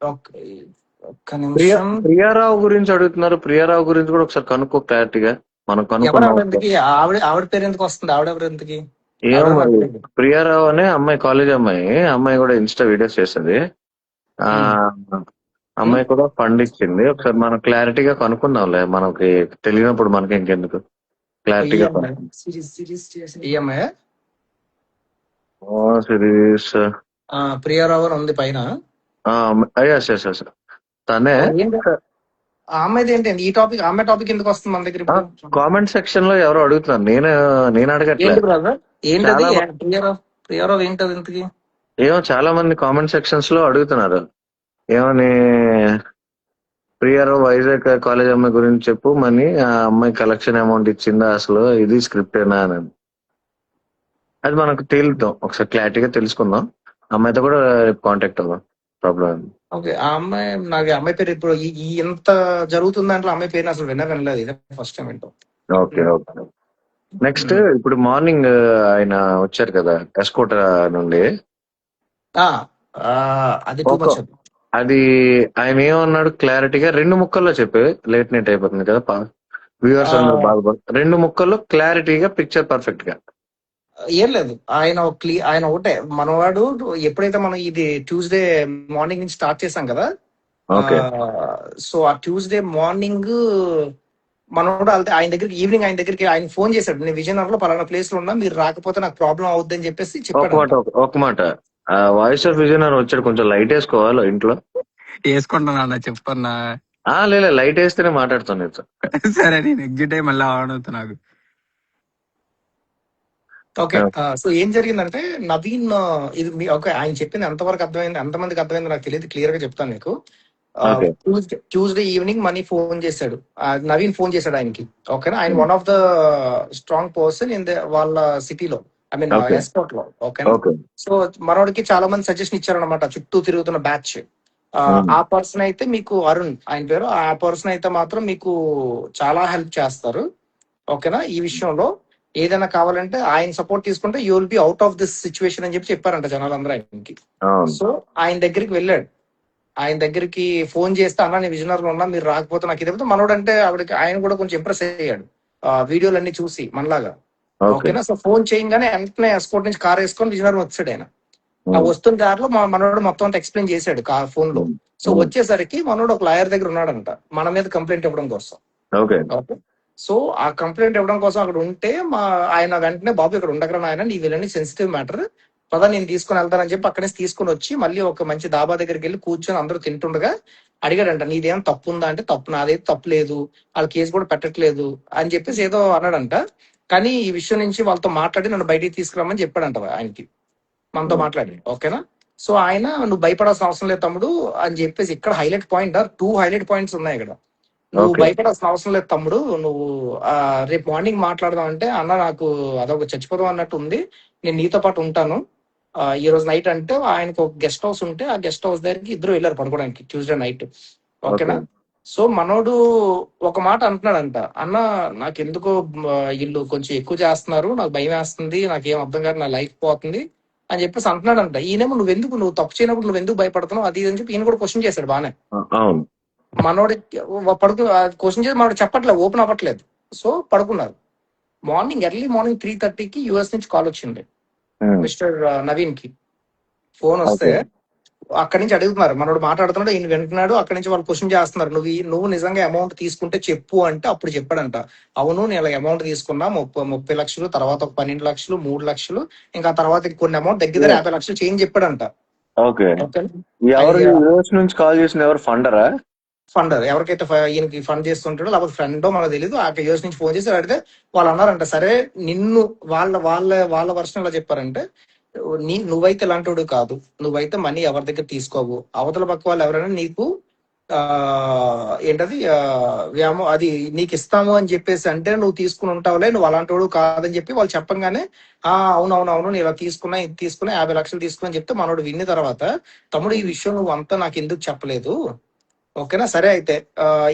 ఒక్క నిమిషం. ప్రియారావు గురించి అడుగుతున్నారు, ప్రియారావు గురించి కూడా ఒకసారి కనుక్కో క్లారిటీగా. మనం కనుక్కున్నాం. ఆవిడ పేరు ఎందుకు వస్తుంది? ఆవిడ ఎవరు ఎందుకు? ఏమో ఎవరో నాకు మరి. తెలియదు. ప్రియారావు అనే అమ్మాయి, కాలేజ్ అమ్మాయి, అమ్మాయి కూడా ఇన్స్టా వీడియోస్ చేస్తుంది. ఆ ఉమ్. ఉమ్. అమ్మాయి కూడా ఫండ్ ఇచ్చింది. ఒకసారి మనం క్లారిటీగా కనుక్కుందాంలే, మనకి తెలియనప్పుడు మనకి ఇంకెందుకు, క్లారిటీగా ఈఎంఐ ఈఎంఐ సిరీస్. ప్రియారావు అని ఉంది పైన. ఎస్ ఎస్ ఎస్, తనే. ఏంటి ఆ అమ్మాయిది ఏంటండి ఈ టాపిక్? అమ్మాయి టాపిక్ ఎందుకు వస్తుంది మన దగ్గర ఇప్పుడు? కామెంట్ సెక్షన్ లో ఎవరో అడుగుతున్నారు, నేను అడగట్లే. ఏంటి బ్రదర్? ఏంటది చాలా ప్రియారావు? ప్రియారావు ఏంటది ఇంతకి? ఏమో చాలా మంది కామెంట్ సెక్షన్స్ లో అడుగుతున్నారు ఏమని, ప్రియారావు వైజాగ్ కాలేజ్ అమ్మాయి గురించి చెప్పు మని, ఆ అమ్మాయి కలెక్షన్ అమౌంట్ ఇచ్చిందా అసలు, ఇది స్క్రిప్టేనా అని. అది మనకు తేలుద్దాం, ఒకసారి క్లారిటీగా తెలుసుకుందాం. అమ్మాయితో కూడా రేపు కాంటాక్ట్ అవుదాం, ప్రాబ్లం. ఓకే, ఆ అమ్మాయి నాకు అమ్మాయి పేరు ఇప్పుడు ఈ ఎంత జరుగుతుంది దాంట్లో అమ్మాయి పేరు అసలు వినలేదు, ఇదే ఫస్ట్ టైం వింటాం. Okay okay. నెక్స్ట్ ఇప్పుడు మార్నింగ్ ఆయన వచ్చారు కదా ఎస్కోట నుండి. అది టూ మచ్. అది ఆయన ఏమన్నాడు క్లారిటీగా 2 ముక్కల్లో చెప్పే, లేట్ నైట్ అయిపోతుంది కదా, వ్యూవర్స్ అందరూ బాగుపడు. 2 ముక్కల్లో క్లారిటీగా పిక్చర్ పర్ఫెక్ట్ గా. ఏం లేదు, ఆయన ఒకటే మనవాడు. ఎప్పుడైతే మనం ఇది ట్యూస్డే మార్నింగ్ నుంచి స్టార్ట్ చేసాం కదా, సో ఆ ట్యూస్డే మార్నింగ్ మనోడు ఆయన దగ్గరికి ఈవినింగ్ ఆయన ఫోన్ చేశాడు, నేను విజయనగరంలో పలానా ప్లేస్ లో ఉన్నా, మీరు రాకపోతే నాకు ప్రాబ్లం అవుద్ది అని చెప్పేసి చెప్పాడు. ఒక మాట, వాయిస్ ఆఫ్ విజయనగరం వచ్చాడు, కొంచెం లైట్ వేసుకోవాలి ఇంట్లో. వేసుకుంటున్నా చెప్పన్నా. లేదు, లైట్ వేస్తేనే మాట్లాడుతాను. సరే, నేను ఎగ్జిట్ అయ్యి మళ్ళీ ఆన్ అవుతా నాకు. ఓకే, సో ఏం జరిగిందంటే నవీన్, ఇది ఓకే ఆయన చెప్పింది ఎంతవరకు అర్థమైంది, ఎంతమందికి అర్థమైంది నాకు తెలియదు, క్లియర్ గా చెప్తాను మీకు. ట్యూస్డే ఈవినింగ్ మనీ ఫోన్ చేశాడు, నవీన్ ఫోన్ చేశాడు ఆయనకి. ఓకేనా, ఆయన one of the strong person in వాళ్ళ సిటీలో, ఐ మీన్ ఎస్పోర్ట్ లో. ఓకేనా, సో మనోడికి చాలా మంది సజెషన్ ఇచ్చారనమాట, చుట్టూ తిరుగుతున్న బ్యాచ్. ఆ పర్సన్ అయితే మీకు అరుణ్ ఆయన పేరు, ఆ పర్సన్ అయితే మాత్రం మీకు చాలా హెల్ప్ చేస్తారు. ఓకేనా, ఈ విషయంలో ఏదైనా కావాలంటే ఆయన సపోర్ట్ తీసుకుంటే you will be out of this situation అని చెప్పారంట జనాలందరూ ఆయనకి. సో ఆయన దగ్గరికి వెళ్ళాడు, ఆయన దగ్గరికి ఫోన్ చేస్తే అన్న నేను విజయనగరంలో ఉన్నా, మీరు రాకపోతే నాకు ఇదే. మనోడు అంటే ఆవిడకి ఆయన కూడా కొంచెం ఇంప్రెస్ అయ్యాడు వీడియోలన్నీ చూసి మనలాగా. ఓకేనా, సో ఫోన్ చేయగానే వెంటనే ఎస్కోట్ నుంచి కార్ వేసుకొని విజయనగరం వచ్చాడు ఆయన. వస్తున్న దారిలో మనోడు మొత్తం అంతా ఎక్స్ప్లెయిన్ చేశాడు ఫోన్ లో. సో వచ్చేసరికి మనోడు ఒక లాయర్ దగ్గర ఉన్నాడంట మన మీద కంప్లైంట్ ఇవ్వడం కోసం. ఓకే, సో ఆ కంప్లైంట్ ఇవ్వడం కోసం అక్కడ ఉంటే ఆయన వెంటనే బాబు ఇక్కడ ఉండగలను ఆయన, నీ వీళ్ళని సెన్సిటివ్ మ్యాటర్ పదా నేను తీసుకుని వెళ్తానని చెప్పి అక్కడే తీసుకుని వచ్చి మళ్ళీ ఒక మంచి దాబా దగ్గరికి వెళ్ళి కూర్చొని అందరూ తింటుండగా అడిగాడంట, నీదేం తప్పు ఉందా అంటే, తప్పు నాదేం తప్పు లేదు, వాళ్ళ కేసు కూడా పెట్టట్లేదు అని చెప్పేసి ఏదో అన్నాడంట. కానీ ఈ విషయం నుంచి వాళ్ళతో మాట్లాడి నన్ను బయటికి తీసుకురామని చెప్పాడంట ఆయనకి, మనతో మాట్లాడి. ఓకేనా, సో ఆయన నువ్వు భయపడాల్సిన అవసరం లేదు తమ్ముడు అని చెప్పేసి, ఇక్కడ హైలైట్ పాయింట్ 2 హైలైట్ పాయింట్స్ ఉన్నాయి ఇక్కడ. నువ్వు భయపడాల్సిన అవసరం లేదు తమ్ముడు, నువ్వు రేపు మార్నింగ్ మాట్లాడదాం అంటే, అన్న నాకు అదొక చచ్చిపోదాం అన్నట్టు ఉంది, నేను నీతో పాటు ఉంటాను ఈ రోజు నైట్ అంటే. ఆయనకు ఒక గెస్ట్ హౌస్ ఉంటే ఆ గెస్ట్ హౌస్ దగ్గరికి ఇద్దరు వెళ్ళారు పడుకోవడానికి ట్యూస్డే నైట్. ఓకేనా, సో మనోడు ఒక మాట అంటున్నాడంట, అన్న నాకు ఎందుకో వీళ్ళు కొంచెం ఎక్కువ చేస్తున్నారు, నాకు భయం వేస్తుంది, నాకేం అర్థం కాదు, నా లైఫ్ పోతుంది అని చెప్పేసి అంటున్నాడంట. ఈయనేమో నువ్వు తప్పు చేయనప్పుడు నువ్వు ఎందుకు భయపడుతున్నావు అది అని చెప్పి ఈయన కూడా క్వశ్చన్ చేశాడు బానే. మనోడి క్వశ్చన్ చేసి మనోడు చెప్పట్లేదు, ఓపెన్ అవ్వట్లేదు. సో పడుకున్నారు. ఎర్లీ మార్నింగ్ 3:30కి యుఎస్ నుంచి కాల్ వచ్చింది మిస్టర్ నవీన్ కి. ఫోన్ వస్తే అక్కడి నుంచి అడుగుతున్నారు, మనోడు మాట్లాడుతున్నాడు, ఈయన వింటున్నాడు. అక్కడి నుంచి వాళ్ళు క్వశ్చన్ చేస్తున్నారు, నువ్వు నిజంగా అమౌంట్ తీసుకుంటే చెప్పు అంటే అప్పుడు చెప్పాడంట, అవును నేను ఇలా అమౌంట్ తీసుకున్నా 30 లక్షలు, తర్వాత ఒక 12 లక్షలు, 3 లక్షలు, ఇంకా తర్వాత కొన్ని అమౌంట్ దగ్గర 50 లక్షలు చేంజ్ చెప్పాడంట. ఫండర్ ఎవరికైతే ఈయనకి ఫండ్ చేస్తుంటాడో లేకపోతే ఫ్రెండో మనకు తెలియదు. ఆ యూఎస్ నుంచి ఫోన్ చేసి అడిగితే వాళ్ళు అన్నారంట, సరే నిన్ను వాళ్ళ వర్షన్ ఎలా చెప్పారంటే, నువ్వైతే ఇలాంటి కాదు, నువ్వైతే మనీ ఎవరి దగ్గర తీసుకోవు, అవతల పక్క వాళ్ళు ఎవరైనా నీకు ఏంటది అది నీకు ఇస్తాము అని చెప్పేసి అంటే నువ్వు తీసుకుని ఉంటావులే, నువ్వు అలాంటి కాదని చెప్పి వాళ్ళు చెప్పంగానే అవునవునవును నేను ఇలా తీసుకున్నా, ఇది తీసుకున్నా, 50 లక్షలు తీసుకుని చెప్తే మనోడు విన్న తర్వాత, తమ్ముడు ఈ విషయం నువ్వు అంతా నాకు ఎందుకు చెప్పలేదు, ఓకేనా సరే అయితే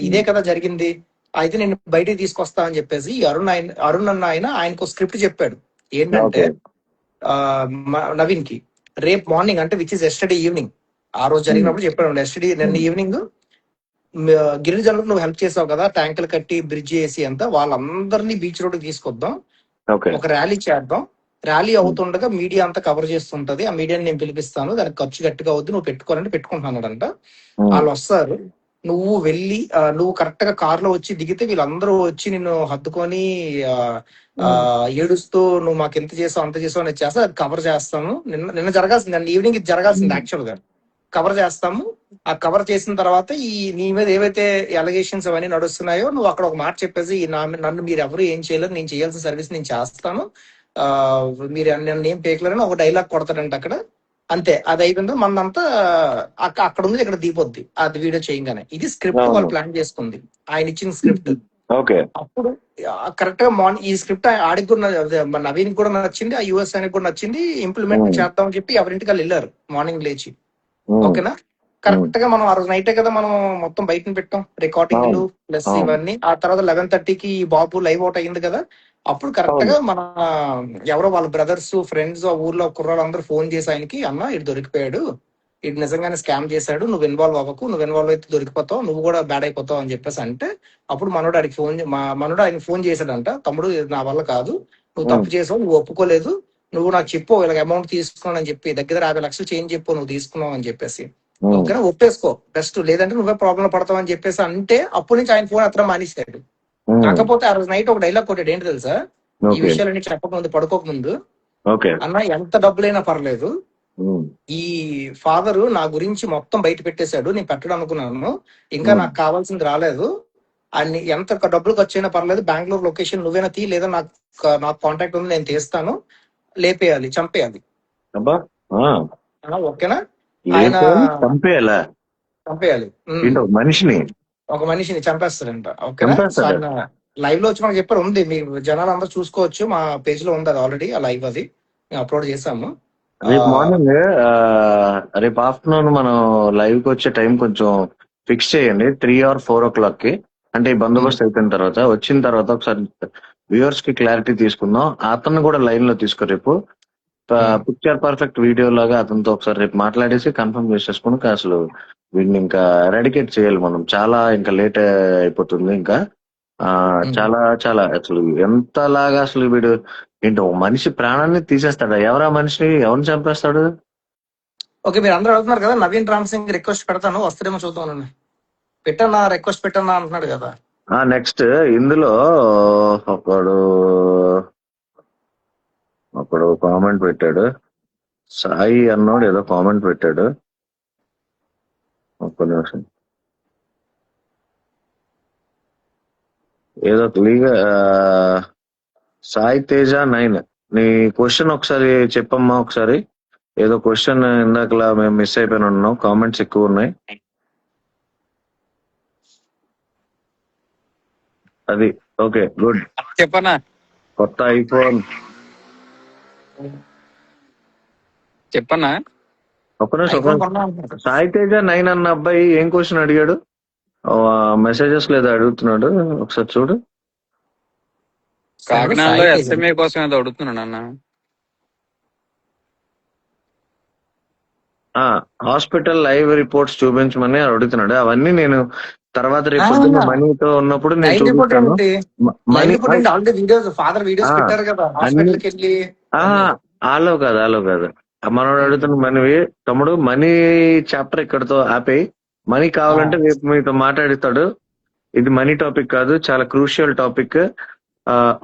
ఇదే కదా జరిగింది, అయితే నేను బయటికి తీసుకొస్తా అని చెప్పేసి అరుణ్ అన్న ఆయనకు స్క్రిప్ట్ చెప్పాడు. ఏంటంటే నవీన్ కి రేపు మార్నింగ్ అంటే విచ్ ఇస్ ఎస్టర్డే ఈవినింగ్, ఆ రోజు జరిగినప్పుడు చెప్పాడు, ఎస్టర్డే నిన్న ఈవినింగ్ గిరిజనులకు నువ్వు హెల్ప్ చేసావు కదా, ట్యాంకులు కట్టి బ్రిడ్జ్ చేసి అంతా, వాళ్ళందరినీ బీచ్ రోడ్ తీసుకొద్దాం, ఒక ర్యాలీ చేద్దాం, ర్యాలీ అవుతుండగా మీడియా అంతా కవర్ చేస్తుంటది, ఆ మీడియాని నేను పిలిపిస్తాను, దానికి ఖర్చు గట్టిగా అవుద్ది, నువ్వు పెట్టుకోవాలంటే పెట్టుకుంటున్నాడంట. వాళ్ళు వస్తారు, నువ్వు వెళ్ళి నువ్వు కరెక్ట్ గా కార్ లో వచ్చి దిగితే వీళ్ళందరూ వచ్చి నిన్ను హత్తుకొని ఆ, ఆ, ఏడుస్తూ నువ్వు మాకు ఎంత చేసావు అంత చేసావు అనేది చేస్తా, అది కవర్ చేస్తాము. నిన్న నిన్న జరగాల్సింది, నిన్న ఈవినింగ్ ఇది జరగాల్సింది యాక్చువల్ గా. కవర్ చేస్తాము. ఆ కవర్ చేసిన తర్వాత ఈ నీ మీద ఏవైతే అలిగేషన్స్ అవన్నీ నడుస్తున్నాయో నువ్వు అక్కడ ఒక మాట చెప్పేసి, నన్ను మీరు ఎవరు ఏం చేయలేరు, నేను చేయాల్సిన సర్వీస్ నేను చేస్తాను, ఆ మీరు నన్ను ఏం పేకలేరని ఒక డైలాగ్ కొడతాడంట అక్కడ. అంతే, అది అయిపోయిందో మనంతా అక్కడ ఉంది, ఇక్కడ దీపొద్ది అది వీడియో చేయగానే. ఇది స్క్రిప్ట్ వాళ్ళు ప్లాన్ చేసుకుంది, ఆయన ఇచ్చిన స్క్రిప్ట్. ఓకే. అప్పుడు కరెక్ట్ గా మార్నింగ్ ఈ స్క్రిప్ట్ ఆడికి కూడా మన నవీన్ కూడా నచ్చింది, ఆ యుఎస్ ఆయనకి కూడా నచ్చింది. ఇంప్లిమెంట్ చేద్దాం అని చెప్పి ఎవరింటికి వాళ్ళు వెళ్ళారు మార్నింగ్ లేచి. ఓకేనా, కరెక్ట్ గా మనం ఆ రోజు నైటే కదా మనం మొత్తం బయట పెట్టాం రికార్డింగ్లు ప్లస్ ఇవన్నీ. ఆ తర్వాత 11:30కి బాబు లైవ్ అవుట్ అయింది కదా, అప్పుడు కరెక్ట్ గా మన ఎవరో వాళ్ళ బ్రదర్స్ ఫ్రెండ్స్ ఆ ఊర్లో కుర్రాళ్ళు అందరూ ఫోన్ చేసి ఆయనకి, అన్న ఇటు దొరికిపోయాడు, ఇటు నిజంగానే స్కామ్ చేశాడు, నువ్వు ఇన్వాల్వ్ అవ్వకు, నువ్వు ఇన్వాల్వ్ అయితే దొరికిపోతావు, నువ్వు కూడా బ్యాడ్ అయిపోతావు అని చెప్పేసి అంటే, అప్పుడు మనోడు ఆయనకి మనోడు ఆయన ఫోన్ చేశాడంట, తమ్ముడు ఇది నా వల్ల కాదు, నువ్వు తప్పు చేసావు, నువ్వు ఒప్పుకోలేదు, నువ్వు నాకు చెప్పు ఇలా అమౌంట్ తీసుకున్నావు అని చెప్పి, దగ్గర 50 లక్షలు చేంజ్ చెప్పు నువ్వు తీసుకున్నావు అని చెప్పేసి. ఓకేనా, ఒప్పేసుకో బెస్ట్, లేదంటే నువ్వే ప్రాబ్లం పడతావు అని చెప్పేసి అంటే, అప్పటి నుంచి ఆయన ఫోన్ అతను మానేశాడు. కాకపోతే ఆ రోజు నైట్ ఒక డైలాగ్ కొట్టాడు, ఏంటి తెలుసా, ఈ విషయాలన్నీ చెప్పకముందు పడుకోకముందు, అన్న ఎంత డబ్బులైనా పర్లేదు, ఈ ఫాదర్ నా గురించి మొత్తం బయట పెట్టేశాడు, నేను పెట్టడం అనుకున్నాను, ఇంకా నాకు కావాల్సింది రాలేదు, అన్ని ఎంత డబ్బులు ఖర్చు అయినా పర్లేదు, బెంగళూరు లొకేషన్ నువ్వేనా తీ, లేదా నాకు కాంటాక్ట్ ఉంది నేను తీస్తాను, లేపేయాలి, చంపేయాలి. ఓకేనా, ఆయన చంపేయాలి, మనిషిని ఒక మనిషిని చంపేస్తాడంట. ఓకేనా, ఆయన లైవ్ లో వచ్చి మనకు చెప్పారు, ఉంది మీ జనాలు అందరూ చూసుకోవచ్చు, మా పేజ్ లో ఉంది అది ఆల్రెడీ, ఆ లైవ్ అది మేము అప్లోడ్ చేసాము. రేపు మార్నింగ్, రేపు ఆఫ్టర్నూన్ మనం లైవ్ కి వచ్చే టైం కొంచెం ఫిక్స్ చేయండి, 3 or 4 o'clock కి. అంటే ఈ బందోబస్తు అయిపోయిన తర్వాత, వచ్చిన తర్వాత ఒకసారి వ్యూవర్స్ కి క్లారిటీ తీసుకుందాం. అతను కూడా లైన్ లో తీసుకో, రేపు పిక్చర్ పర్ఫెక్ట్ వీడియో లాగా అతనితో ఒకసారి రేపు మాట్లాడేసి కన్ఫర్మ్ చేసేసుకుని, అసలు వీడిని ఇంకా ఎరాడికేట్ చేయాలి మనం. చాలా ఇంకా లేట్ అయిపోతుంది ఇంకా. చాలా చాలా అసలు ఎంతలాగా అసలు వీడు ఏంటో మనిషి ప్రాణాన్ని తీసేస్తాడా? ఎవరా మనిషి, ఎవరిని చంపేస్తాడు? ఓకే, మీరు అందరూ అడుగుతున్నారు కదా, నవీన్ రామ్ సింగ్ రిక్వెస్ట్ పెడతాను వస్తాడేమో చూద్దాం, పెట్టన్నా రిక్వెస్ట్ పెట్టన్నా అంటున్నాడు కదా. నెక్స్ట్ ఇందులో ఒకడు కామెంట్ పెట్టాడు, సాయి అన్నోడు ఏదో కామెంట్ పెట్టాడు, ఒక్క నిమిషం. ఏదో సాయి తేజ 9, నీ క్వశ్చన్ ఒకసారి చెప్పమ్మా ఒకసారి. ఏదో క్వశ్చన్ ఇందాకలా మేము మిస్ అయిపోయిన ఉన్నాం, కామెంట్స్ ఎక్కువ ఉన్నాయి. అది ఓకే, గుడ్. చెప్పనా, కొత్త ఐఫోన్ చెప్పనా, ఒక్క నిమిషం. సాయి తేజ 9 అన్న అబ్బాయి ఏం క్వశ్చన్ అడిగాడు? మెసేజెస్ లేదా అడుగుతున్నాడు, ఒకసారి చూడు. కాకినాడలో ఎస్ఎంఏ కోసం ఏదో అడుగుతున్నాడు అన్న. హాస్పిటల్ లైవ్ రిపోర్ట్స్ చూపించమని అడుగుతున్నాడు. అవన్నీ నేను తర్వాత రేపు పొద్దున్న మనీతో ఉన్నప్పుడు నేను చూపిస్తాను. ఆలో కాదు మనోడు అడుగుతున్న మనవి, తమ్ముడు మనీ చాప్టర్ ఇక్కడతో ఆపేయి, మనీ కావాలంటే రేపు మీతో మాట్లాడుతాడు. ఇది మనీ టాపిక్ కాదు, చాలా క్రూషియల్ టాపిక్.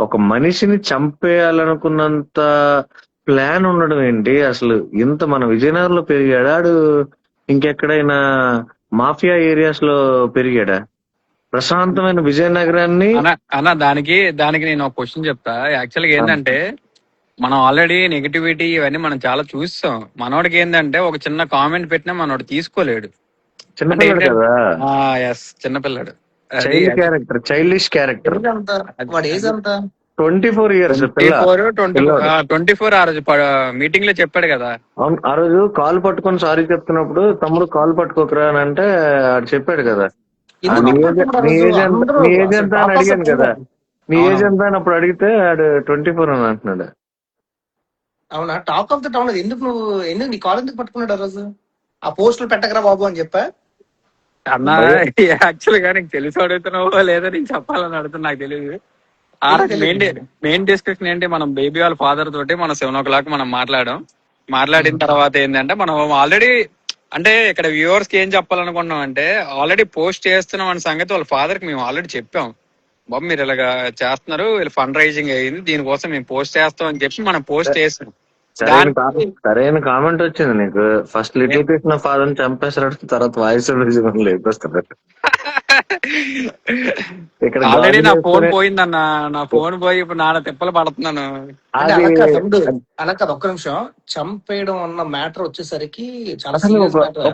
ఒక మనిషిని చంపేయాలనుకున్నంత ప్లాన్ ఉండడం ఏంటి అసలు? ఇంత మన విజయనగరంలో పెరిగాడు, ఇంకెక్కడైనా మాఫియా ఏరియాస్ లో పెరిగాడా? ప్రశాంతమైన విజయనగరాన్ని అన్న, దానికి నేను ఒక క్వశ్చన్ చెప్తా. యాక్చువల్ గా ఏంటంటే, మనం ఆల్రెడీ నెగిటివిటీ ఇవన్నీ మనం చాలా చూస్తాం. మనోడికి ఏంటంటే ఒక చిన్న కామెంట్ పెట్టినా మనోడు తీసుకోలేడు. చిన్నపిల్లడు కదా, చిన్నపిల్లడు, చైల్డిష్ క్యారెక్టర్. 24 years 24 ఆ రోజు మీటింగ్ లో చెప్పాడు కదా. అవును, ఆ రోజు కాల్ పట్టుకొని సారీ చెప్తున్నప్పుడు, తమ్ముడు కాల్ పట్టుకోకరా అని అంటే చెప్పాడు కదా. నీ ఏజ్ ఎంత అని అడిగాను కదా, నీ ఏజ్ ఎంత అని అప్పుడు అడిగితే ఆడు 24 అని అంటున్నాడు. అవునా, టాక్ ఆఫ్ ద టౌన్. ఎందుకు నీ కాల్ ఎందుకు పట్టుకున్నాడు ఆ రోజు? ఆ పోస్టులు పెట్టకరా బాబు అని చెప్పా అన్నా. యాక్చువల్ గా నీకు తెలిసి అడుగుతున్నావో లేదో నీకు చెప్పాలని అడుగుతున్నా, నాకు తెలియదు. మెయిన్ డిస్కషన్ ఏంటి, మనం బేబీ వాళ్ళ ఫాదర్ తోటి మనం 7 o'clock మనం మాట్లాడిన తర్వాత ఏంటంటే మనం ఆల్రెడీ అంటే ఇక్కడ వ్యూవర్స్ కి ఏం చెప్పాలనుకున్నాం అంటే ఆల్రెడీ పోస్ట్ చేస్తున్నాం అనే సంగతి వాళ్ళ ఫాదర్ కి మేము ఆల్రెడీ చెప్పాం. బాబు మీరు ఇలాగా చేస్తున్నారు, వీళ్ళు ఫండ్ రైజింగ్ అయ్యింది, దీనికోసం మేము పోస్ట్ చేస్తాం అని చెప్పి మనం పోస్ట్ చేస్తాం. సరైన కామెంట్ వచ్చింది నీకు. ఫస్ట్ లిటిల్ కృష్ణ ఫాదర్ చంపేస్తాడు, తర్వాత వాయిస్ లేపేస్తాడు. ఇక్కడ ఆల్రెడీ నా ఫోన్ పోయిందన్న, నా ఫోన్ పోయి ఇప్పుడు నాన్న తిప్పలు పడుతున్నాను. అంటే అలా కాదు తమ్ముడు, అలా కాదు, ఒక్క నిమిషం. చంపేయడం అన్న మ్యాటర్ వచ్చేసరికి చాలా సీరియస్ మ్యాటర్.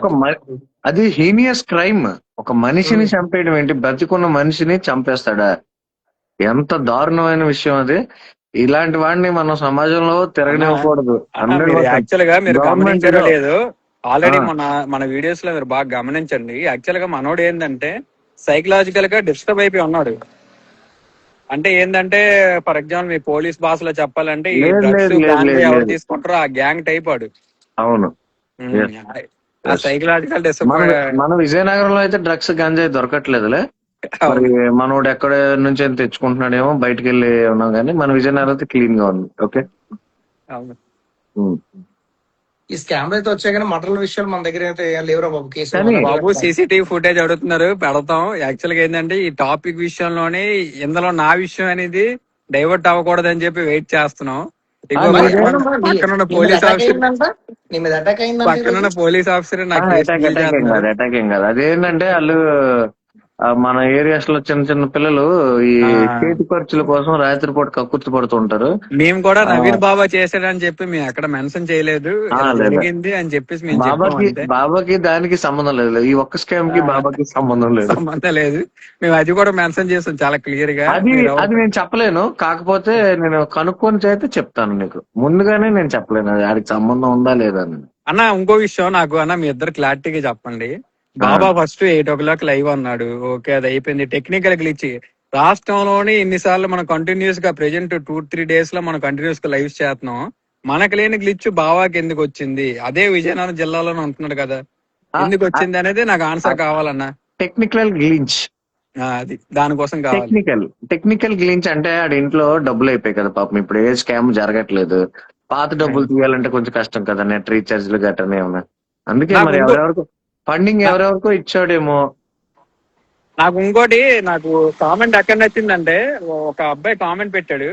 అది హీనియస్ క్రైమ్. ఒక మనిషిని చంపేయడం ఏంటి? బ్రతికున్న మనిషిని చంపేస్తాడా? ఎంత దారుణమైన విషయం అది. ఇలాంటి వాడిని మనం సమాజంలో తిరగనివ్వకూడదు. యాక్చువల్ గా మీరు గమనించారో లేదు, ఆల్రెడీ మన వీడియోస్ లో మీరు బాగా గమనించండి. యాక్చువల్ గా మనోడు ఏంటంటే సైకలాజికల్ గా డిస్టర్బ్ అయిపోయి ఉన్నాడు. అంటే ఏంటంటే ఫర్ ఎగ్జాంపుల్ మీ పోలీస్ భాషలో చెప్పాలంటే ఈ డ్రగ్స్ ఎవరు తీసుకుంటారో ఆ గ్యాంగ్ టైప్ వాడు. అవును, సైకలాజికల్ డిస్టర్బ్. మన విజయనగరంలో అయితే డ్రగ్స్ గంజాయి దొరకట్లేదులే. మరి మనోడు ఎక్కడ నుంచి తెచ్చుకుంటున్నాడేమో, బయటకు వెళ్ళి ఉన్నాం కానీ మన విజయనగరం అయితే క్లీన్ గా ఉంది. ఓకే, ఈ స్కామ్ అయితే వచ్చాయి కానీ మటర్ల విషయాలు మన దగ్గర అయితే లేవురా బాబు. కేసు బాబు సీసీటీవీ ఫుటేజ్ అడుగుతున్నారు, పెడతాం. యాక్చువల్ గా ఏంటంటే ఈ టాపిక్ విషయంలోనే ఇందులో నా విషయం అనేది డైవర్ట్ అవ్వకూడదు అని చెప్పి వెయిట్ చేస్తున్నాం. పక్కనున్న పోలీస్ ఆఫీసర్ నాకు అటాక్ ఏం కాదు. అదేంటంటే వాళ్ళు మన ఏరియాస్ లో చిన్న చిన్న పిల్లలు ఈ చేతి ఖర్చుల కోసం రాత్రిపూట కక్కుర్తి పడుతుంటారు. మేము కూడా నవీన్ బాబా చేసాడని చెప్పి మేము ఎక్కడ మెన్షన్ చేయలేదు, జరిగింది అని చెప్పేసి బాబాకి దానికి సంబంధం లేదు. ఈ ఒక్క స్కామ్ కి బాబాకి సంబంధం లేదు. మేము అది కూడా మెన్షన్ చేస్తాం చాలా క్లియర్ గా. అది నేను చెప్పలేను, కాకపోతే నేను కనుక్కొని చేస్తే చెప్తాను నీకు. ముందుగానే నేను చెప్పలేను అది ఆడికి సంబంధం ఉందా లేదా అని. అన్న ఇంకో విషయం నాకు అన్న మీ ఇద్దరు క్లారిటీగా చెప్పండి. బాబా ఫస్ట్ 8 o'clock లైవ్ అన్నాడు, ఓకే అది అయిపోయింది. టెక్నికల్ గ్లిచ్ రాష్ట్రంలోని ఇన్నిసార్లు మనం కంటిన్యూస్ గా ప్రెజెంట్ 2-3 days లో మనం కంటిన్యూస్ గా లైవ్ చేస్తున్నాం. మనకు లేని గ్లిచ్ బాబాకి ఎందుకు వచ్చింది? అదే విజయనగరం జిల్లాలోనే ఉంటున్నాడు కదా, ఎందుకు వచ్చింది అనేది నాకు ఆన్సర్ కావాలన్నా. టెక్నికల్ గ్లిచ్ అది దానికోసం కావాలి. టెక్నికల్ గ్లిచ్ అంటే ఆడి ఇంట్లో డబ్బులు అయిపోయాయి కదా పాపం. ఇప్పుడు ఏ స్కామ్ జరగట్లేదు. పాత డబ్బులు తీయాలంటే కొంచెం కష్టం కదా, నెట్ రీఛార్జ్లు గట్రనే ఉన్నాయి. అందుకే మరి ఎవరెవరికి ఫండింగ్ ఎవరెవరికో ఇచ్చాడేమో. నాకు ఇంకోటి కామెంట్ ఎక్కడ నచ్చిందంటే, ఒక అబ్బాయి కామెంట్ పెట్టాడు,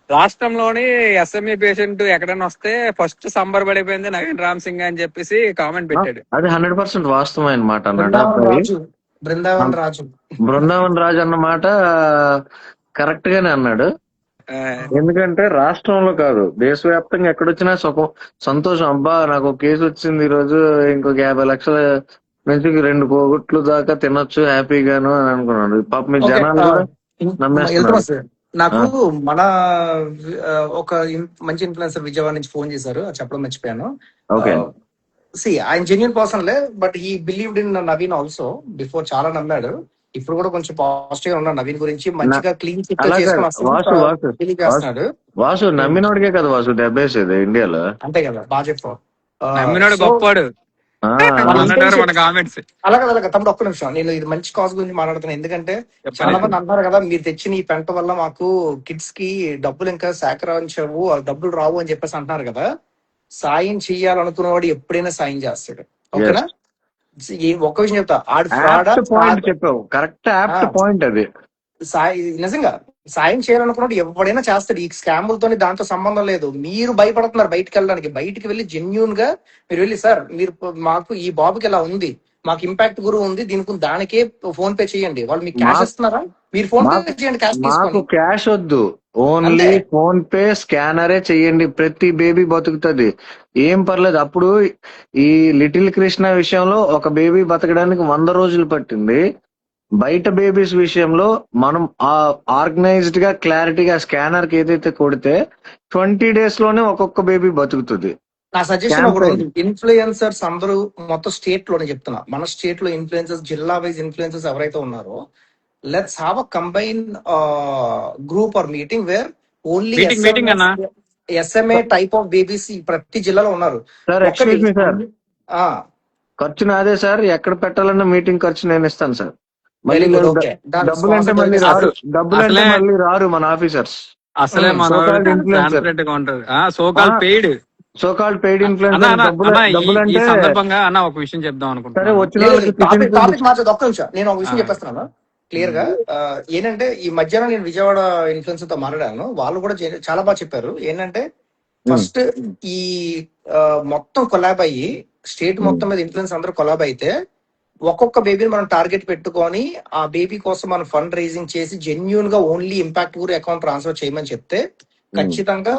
రాష్ట్రంలోని ఎస్ఎంఈ పేషెంట్ ఎక్కడైనా వస్తే ఫస్ట్ సంబరపడిపోయింది నవీన్ రామ్ సింగ్ అని చెప్పేసి కామెంట్ పెట్టాడు. అది 100% వాస్తవం అన్నమాట అన్నాడు. బృందావన్ రాజు అన్నమాట కరెక్ట్ గానే అన్నాడు. ఎందుకంటే రాష్ట్రంలో కాదు, దేశవ్యాప్తంగా ఎక్కడొచ్చినా సంతోషం. అబ్బా నాకు ఒక కేసు వచ్చింది ఈ రోజు, ఇంకొక 50 లక్షల నుంచి 2 కోట్లు దాకా తినొచ్చు హ్యాపీగాను అని అనుకున్నాడు. పాప మీ జనాలు కూడా నమ్మేస్తున్నారు. నాకు మన ఒక మంచి ఇన్ఫ్లుయెన్సర్ విజయవాడ నుంచి ఫోన్ చేశారు, చెప్పడం మర్చిపోయాను. ఆయన జెన్యూన్ పర్సన్ లే, but he believed in Naveen also before. చాలా నమ్మాడు. ఇప్పుడు కూడా కొంచెం పాజిటివ్ గా ఉన్నాడు నవీన్ గురించి. మంచిగా క్లీన్ చేస్తున్నాడు. వాసు నమ్మినోడికే కదా వాసు దెబ్బేసేది ఇండియాలో. అంతే కదా, బాగా చెప్పావు. గొప్పవాడు. అలాగే తమ్ముడు ఒక్క నిమిషం, నేను ఇది మంచి కాజ్ గురించి మాట్లాడుతున్నాను. ఎందుకంటే చాలా మంది అంటారు కదా, మీరు తెచ్చిన ఈ పెంట వల్ల మాకు కిడ్స్ కి డబ్బులు ఇంకా సేకరించవు, డబ్బులు రావు అని చెప్పేసి అంటున్నారు కదా. సాయం చెయ్యాలనుకున్నవాడు ఎప్పుడైనా సాయం చేస్తాడు. ఓకేనా? ఒక్క విషయం చెప్తా, చెప్పావు కరెక్ట్ పాయింట్. అది నిజంగా సాయం చేయాలనుకున్నట్టు ఎవడైనా చేస్తాడు. ఈ స్కాములతో దాంతో సంబంధం లేదు. మీరు భయపడుతున్నారు బయటకు వెళ్ళడానికి. బయటకు వెళ్ళి జెన్యూన్ గా మీరు వెళ్ళి, సార్ మీరు మాకు ఈ బాబుకి ఇలా ఉంది, మాకు ఇంపాక్ట్ గురువు ఉంది, దానికే ఫోన్ పే చేయండి. వాళ్ళు మీకు క్యాష్ ఇస్తున్నారా? మీరు ఫోన్ పే చేయండి, క్యాష్ తీసుకోండి. క్యాష్ వద్దు, ఓన్లీ ఫోన్ పే స్కానరే చెయ్యండి. ప్రతి బేబీ బతుకుతుంది, ఏం పర్లేదు. అప్పుడు ఈ లిటిల్ కృష్ణ విషయంలో ఒక బేబీ బతకడానికి 100 రోజులు పట్టింది. బయట బేబీస్ విషయంలో మనం ఆర్గనైజ్డ్ గా క్లారిటీగా స్కానర్ కి ఏదైతే కొడితే 20 days లోనే ఒక్కొక్క బేబీ బతుకుతుంది. నా సజెషన్ ఒకటి, ఇన్ఫ్లుయెన్సర్స్ అందరూ మొత్తం స్టేట్ లోనే చెప్తున్నా, మన స్టేట్ లో ఇన్ఫ్లుయెన్సర్స్, జిల్లా వైజ్ ఇన్ఫ్లుయెన్సర్స్ ఎవరైతే ఉన్నారో, let's have a combine group or meeting where only SMA type of babies ప్రతి జిల్లాలో ఉన్నారు. ఖర్చు నాదే సార్, ఎక్కడ పెట్టాలన్న మీటింగ్ ఖర్చు నేను ఇస్తాను సార్. మళ్ళీ వెరీ గుడ్. లేదు ఓకే, దాని డబ్బులు అంటే స్పాన్సర్ మళ్ళీ దొరికేసింది. రారు, అసలు డబ్బులు అంటే అసలే మళ్ళీ రారు మన ఆఫీసర్స్. అసలే మనోడు సోకాల్డ్ చాలా ఇన్ఫ్లుయెన్సర్, ట్రాన్స్పరెంట్ గా ఉంటారు. So-called paid. సోకాల్డ్ పెయిడ్ అన్న ఇన్ఫ్లుయెన్సర్. అన్న డబ్బులు అన్న ఈ డబ్బులు ఈ అంటే సందర్భంగా అన్న ఒక విషయం చెప్దాం సరే అనుకుంటున్నాను. వచ్చిన లేదు వాళ్ళకి టిఫిన్ టాపిక్ టాపిక్ మార్చదు, ఒక్క నిమిషం నేను ఒక ఆ, విషయం చెప్పేస్తున్నాను క్లియర్ ఉమ్, గా. ఏంటంటే ఈ మధ్యాహ్నం నేను విజయవాడ ఇన్ఫ్లుయెన్సర్ తో మాట్లాడాను, వాళ్ళు కూడా చాలా బాగా చెప్పారు. ఏంటంటే ఉమ్, ఫస్ట్ ఈ ఆ, మొత్తం కొలాబ్ అయ్యి స్టేట్ ఉమ్, మొత్తం మీద ఇన్ఫ్లుయెన్స్ అందరూ కొలాబ్ అయితే ఒక్కొక్క బేబీని మనం టార్గెట్ పెట్టుకొని ఆ బేబీ కోసం మనం ఫండ్ రైజింగ్ చేసి జెన్యున్ గా ఓన్లీ ఇంపాక్ట్ ఊరి అకౌంట్ ట్రాన్స్ఫర్ చేయమని చెప్తే ఉమ్. ఖచ్చితంగా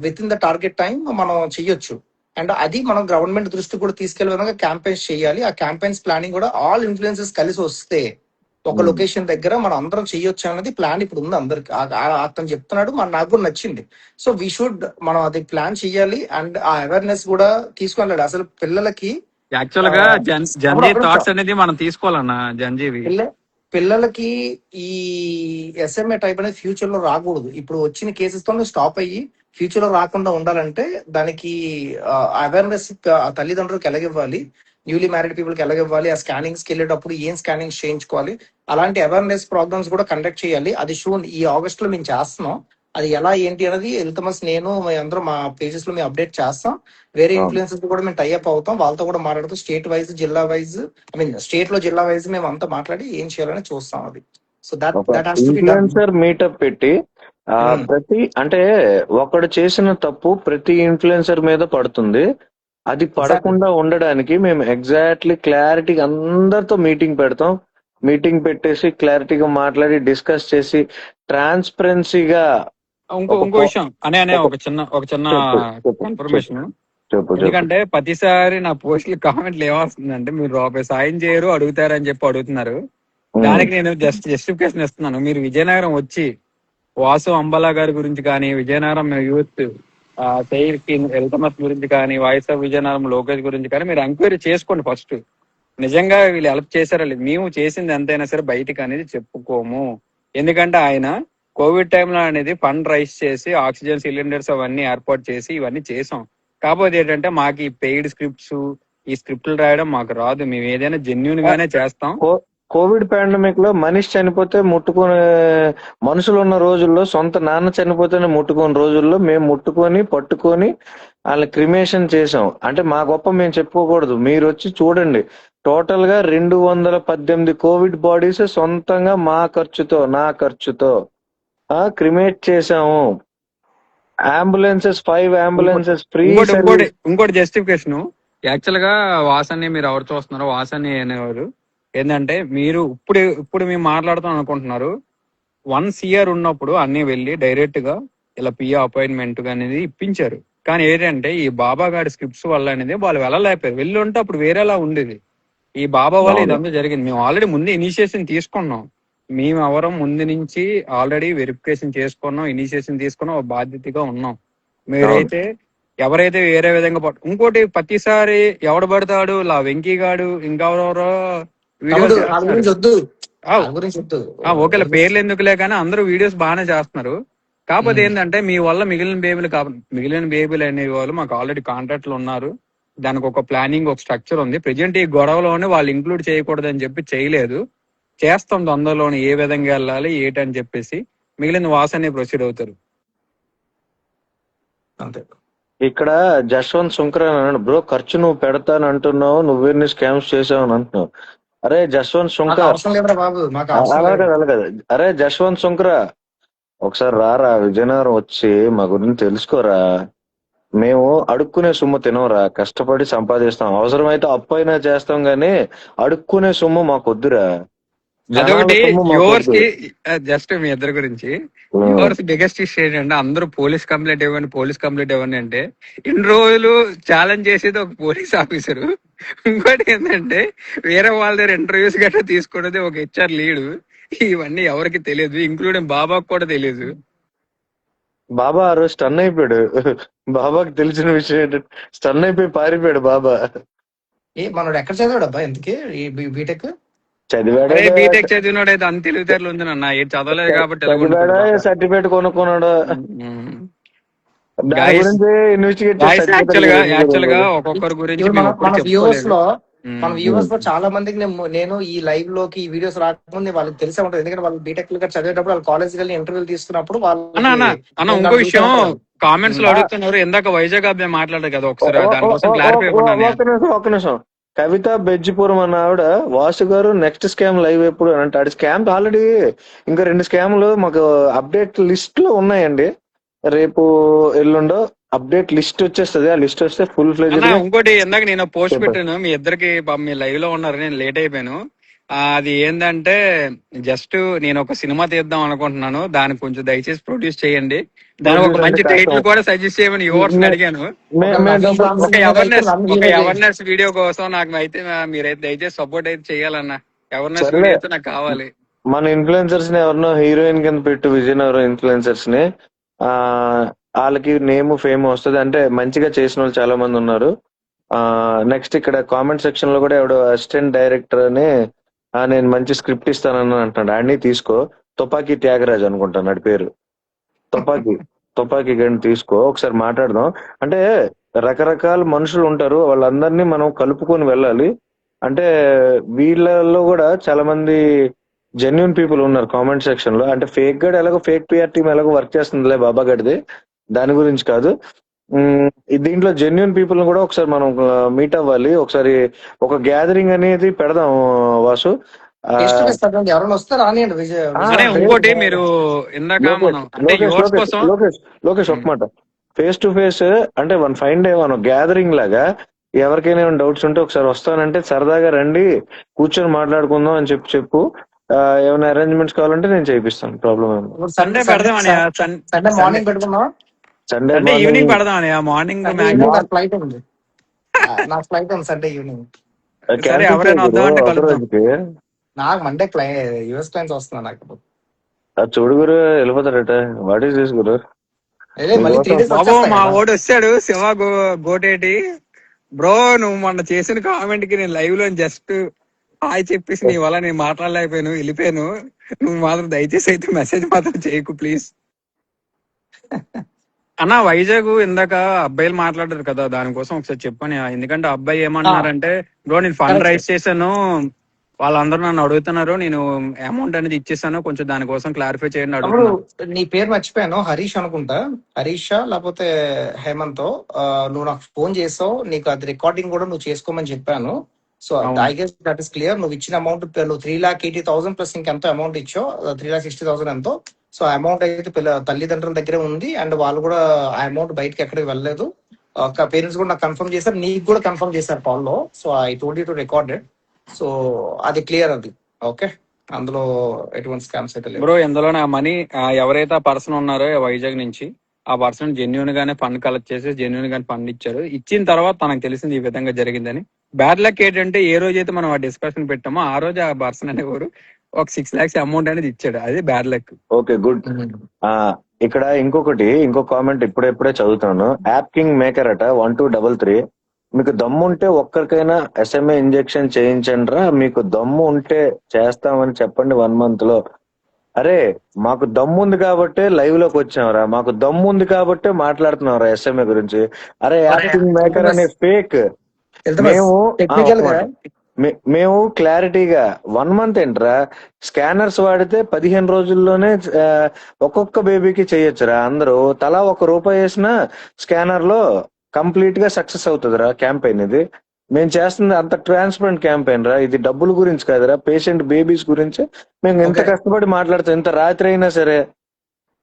with in the target time మనం చెయ్యొచ్చు. అండ్ అది మనం గవర్నమెంట్ దృష్టి కూడా తీసుకెళ్లే విధంగా క్యాంపెయిన్స్ చేయాలి. ఆ క్యాంపెయిన్స్ ప్లానింగ్ కూడా ఆల్ ఇన్ఫ్లుయెన్సెస్ కలిసి వస్తే ఒక ఉమ్. లొకేషన్ దగ్గర మనం అందరం చెయ్యొచ్చు అన్నది ప్లాన్ ఇప్పుడు ఉంది అందరికి. అతను చెప్తున్నాడు, నాకు కూడా నచ్చింది. సో వీ షుడ్ మనం అది ప్లాన్ చెయ్యాలి అండ్ ఆ అవేర్నెస్ కూడా తీసుకెళ్ళాలి అసలు పిల్లలకి. యాక్చువల్ ఆ, గా అప్పుడు జంజీ ఒక నిమిషం. థాట్స్ అనేది మనం తీసుకోవాలన్న జంజీవి. పిల్లలకి ఈ ఎస్ఎంఏ టైప్ అనేది ఫ్యూచర్ లో రాకూడదు. ఇప్పుడు వచ్చిన కేసెస్ తో స్టాప్ అయ్యి ఫ్యూచర్ లో రాకుండా ఉండాలంటే దానికి అవేర్నెస్ తల్లిదండ్రులకు ఎలాగివ్వాలి, న్యూలీ మ్యారీడ్ పీపుల్ కి ఎలాగివ్వాలి, ఆ స్కానింగ్స్ కి వెళ్ళేటప్పుడు ఏం స్కానింగ్స్ చేయించుకోవాలి, అలాంటి అవేర్నెస్ ప్రోగ్రామ్స్ కూడా కండక్ట్ చేయాలి. అది షూన్ ఈ ఆగస్ట్ లో మేము చేస్తున్నాం. అది ఎలా ఏంటి అనేది ఎల్తమస్ నేను అందరూ మా పేజెస్ లో మేము అప్డేట్ చేస్తాం. వేరే అవును. ఇన్ఫ్లుయెన్సెస్ కూడా మేము టైఅప్ అవుతాం, వాళ్ళతో కూడా మాట్లాడుతూ స్టేట్ వైజ్ జిల్లా వైజ్ ఐ మీన్ స్టేట్ లో జిల్లా వైజ్ మేము అంతా మాట్లాడి ఏం చేయాలని చూస్తాం అది. సో దట్ ఒక that has to be done. Influencer meetup పెట్టి ప్రతి అంటే ఒకడు చేసిన తప్పు ప్రతి ఇన్ఫ్లుయెన్సర్ మీద పడుతుంది. అది ఎగ్జాక్ట్లీ. పడకుండా ఉండడానికి మేము ఎగ్జాక్ట్లీ క్లారిటీగా అందరితో మీటింగ్ పెడతాం. మీటింగ్ పెట్టేసి క్లారిటీగా మాట్లాడి డిస్కస్ చేసి ట్రాన్స్పరెన్సీగా ఇంకో ఒక ఇంకో విషయం అనే ఒక ఒక చిన్న చెప్పు చెప్పు కన్ఫర్మేషన్. చెప్పు. ఎందుకంటే ప్రతిసారి నా పోస్టులు కామెంట్లు ఏమొస్తుందంటే మీరు రూపాయి సాయం చేయరు అడుగుతారని చెప్పి అడుగుతున్నారు. దానికి నేను జస్టిఫికేషన్ ఇస్తున్నాను. మీరు విజయనగరం వచ్చి వాసు అంబలా గారి గురించి కానీ, విజయనగరం యూత్ ఎల్తమస్ గురించి కానీ, వాయిస్ ఆఫ్ విజయనగరం లోకేష్ గురించి కానీ మీరు ఎంక్వైరీ చేసుకోండి ఫస్ట్. నిజంగా వీళ్ళు హెల్ప్ చేశారా లేదు. మేము చేసింది ఎంతైనా సరే బయటికి అనేది చెప్పుకోము. ఎందుకంటే ఆయన కోవిడ్ టైంలో అనేది ఫండ్ రైజ్ చేసి ఆక్సిజన్ సిలిండర్స్ అవన్నీ ఏర్పాటు చేసి ఇవన్నీ చేసాం. కాకపోతే ఏంటంటే మాకు ఈ పెయిడ్ స్క్రిప్ట్స్ ఈ స్క్రిప్ట్లు రాయడం మాకు రాదు. మేము ఏదైనా జెన్యున్ గానే చేస్తాం. కోవిడ్ పాండమిక్ లో మనిషి చనిపోతే ముట్టుకునే మనుషులు ఉన్న రోజుల్లో, సొంత నాన్న చనిపోతేనే ముట్టుకునే రోజుల్లో మేము ముట్టుకొని పట్టుకొని వాళ్ళ క్రిమేషన్ చేసాం. అంటే మా గొప్ప మేము చెప్పుకోకూడదు. మీరు వచ్చి చూడండి, టోటల్ గా 218 కోవిడ్ బాడీస్ సొంతంగా మా ఖర్చుతో, నా ఖర్చుతో క్రిమేట్ చేసాము. అంబులెన్సెస్ 5 అంబులెన్సెస్ ఫ్రీ ఇంకోటి ఇంకోటి సర్వీస్. ఇంకోటి జస్టిఫికేషన్. యాక్చువల్ గా వాసన్ని మీరు ఎవరు చూస్తున్నారో వాసన్ని అనేవారు ఏంటంటే మీరు ఇప్పుడు మేము మాట్లాడుతాం అనుకుంటున్నారు. 1 CR ఉన్నప్పుడు అన్ని వెళ్ళి డైరెక్ట్ గా ఇలా పిఏ అపాయింట్మెంట్ అనేది ఇప్పించారు. కానీ ఏంటంటే ఈ బాబా గారి స్క్రిప్ట్స్ వల్ల అనేది వాళ్ళు వెళ్ళలేకపోయారు. వెళ్ళి ఉంటే అప్పుడు వేరేలా ఉండేది. ఈ బాబా వల్ల అవును. ఇదంతా జరిగింది. మేము ఆల్రెడీ ముందు ఇనిషియేషన్ తీసుకున్నాం. మేము ఎవరం ముందు నుంచి ఆల్రెడీ వెరిఫికేషన్ చేసుకున్నాం, ఇనిషియేషన్ తీసుకున్నాం, ఒక బాధ్యతగా ఉన్నాం. మీరైతే ఎవరైతే వేరే విధంగా ఇంకోటి ప్రతిసారి ఎవడు పడతాడు వెంకీ గాడు ఇంకెవరెవరో వీడియోస్ వాళ్ళ చేస్తున్నారు. గురించి వద్దు, వాళ్ళ గురించి వద్దు. ఓకేలా పేర్లు ఎందుకులే కానీ అందరూ వీడియోస్ బాగానే చేస్తున్నారు. కాకపోతే ఏంటంటే మీ వల్ల మిగిలిన బేబీలు అనే వాళ్ళు మాకు ఆల్రెడీ కాంట్రాక్ట్ లో ఉన్నారు. దానికి ఒక ప్లానింగ్, ఒక స్ట్రక్చర్ ఉంది. ప్రెజెంట్ ఈ గొడవలోనే వాళ్ళు ఇంక్లూడ్ చేయకూడదని చెప్పి చేయలేదు. చేస్తాం తొందరలోనే ఏ విధంగా వెళ్ళాలి ఏంటని చెప్పేసి. మిగిలిన వాసనే ప్రొసీడ్ అవుతారు. అంతే. ఇక్కడ జశ్వంత్ శుంకర్ అని అన్నాడు, బ్రో ఖర్చు నువ్వు పెడతాను అంటున్నావు, నువ్వెన్ని స్కామ్స్ చేసావు అని అంటున్నావు. అరే జశ్వంత్ మాకు శుంకర్, అవసరం లేదురా బాబు, మాకు అవసరం అలా లేదు. కదా అలా కదా. అరే జశ్వంత్ శుంకరా, ఒకసారి రారా విజయనగరం వచ్చి మా గురించి తెలుసుకోరా. మేము అడుక్కునే సొమ్ము తినవరా, కష్టపడి సంపాదిస్తాం. అవసరమైతే అప్పు అయినా చేస్తాం గానీ అడుక్కునే సొమ్ము మాకొద్దురా. జనాల అదొకటి సొమ్ము యువర్స్ మాకొద్దు. కి జస్ట్ మీ ఇద్దరి గురించి యువర్స్ బిగ్గెస్ట్ ఇష్యూ ఏంటంటే అందరూ పోలీస్ కంప్లైంట్ ఇవ్వండి అంటే ఇన్ని రోజులు ఛాలెంజ్ చేసేది ఒక పోలీస్ ఆఫీసరు. ఇంకోటి ఏంటంటే వేరే వాళ్ళ దగ్గర ఇంటర్వ్యూస్ గట్రా తీసుకున్నది ఒక HR లీడు. ఇవన్నీ ఎవరికి తెలియదు, ఇంక్లూడింగ్ బాబాకు కూడా తెలియదు. బాబా ఆ రోజు స్టన్ అయిపోయాడు. బాబాకి తెలిసిన విషయం ఏంటంటే స్టన్ అయిపోయి పారిపోయాడు బాబా. మనోడు ఎక్కడ చదివాడు అబ్బా ఇంతకీ ఈ బీటెక్? చదివాడా, అరే బీటెక్ చదివినోడు అయితే అంత తెలివితేటలు ఉంది నాన్న. ఏం చదవలేదు కాబట్టి ఇలా చదివాడా, ఉండిపోయాడు. సర్టిఫికేట్ కొనుక్కున్నాడా, దాని గాయస్ గురించి ఇన్వెస్టిగేట్ యాక్చువల్ గా ఒక్కొక్కరి గురించి ఇప్పుడు మేము మన ఎప్పుడు వ్యూవర్స్ చెప్పుకోలేదు. లో మన వ్యూవర్స్ లో చాలా మందికి నేను ఈ లైవ్ లోకి ఈ వీడియోస్ రాకముందు వాళ్ళకి తెలిసే ఉంటుంది, ఎందుకంటే వాళ్ళు బీటెక్ చదివేటప్పుడు వాళ్ళు కాలేజ్ వెళ్ళి ఇంటర్వ్యూలు తీసుకున్నప్పుడు అన్న వాళ్ళకి అన్న అన్న ఇంకో చూసే విషయం ఉంటారు. కామెంట్స్ లో ఆ, అడుగుతున్నారు, ఇందాక వైజాగ్ అబ్బాయి మాట్లాడారు కదా, ఓ- ఒకసారి ఓ- ఓ- దానికోసం ఓ- క్లారిఫై ఓ- ఇవ్వండి అన్నయ్య. ఒక్క నిమిషం ఒక్క నిమిషం. కవిత బెజ్జిపురం అన్న ఆవిడ, వాసు గారు నెక్స్ట్ స్కామ్ లైవ్ ఎప్పుడు అని అంటే, స్కామ్ ఆల్రెడీ ఇంకా 2 స్కామ్లు మాకు అప్డేట్ లిస్ట్ లో ఉన్నాయండి. రేపు ఎల్లుండో అప్డేట్ లిస్ట్ వచ్చేస్తుంది. ఆ లిస్ట్ వస్తే ఫుల్ అన్న ఫ్లెజ్డ్ గా ఇంకోటి ఇందాక నేను పోస్ట్ చెప్పండి. పెట్టాను మీ ఇద్దరికి, పాపం మీ లైవ్ లో ఉన్నారు, నేను లేట్ అయిపోయాను. అది ఏంటంటే జస్ట్ నేను ఒక సినిమా తీద్దాం అనుకుంటున్నాను, దానికి కొంచెం దయచేసి ప్రొడ్యూస్ చేయండి, దానికి ఒక ప్రొడ్యూస్ అంటే మంచి కష్టం. టైటిల్ కూడా సజెస్ట్ చేయమని వ్యూవర్స్ అడిగాను. మేము ఒక నవీన్ డబ్బులు రామ్ ఒక సింగ్ మీద అయితే అవేర్నెస్ నన్ను ఒక హీరో చేయి. అవేర్నెస్ వీడియో కోసం నాకు అయితే మీరైతే దయచేసి సపోర్ట్ అయితే చేయాలన్న. అవేర్నెస్ సర్లే, వీడియో అయితే నాకు కావాలి. మన ఇన్ఫ్లుయెన్సర్స్ ని ఎవరినో హీరోయిన్ కింద పెట్టు, విజయనగరం ఇన్ఫ్లుయెన్సర్స్ ని. ఆ వాళ్ళకి నేమ్ ఫేమ్ వస్తుంది, అంటే మంచిగా చేసిన వాళ్ళు చాలా మంది ఉన్నారు. నెక్స్ట్ ఇక్కడ కామెంట్ సెక్షన్ లో కూడా ఎవడో అసిస్టెంట్ డైరెక్టర్ అని, నేను మంచి స్క్రిప్ట్ ఇస్తానని అంటున్నాడు. ఆడిని తీసుకో. తుపాకీ త్యాగరాజ్ అనుకుంటాను ఆడి పేరు. తుపాకీ తుపాకీ గడిని తీసుకో, ఒకసారి మాట్లాడదాం. అంటే రకరకాల మనుషులు ఉంటారు, వాళ్ళందరినీ మనం కలుపుకొని వెళ్ళాలి. అంటే వీళ్ళలో కూడా చాలా మంది జెన్యున్ పీపుల్ ఉన్నారు కామెంట్ సెక్షన్ లో. అంటే ఫేక్ గడ్ ఎలాగో, ఫేక్ పిఆర్ టీమ్ ఎలాగో వర్క్ చేస్తుందిలే బాబా గడిది, దాని గురించి కాదు. దీంట్లో జెన్యున్ పీపుల్ కూడా ఒకసారి మనం మీట్ అవ్వాలి. ఒకసారి ఒక గ్యాదరింగ్ అనేది పెడదాం వాసు. ఆ, ఫేస్ టు ఫేస్ పెట్టండి, ఎవరైనా వస్తే రానియండి. ఆ, అనే విజయవాడ ఫే- ఇంకోటి మీరు ఇందాక లోకేష్ మనం అంటే లోకేష్ యువర్స్ లోకేష్ కోసం. లోకేష్ లోకేష్ ఒక మాట. ఫేస్ టు ఫేస్ అంటే వన్ ఫైన్ డే మనం గ్యాదరింగ్ లాగా, ఎవరికైనా ఏమైనా డౌట్స్ ఉంటే ఒకసారి వస్తానంటే సరదాగా రండి, కూర్చొని మాట్లాడుకుందాం అని చెప్పు. ఏమైనా అరేంజ్మెంట్స్ కావాలంటే నేను చేయిస్తాను, ప్రాబ్లం ఏమి. సండే పెడదాం అని, సండే సండే మార్నింగ్ పెట్టుకున్నాం. సండే సండే మార్నింగ్ ఈవినింగ్ పెడదాం అని, మార్నింగ్ సండే ఈవినింగ్ నాకు ఫ్లైట్ ఉంది. నాకు ఫ్లైట్ ఉంది సండే ఈవినింగ్. సరే క్యాన్సిల్ ఎవరైనా చేయకూడదు వద్దామంటే ఒక కలుద్దాం. రోజుకి. నాకు మండే యుఎస్ క్లయింట్స్ వస్తున్నా నాకు. అది చూడు గురు, వెళ్ళిపోతాడట. వాట్ ఈస్ దిస్ గురు? మళ్ళీ 3 days బాబు వచ్చేస్తాయి మా కదా. ఓడు వచ్చాడు, శివ గోటేటి బ్రో. నువ్వు మొన్న చేసిన కామెంట్ కి నేను లైవ్ లో జస్ట్ హాయ్ చెప్పేసి నీ వల్ల నేను మాట్లాడలేకపోయాను, వెళ్ళిపోయాను. నువ్వు మాత్రం దయచేసి అయితే మెసేజ్ మాత్రం చేయకు ప్లీజ్ అన్న. వైజాగ్ ఇందాక అబ్బాయిలు మాట్లాడారు కదా, దానికోసం ఒకసారి చెప్పని. ఎందుకంటే అబ్బాయి ఏమంటున్నారంటే, బ్రో నేను ఫండ్ Correct. రైజ్ చేశాను, వాళ్ళందరూ నన్ను అడుగుతున్నారు, నేను అమౌంట్ అనేది ఇచ్చేసాను, కొంచెం దానికోసం క్లారిఫై చేయండి తమ్ముడు అడుగుతున్నారు. నీ పేరు మర్చిపోయాను, హరీష్ అనుకుంటా. హరీషా లేకపోతే హేమంత్. నువ్వు నాకు ఫోన్ చేసావు, నీకు అది రికార్డింగ్ కూడా నువ్వు చేసుకోమని చెప్పాను. సో అవును. I guess that is clear. నువ్వు ఇచ్చిన అమౌంట్ నువ్వు 3,80,000 ప్లస్ ఇంకెంతో అమౌంట్ ఇచ్చావు, 3,60,000 ఎంతో. సో అమౌంట్ అయితే తల్లిదండ్రుల దగ్గరే ఉంది, అండ్ వాళ్ళు కూడా ఆ అమౌంట్ బయటకి ఎక్కడికి వెళ్ళలేదు. పేరెంట్స్ కూడా నాకు కన్ఫర్మ్ చేశారు, నీకు కూడా కన్ఫర్మ్ చేశారు కాల్ లో. So I told you to recorded. So అది క్లియర్ అది. ఓకే, అందులో ఎటువంటి స్కామ్స్ అయితే లేవు. బ్రో ఇందులో నా మనీ ఎవరైతే ఆ పర్సన్ ఉన్నారో వైజాగ్ నుంచి, ఆ పర్సన్ జెన్యున్ గానే ఫండ్ కలెక్ట్ చేసి జెన్యున్ గానే ఫండ్ ఇచ్చారు. ఇచ్చిన తర్వాత తనకు తెలిసింది ఈ విధంగా జరిగిందని. బ్యాడ్ లక్ ఏంటంటే, ఏ రోజైతే మనం ఆ డిస్కషన్ పెట్టామో ఆ రోజు ఆ పర్సన్ అనేవారు ఒక 6 lakhs అమౌంట్ అనేది ఇచ్చాడు. అది బ్యాడ్ లక్. Okay, good. ఇక్కడ ఇంకో కామెంట్ ఇప్పుడే చదువుతాను. యాప్ కింగ్ మేకర్ అట 1233. మీకు దమ్ము ఉంటే ఒక్కరికైనా SMA ఇంజెక్షన్ చేయించండి రా, మీకు దమ్ము ఉంటే చేస్తామని చెప్పండి 1 month లో. అరే మాకు దమ్ము ఉంది కాబట్టే లైవ్ లోకి వచ్చాంరా, మాకు దమ్ము ఉంది కాబట్టే మాట్లాడుతున్నాంరా SMA గురించి. అరే యాప్ కింగ్ మేకర్ అనే ఫేక్. మేము టెక్నికల్ గా మేము క్లారిటీగా 1 month ఏంట్రా, స్కానర్స్ వాడితే 15 రోజుల్లోనే ఒక్కొక్క బేబీకి చేయొచ్చురా. అందరూ తలా ₹1 వేసినా స్కానర్ లో కంప్లీట్ గా సక్సెస్ అవుతుందిరా క్యాంపెయిన్ ఇది. మేము చేస్తుంది అంత ట్రాన్స్పరెంట్ క్యాంపెయిన్ రా. ఇది డబ్బుల గురించి కాదురా, పేషెంట్ బేబీస్ గురించి. మేము ఎంత కష్టపడి మాట్లాడుతాం, ఎంత రాత్రి అయినా సరే.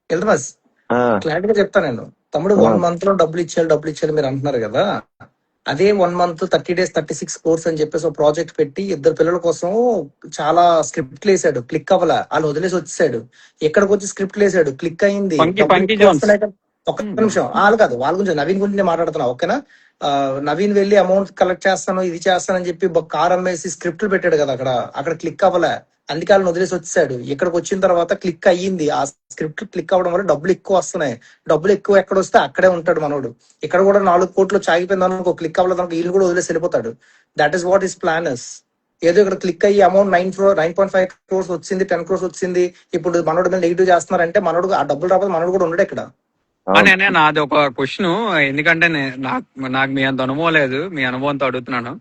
ఎల్రమస్ ఆ, క్లారిటీగా చెప్తా నేను. తమ్ముడు 1 month లో డబ్బులు ఇచ్చేయాలి మీరు అంటున్నారు కదా. అదే 1 month 30 days 36 కోర్స్ అని చెప్పేసి ఒక ప్రాజెక్ట్ పెట్టి 2 పిల్లల కోసం చాలా స్క్రిప్ట్లు వేసాడు, క్లిక్ అవ్వాల, వాళ్ళు వదిలేసి వచ్చేసాడు. ఎక్కడికి వచ్చి స్క్రిప్ట్లు వేసాడు, క్లిక్ అయింది, డబ్బులు పంకీ ఎక్కువ జోన్స్. వస్తున్నాయి. ఒక్క నిమిషం, వాళ్ళు కాదు, వాళ్ళ గురించి నవీన్ గురించి నేను మాట్లాడుతున్నా, ఓకేనా. నవీన్ వెళ్ళి అమౌంట్ కలెక్ట్ చేస్తాను, ఇది చేస్తానని చెప్పి కార్ అమ్మేసి స్క్రిప్ట్లు పెట్టాడు కదా, అక్కడ క్లిక్ అవ్వలే, అందుకే వాళ్ళని వదిలేసి వచ్చేసాడు. ఇక్కడికి వచ్చిన తర్వాత క్లిక్ అయ్యింది, ఆ స్క్రిప్ట్ క్లిక్ అవ్వడం వల్ల డబ్బులు ఎక్కువ వస్తున్నాయి. డబ్బులు ఎక్కువ ఎక్కడ వస్తే అక్కడే ఉంటాడు మనోడు. ఇక్కడ కూడా 4 కోట్లు చాగిపోయింది అనుకో, క్లిక్ అవ్వలేదు అనుకో, వీళ్ళు కూడా వదిలేసి వెళ్ళిపోతాడు. That is what is planners. ఏదో ఇక్కడ క్లిక్ అయ్యి అమౌంట్ 9.5 crores వచ్చింది, 10 crores వచ్చింది, ఇప్పుడు మనోడు మీద నెగిటివ్ చేస్తున్నారంటే మనోడు ఆ డబ్బులు రాకపోతే మనోడు కూడా ఉండడు ఇక్కడ. నేనే నాది ఒక క్వశ్చన్, ఎందుకంటే నాకు మీ అంత అనుభవం లేదు, మీ అనుభవంతో అడుగుతున్నాను.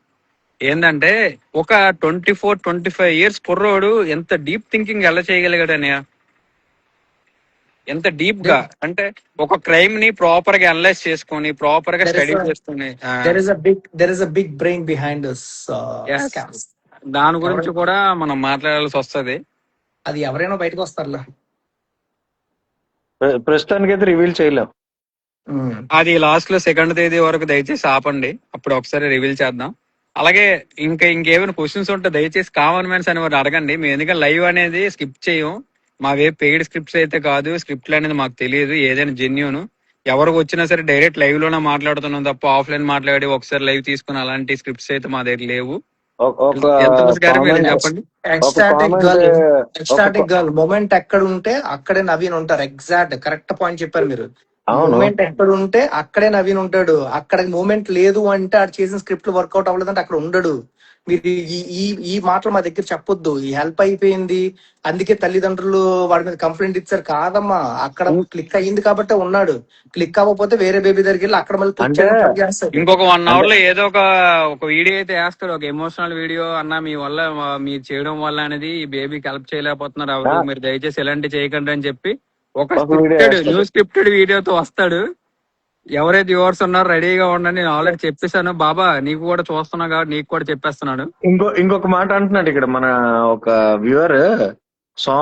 ఏంటంటే ఒక 24-25 years కుర్రోడు ఎంత డీప్ థింకింగ్ ఎలా చేయగలిగాడు అన్నయ్య, ఎంత డీప్ గా అంటే ఒక క్రైమ్ ని ప్రాపర్ గా అనలైజ్ చేసుకొని ప్రాపర్ గా దెర్ ఇస్ స్టడీ చేసుకొని there is a big brain behind this yes, scams. దాని గురించి కూడా మనం మాట్లాడాల్సి వస్తది. అది ఎవరైనా బయటకు వస్తారులే. ప్రస్తుతానికైతే రివీల్ చేయలేం. అది లాస్ట్ లో 2వ తేదీ వరకు దయచేసి ఆపండి, అప్పుడు ఒకసారి రివీల్ చేద్దాం. అలాగే ఇంకేమైనా క్వశ్చన్స్ ఉంటే దయచేసి కామన్ మ్యాన్స్ అని వారు అడగండి. మేము ఎందుకంటే లైవ్ అనేది స్కిప్ చేయం, మావే పెయిడ్ స్క్రిప్ట్స్ అయితే కాదు, స్క్రిప్ట్లు అనేది మాకు తెలియదు, ఏదైనా జెన్యూన్ ఎవరికి వచ్చినా సరే డైరెక్ట్ లైవ్ లోనే మాట్లాడుతున్నాం తప్ప ఆఫ్లైన్ మాట్లాడి ఒకసారి లైవ్ తీసుకుని అలాంటి స్క్రిప్ట్స్ అయితే మా దగ్గర లేవు. ఒక ఎంత గారు మీరు కామెంట్ చెప్పండి. ఎక్స్టాటిక్ comment, గర్ల్, ఒక ఎక్స్టాటిక్ గర్ల్ మూమెంట్ ఎక్కడ ఉంటే అక్కడే నవీన్ ఉంటారు. ఎగ్జాక్ట్ కరెక్ట్ పాయింట్ చెప్పారు మీరు. అవును మూమెంట్ ఎక్కడ ఉంటే అక్కడే నవీన్ ఉంటాడు. అక్కడ మూమెంట్ లేదు అంటే ఆడు చేసిన స్క్రిప్ట్ వర్కౌట్ అవ్వలేదంటే అక్కడ ఉండడు. మీరు ఈ ఈ ఈ మాటలు మా దగ్గర చెప్పొద్దు. ఈ హెల్ప్ అయిపోయింది అందుకే తల్లిదండ్రులు వాడి మీద కంప్లైంట్ ఇచ్చారు కాదమ్మా, అక్కడ క్లిక్ అయ్యింది కాబట్టి ఉన్నాడు. క్లిక్ అవ్వకపోతే వేరే బేబీ దగ్గరికి వెళ్ళి అక్కడ మళ్ళీ click అంటే చేయడానికి try చేస్తాడు. ఇంకొక 1 hour అంటే లో ఏదో ఒక వీడియో అయితే వేస్తాడు, ఒక ఎమోషనల్ వీడియో అన్న మీ వల్ల మీరు చేయడం వల్ల అనేది ఈ బేబీకి హెల్ప్ చేయలేకపోతున్నారు ఆ, ఎవరు, మీరు దయచేసి ఎలాంటి చేయకండి అని చెప్పి ఒక ఒక వీడియో వేస్తాడు. స్క్రిప్టెడ్ వీడియోతో వస్తాడు. ఎవరైతే వ్యూవర్స్ ఉన్నారో రెడీగా ఉండండి, నేను ఆల్రెడీ చెప్పేశాను బాబా, నీకు కూడా చూస్తున్నా కాబట్టి నీకు కూడా చెప్పేస్తున్నాను. ఇంకొక మాట అంటున్నాడు ఇక్కడ మన ఒక వ్యూవర్, సో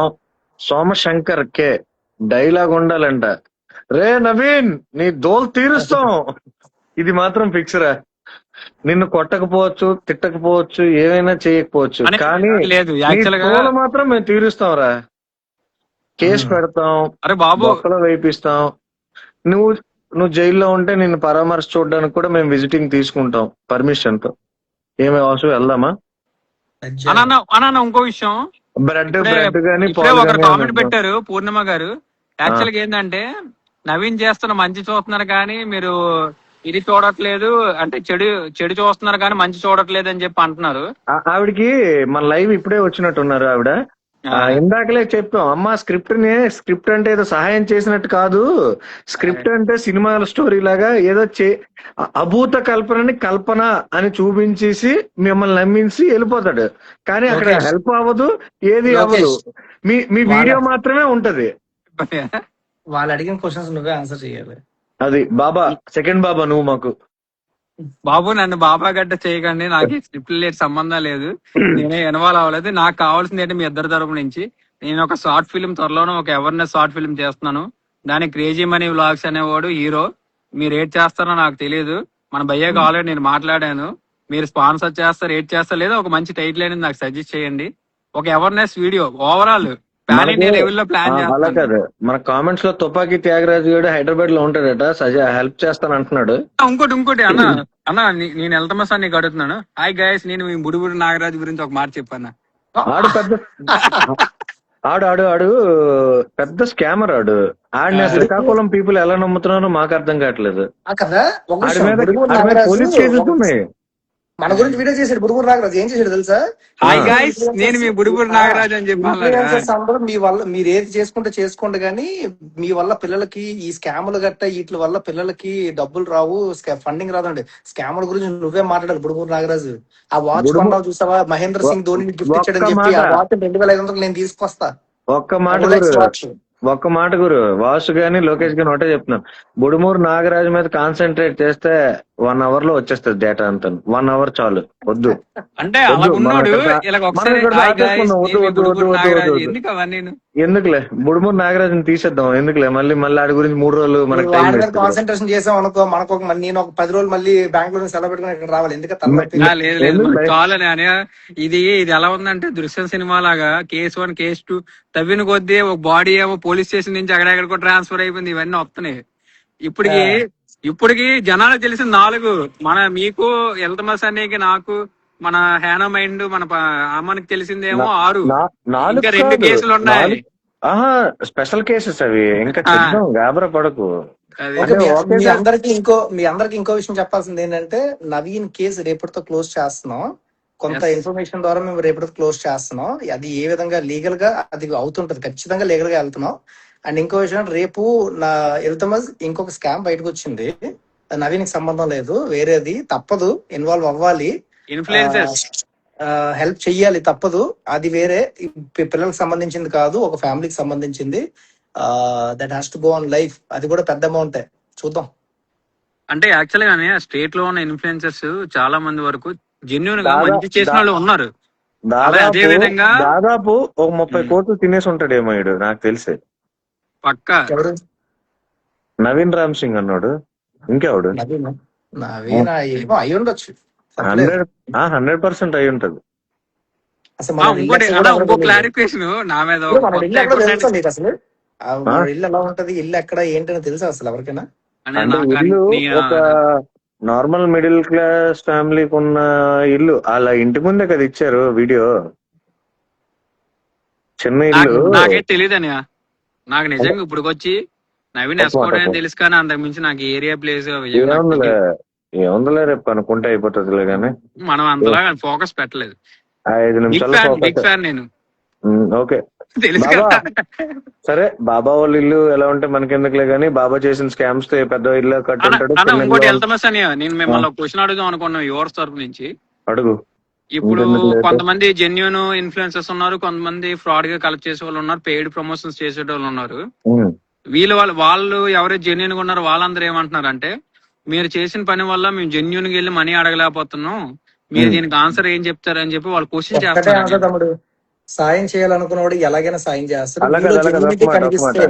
సోమశంకర్ కే డైలాగ్ ఉండాలంట, రే నవీన్ నీ దోల్ తీరుస్తాం. ఇది మాత్రం ఫిక్స్ రా, నిన్ను కొట్టకపోవచ్చు తిట్టకపోవచ్చు ఏమైనా చేయకపోవచ్చు అని కానీ లేదు నీ యాక్చువల్ గా. దోల మాత్రం మేము తీరుస్తాం రా, కేసు పెడతాం, అరే బాబు, బొక్కలో వేయిపిస్తాం. నువ్వు నువ్వు జైల్లో ఉంటే నిన్ను పరామర్శ చూడడానికి కూడా మేము విజిటింగ్ తీసుకుంటాం పర్మిషన్ తో. ఏమి అవసరం, వెళ్దామా? అన్న ఇంకో విషయం, బ్రెడ్ ఇప్పుడే గానీ ఇప్పుడే పాలు ఒకరు గానీ కామెంట్ ఏమన్నా? పెట్టారు పూర్ణిమ గారు. యాక్చువల్ గా ఏంటంటే నవీన్ చేస్తున్న మంచి చూస్తున్నారు కానీ మీరు ఇది చూడట్లేదు, అంటే చెడు చెడు చూస్తున్నారు కానీ మంచి చూడట్లేదు అని చెప్పి అంటున్నారు. ఆవిడకి మన లైవ్ ఇప్పుడే వచ్చినట్టున్నారు ఆవిడ. ఇందాకలే చెప్పాం అమ్మా, స్క్రిప్ట్ అంటే ఏదో సహాయం చేసినట్టు కాదు, స్క్రిప్ట్ అంటే సినిమాల స్టోరీ లాగా ఏదో అభూత కల్పన అని చూపించేసి మిమ్మల్ని నమ్మించి వెళ్ళిపోతాడు. కానీ అక్కడ లోకేష్, హెల్ప్ అవ్వదు, ఏది అవ్వదు, లోకేష్ మీ వాళ్ళ వీడియో మాత్రమే ఉంటది. వాళ్ళు అడిగిన క్వశ్చన్స్ నువ్వే ఆన్సర్ చేయాలి. అది బాబా, సెకండ్ బాబా నువ్వు మాకు. బాబు నన్ను బాబా గడ్డ చేయకండి, నాకు ఈ స్క్రిప్ట్ లేదు సంబంధం లేదు, నేనే ఇన్వాల్వ్ అవ్వలేదు. నాకు కావాల్సింది ఏంటి మీ ఇద్దరి తరపు నుంచి నేను ఒక షార్ట్ ఫిల్మ్ త్వరలోనే ఒక అవేర్నెస్ షార్ట్ ఫిల్మ్ చేస్తున్నాను. దానికి క్రేజీ మనీ వ్లాగ్స్ అనేవాడు హీరో. మీరు ఏడ్ చేస్తారో నాకు తెలియదు, మన భయ్యకు ఆల్రెడీ నేను మాట్లాడాను. మీరు స్పాన్సర్ చేస్తారు ఏడ్ చేస్తారు లేదా ఒక మంచి టైటిల్ అనేది నాకు సజెస్ట్ చేయండి. ఒక అవేర్నెస్ వీడియో ఓవరాల్ పాన్ మనకి ఇండియా లెవెల్లో ప్లాన్ అలా చేస్తాను. కాదు, మన కామెంట్స్ లో తుపాకీ త్యాగరాజు గారు హైదరాబాద్ లో ఉంటాడట, హెల్ప్ చేస్తాను అంటున్నాడు. ఇంకోటి అన్న నేను వెళ్తామా సార్ నీకు అడుగుతున్నాను. హాయ్ గైస్, నేను మీ బుడిబుడి నాగరాజు గురించి ఒక మాట చెప్పాను. ఆడు పెద్ద ఆడు పెద్ద స్కామర్. ఆడిని శ్రీకాకుళం పీపుల్ ఎలా నమ్ముతున్నారో మాకు అర్థం కావట్లేదు. కదా ఒక ఆడి విషయం, మీద బుడుగూరు ఆడి మీద నాగరాజు పోలీస్ కేసెస్ ఉన్నాయి. మన గురించి వీడియో చేశాడు. బుడుగూరు నాగరాజు ఏం చేశాడు తెలుసా? హాయ్ గైస్, నేను మీ బుడిబుడి నాగరాజు అని చెప్పాను. ఇన్ఫ్లుయెన్సర్స్ అందరూ మీ వల్ల మీరు ఏది చేసుకుంటే చేసుకోండి కానీ మీ వల్ల పిల్లలకి ఈ స్కాములు గట్ట వీటి వల్ల పిల్లలకి డబ్బులు రావు, ఫండింగ్ రాదండి. స్కాముల గురించి నువ్వే మాట్లాడాలి బుడుగూరు నాగరాజు. ఆ వాచ్ కొన్నావు చూసావా, మహేంద్ర సింగ్ ధోని గిఫ్ట్ ఇచ్చాడని చెప్పి ఆ వాచ్ 2500 నేను తీసుకొస్తా. ఒక్క మాట గురు, వాసు గాని లోకేష్ గాని ఒకటే చెప్తున్నాను, బుడుమూరు నాగరాజు మీద కాన్సన్ట్రేట్ చేస్తే 1 hour లో వచ్చేస్తుంది డేటా అంతా. 1 hour చాలు, వద్దు అంటే అలా ఉన్నాడు. ఎందుకులే బుడుమూరు నాగరాజుని తీసేద్దాం, ఎందుకులే మళ్ళీ ఆడి గురించి 3 రోజులు మనకి కాన్సన్ట్రేషన్ చేసాం అనుకో, మనకు నేను ఒక 10 రోజులు మళ్ళీ బెంగళూరు సెలవు పెట్టుకుని ఇక్కడ రావాలి. ఎందుకంటే చాలని ఇది ఎలా ఉందంటే దృశ్యం సినిమా లాగా కేసు 1 కేసు 2 తవ్విన కొద్దీ ఒక బాడీ ఏమో పోలీస్ స్టేషన్ నుంచి అక్కడెక్కడికో ట్రాన్స్ఫర్ అయిపోయింది. ఇవన్నీ వస్తున్నాయి ఇప్పటికి జనాలకు తెలిసిన 4. మీకు ఎల్తమస్ అనేకి నాకు మన హేనా మైండ్ మన అమ్మకి తెలిసిందేమో 6. ఇంకా 2 కేసులు ఉన్నాయి. స్పెషల్ కేసెస్ అవి, ఇంకా చెప్తాం, గాబరా పడకు. మీ అందరికి ఇంకో విషయం చెప్పాల్సింది ఏంటంటే, నవీన్ కేసు రేపటితో క్లోజ్ చేస్తున్నాం. కొంత ఇన్ఫర్మేషన్ ద్వారా మేము రేపటితో క్లోజ్ చేస్తున్నాం. అది ఏ విధంగా లీగల్ గా అది అవుతుంటది, ఖచ్చితంగా లీగల్ గా వెళ్తున్నాం. అండ్ ఇంకో విషయం, రేపు నా ఎల్తమస్ ఇంకొక స్కామ్ బయటకు వచ్చింది, నవీన్కి సంబంధం లేదు, వేరేది, తప్పదు, ఇన్వాల్వ్ అవ్వాలి. ఇన్ఫ్లుయెన్సెస్. హెల్ప్ చెయ్యాలి, తప్పదు. అది వేరే, పిల్లలకు సంబంధించింది కాదు, ఒక ఫ్యామిలీకి సంబంధించింది. That has to go on life. అది కూడా పెద్ద అమౌంటే, చూద్దాం. అంటే యాక్చువల్ గానే స్టేట్ లో ఉన్న ఇన్ఫ్లుయెన్సర్స్ చాలా మంది వరకు జెన్యున్ గా దాదా మంచి చేసిన దా- వాళ్ళు ఉన్నారు. అదే అదే దాదాపు విధంగా దాదాపు ఒక 30 ఉమ్, కోట్లు తినేసి ఉంటాడేమో ఈడు, నాకు తెలిసి. పక్కా ఎవరు? నవీన్ రామ్ సింగ్ అన్నాడు, ఇంకెవడు? నవీన్. నవీన్ ఏమో అయి ఉండొచ్చు, చెప్పలేదు. 100% అయి ఉంటది. అసలు మన ఇల్లు ఇంకోటి ఎక్కడ అన్న, కూడా ఎవరో ఇంకో తెలియదు. క్లారిఫికేషన్ నా మీద ఇప్పుడు ఒక మన కొత్త ఇల్లు ఎక్కడ ఎపిసోడ్ తెలుసా మీకు అసలు? ఆ? మన ఇల్లు ఎలా ఉంటది, ఇల్లు ఎక్కడ ఏంటని తెలుసా అసలు ఎవరికైనా? అనే అంటే నాకు ఇల్లు నేను ఒక నార్మల్ మిడిల్ క్లాస్ ఫ్యామిలీకి ఉన్న ఇల్లు, అలా ఇంటి ముందే కదా ఇచ్చారు వీడియో. చిన్న ఇల్లు. నాకైతే తెలియదు అని. నాకు అంటే నిజంగా ఇప్పుడు వచ్చి నవీన్ తక్కువ ఎస్కోడ్ అని తక్కువ తెలుసు, కానీ అంతకు మించి నాకు ఏరియా ప్లేస్ ఏమి నాకు ఏముందిలే, తెలియదు. ఏముందిలే, రేపు అనుకుంటే అయిపోతుందిలే కానీ. మనం అంతలా ఫోకస్ పెట్టలేదు. 5 బిగ్ నిమిషాల ఫ్యాన్, బిగ్ ఫోకస్. ఫ్యాన్ నేను, ఓకే తెలుసు బాబా. కదా. సరే, బాబా వాళ్ళ ఇల్లు ఎలా ఉంటే మనకెందుకులే గానీ, బాబా చేసిన స్కామ్స్ తో పెద్ద ఇల్లు కట్టి అన్న ఉంటాడు, అన్న చిన్న ఇల్లు ఇంకోటి వెళ్తామా అని నేను ఆ, మిమ్మల్ని ఒక క్వశ్చన్ అడుగుదాం అనుకున్నాం యువర్స్ తరపు నుంచి. అడుగు. ఇప్పుడు ఇంకెందుకు లేట్. కొంతమంది జెన్యున్ ఇన్ఫ్లుయెన్సర్స్ ఉన్నారు, కొంతమంది ఫ్రాడ్ గా కలెక్ట్ చేసే వాళ్ళు ఉన్నారు, పెయిడ్ ప్రమోషన్స్ చేసే వాళ్ళు ఉన్నారు. వాళ్ళు ఎవరైతే జెన్యున్ గా ఉన్నారో వాళ్ళందరూ ఏమంటున్నారు అంటే, మీరు చేసిన పని వల్ల మేము జెన్యున్ గా వెళ్ళి మనీ అడగలేకపోతున్నాం, మీరు దీనికి ఆన్సర్ ఏం చెప్తారని చెప్పి వాళ్ళు క్వశ్చన్ ఒక్కటే చేస్తున్నారు. ఆన్సర్ తమ్ముడు, సాయం చేయాలనుకున్నవాడు ఎలాగైనా సాయం చేస్తాడు. అలాగే మీలో అలాగే జెన్యూనిటీ ఒక మాట కనిపిస్తే,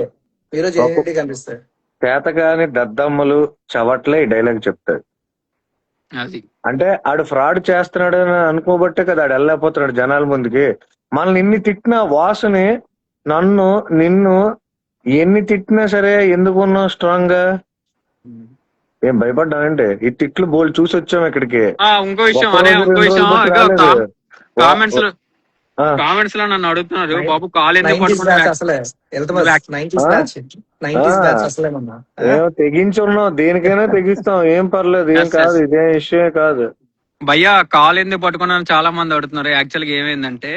మీలో జెన్యూనిటీ కనిపిస్తే. చేతగాని దద్దమ్మలు చవట్లే ఈ డైలాగ్ చెప్తాడు. అది అంటే ఆడు ఫ్రాడ్ చేస్తున్నాడు అని అనుకోబట్టే కదా ఆడు వెళ్ళలేకపోతున్నాడు జనాల ముందుకి. మనల్ని ఇన్ని తిట్టిన వాసుని, నన్ను నిన్ను ఎన్ని తిట్టినా సరే ఎందుకున్నావు స్ట్రాంగ్ గా? ఏం భయపడ్డానంటే ఈ తిట్లు బోల్డ్ చూసి వచ్చాం ఇక్కడికి. ఇంకో విషయం ఒక్క అనే రోజు ఇంకో 2 విషయం రోజులు బట్టి ఇగో రాలేదు. వా- కామెంట్స్ లో ఆ, కామెంట్స్ లో నన్ను అడుగుతున్నారు, బాబు కాల్ ఎందుకు 90s బ్యాచ్ పట్టుకున్నావు? అసలే, నువ్వు ఎల్తమస్ 90s ఆ, బ్యాచ్, ఆ, 90s బ్యాచ్ అసలేమన్నా. ఏం తెగించున్నావు, దేనికైనా తెగిస్తాం, ఏం పర్లేదు, ఏం ఎస్ కాదు, ఎస్ ఇదేం ఇష్యూ కాదు. భయ్యా, కాల్ ఎందుకు పట్టుకున్నాను చాలా మంది అడుగుతున్నారు. యాక్చువల్ గా ఏమైందంటే,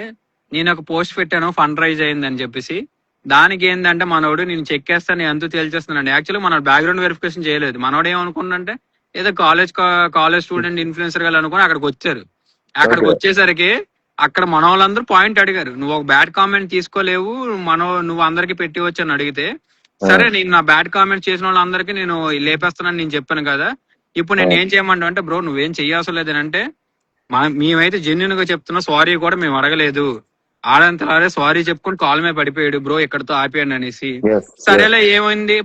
నేను ఒక పోస్ట్ పెట్టాను ఫండ్ రైజ్ అయిందని చెప్పేసి. దానికి ఏంటంటే మనోడు నేను చెక్ చేస్తాను, నేను ఎంతో తేల్చేస్తున్నాను. యాక్చువల్లీ మన బ్యాక్గ్రౌండ్ వెరిఫికేషన్ చేయలేదు. మనోడు ఏమనుకుంటే ఏదో కాలేజ్ స్టూడెంట్ ఇన్ఫ్లుయెన్సర్ గా అనుకుని అక్కడికి వచ్చారు. అక్కడికి ఓకే. వచ్చేసరికి అక్కడ మన వాళ్ళందరూ పాయింట్ అడిగారు, నువ్వు ఒక బ్యాడ్ కామెంట్ తీసుకోలేవు, నువ్వు అందరికి పెట్టివచ్చు అని అడిగితే, సరే నేను నా బ్యాడ్ కామెంట్ చేసిన వాళ్ళందరికీ నేను లేపేస్తానని నేను చెప్పాను కదా, ఇప్పుడు నేను ఏం చేయమంటావు అంటే, బ్రో నువ్వేం చెయ్యాల్సిన లేదని అంటే, మేమైతే జెన్యున్ గా చెప్తున్నా, సారీ కూడా మేము అడగలేదు, ఆడంతలారే సారీ చెప్పుకొని కాల్ మీద పడిపోయాడు బ్రో, ఇక్కడతో ఆపేయండి అనేసి. Yes yes. సరేలే ఏమైంది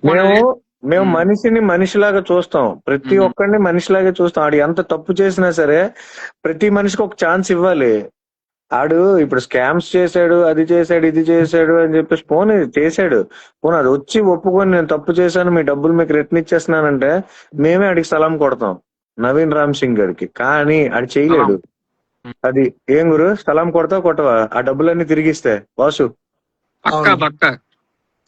మేము మనిషిని మనిషిలాగా చూస్తాం, ప్రతి ఒక్కరిని మనిషిలాగా చూస్తాం. ఆడు ఎంత తప్పు చేసినా సరే ప్రతి మనిషికి ఒక ఛాన్స్ ఇవ్వాలి. ఆడు ఇప్పుడు స్కామ్స్ చేశాడు, అది చేశాడు, ఇది చేశాడు అని చెప్పేసి పోనీ చేశాడు, పోనీ అది వచ్చి ఒప్పుకొని నేను తప్పు చేశాను, మీ డబ్బులు మీకు రిటర్న్ ఇచ్చేస్తున్నానంటే మేమే ఆడికి సలాం కొడతాం, నవీన్ రామ్ సింగ్ గారికి. కానీ ఆడు చేయలేడు. అది ఏం గురు, సలాం కొడతావు కొట్టవా? ఆ డబ్బులన్నీ తిరిగిస్తే వాసు. పక్కా పక్కా.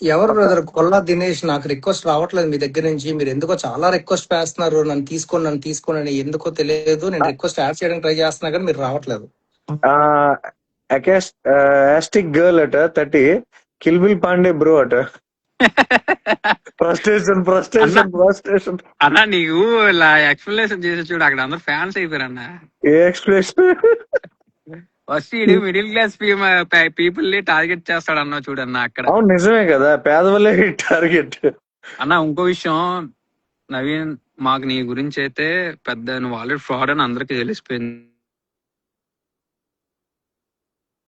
ఎవరు బ్రదర్? కొల్లా దినేష్, నాకు రిక్వెస్ట్ రావట్లేదు మీ దగ్గర నుంచి. మీరు ఎందుకో చాలా రిక్వెస్ట్ చేస్తున్నారు, నన్ను తీసుకోండి అని. ఎందుకో తెలియదు, నేను రిక్వెస్ట్ యాడ్ చేయడానికి ట్రై చేస్తున్నా కానీ మీరు రావట్లేదు. యాస్టిక్ గర్ల్ అట 30, కిల్బిల్ పాండే బ్రో అట. ఫ్రస్ట్రేషన్. అన్నా నీకు ఇలా ఎక్స్ప్లెనేషన్ చేసి చూడు, అక్కడ అందరు ఫ్యాన్స్ అయిపోయారు అన్న. ఏ ఎక్స్ప్లెనేషన్? ఫస్ట్ ఇది మిడిల్ క్లాస్ పీపుల్ ని టార్గెట్ చేస్తాడు అన్న చూడన్న అక్కడ. అవును నిజమే కదా, పేదవాళ్ళే టార్గెట్. అన్న ఇంకో విషయం నవీన్, మాకు నీ గురించి అయితే పెద్ద నువ్వు ఆల్రెడీ ఫ్రాడ్ అని అందరికి తెలిసిపోయింది.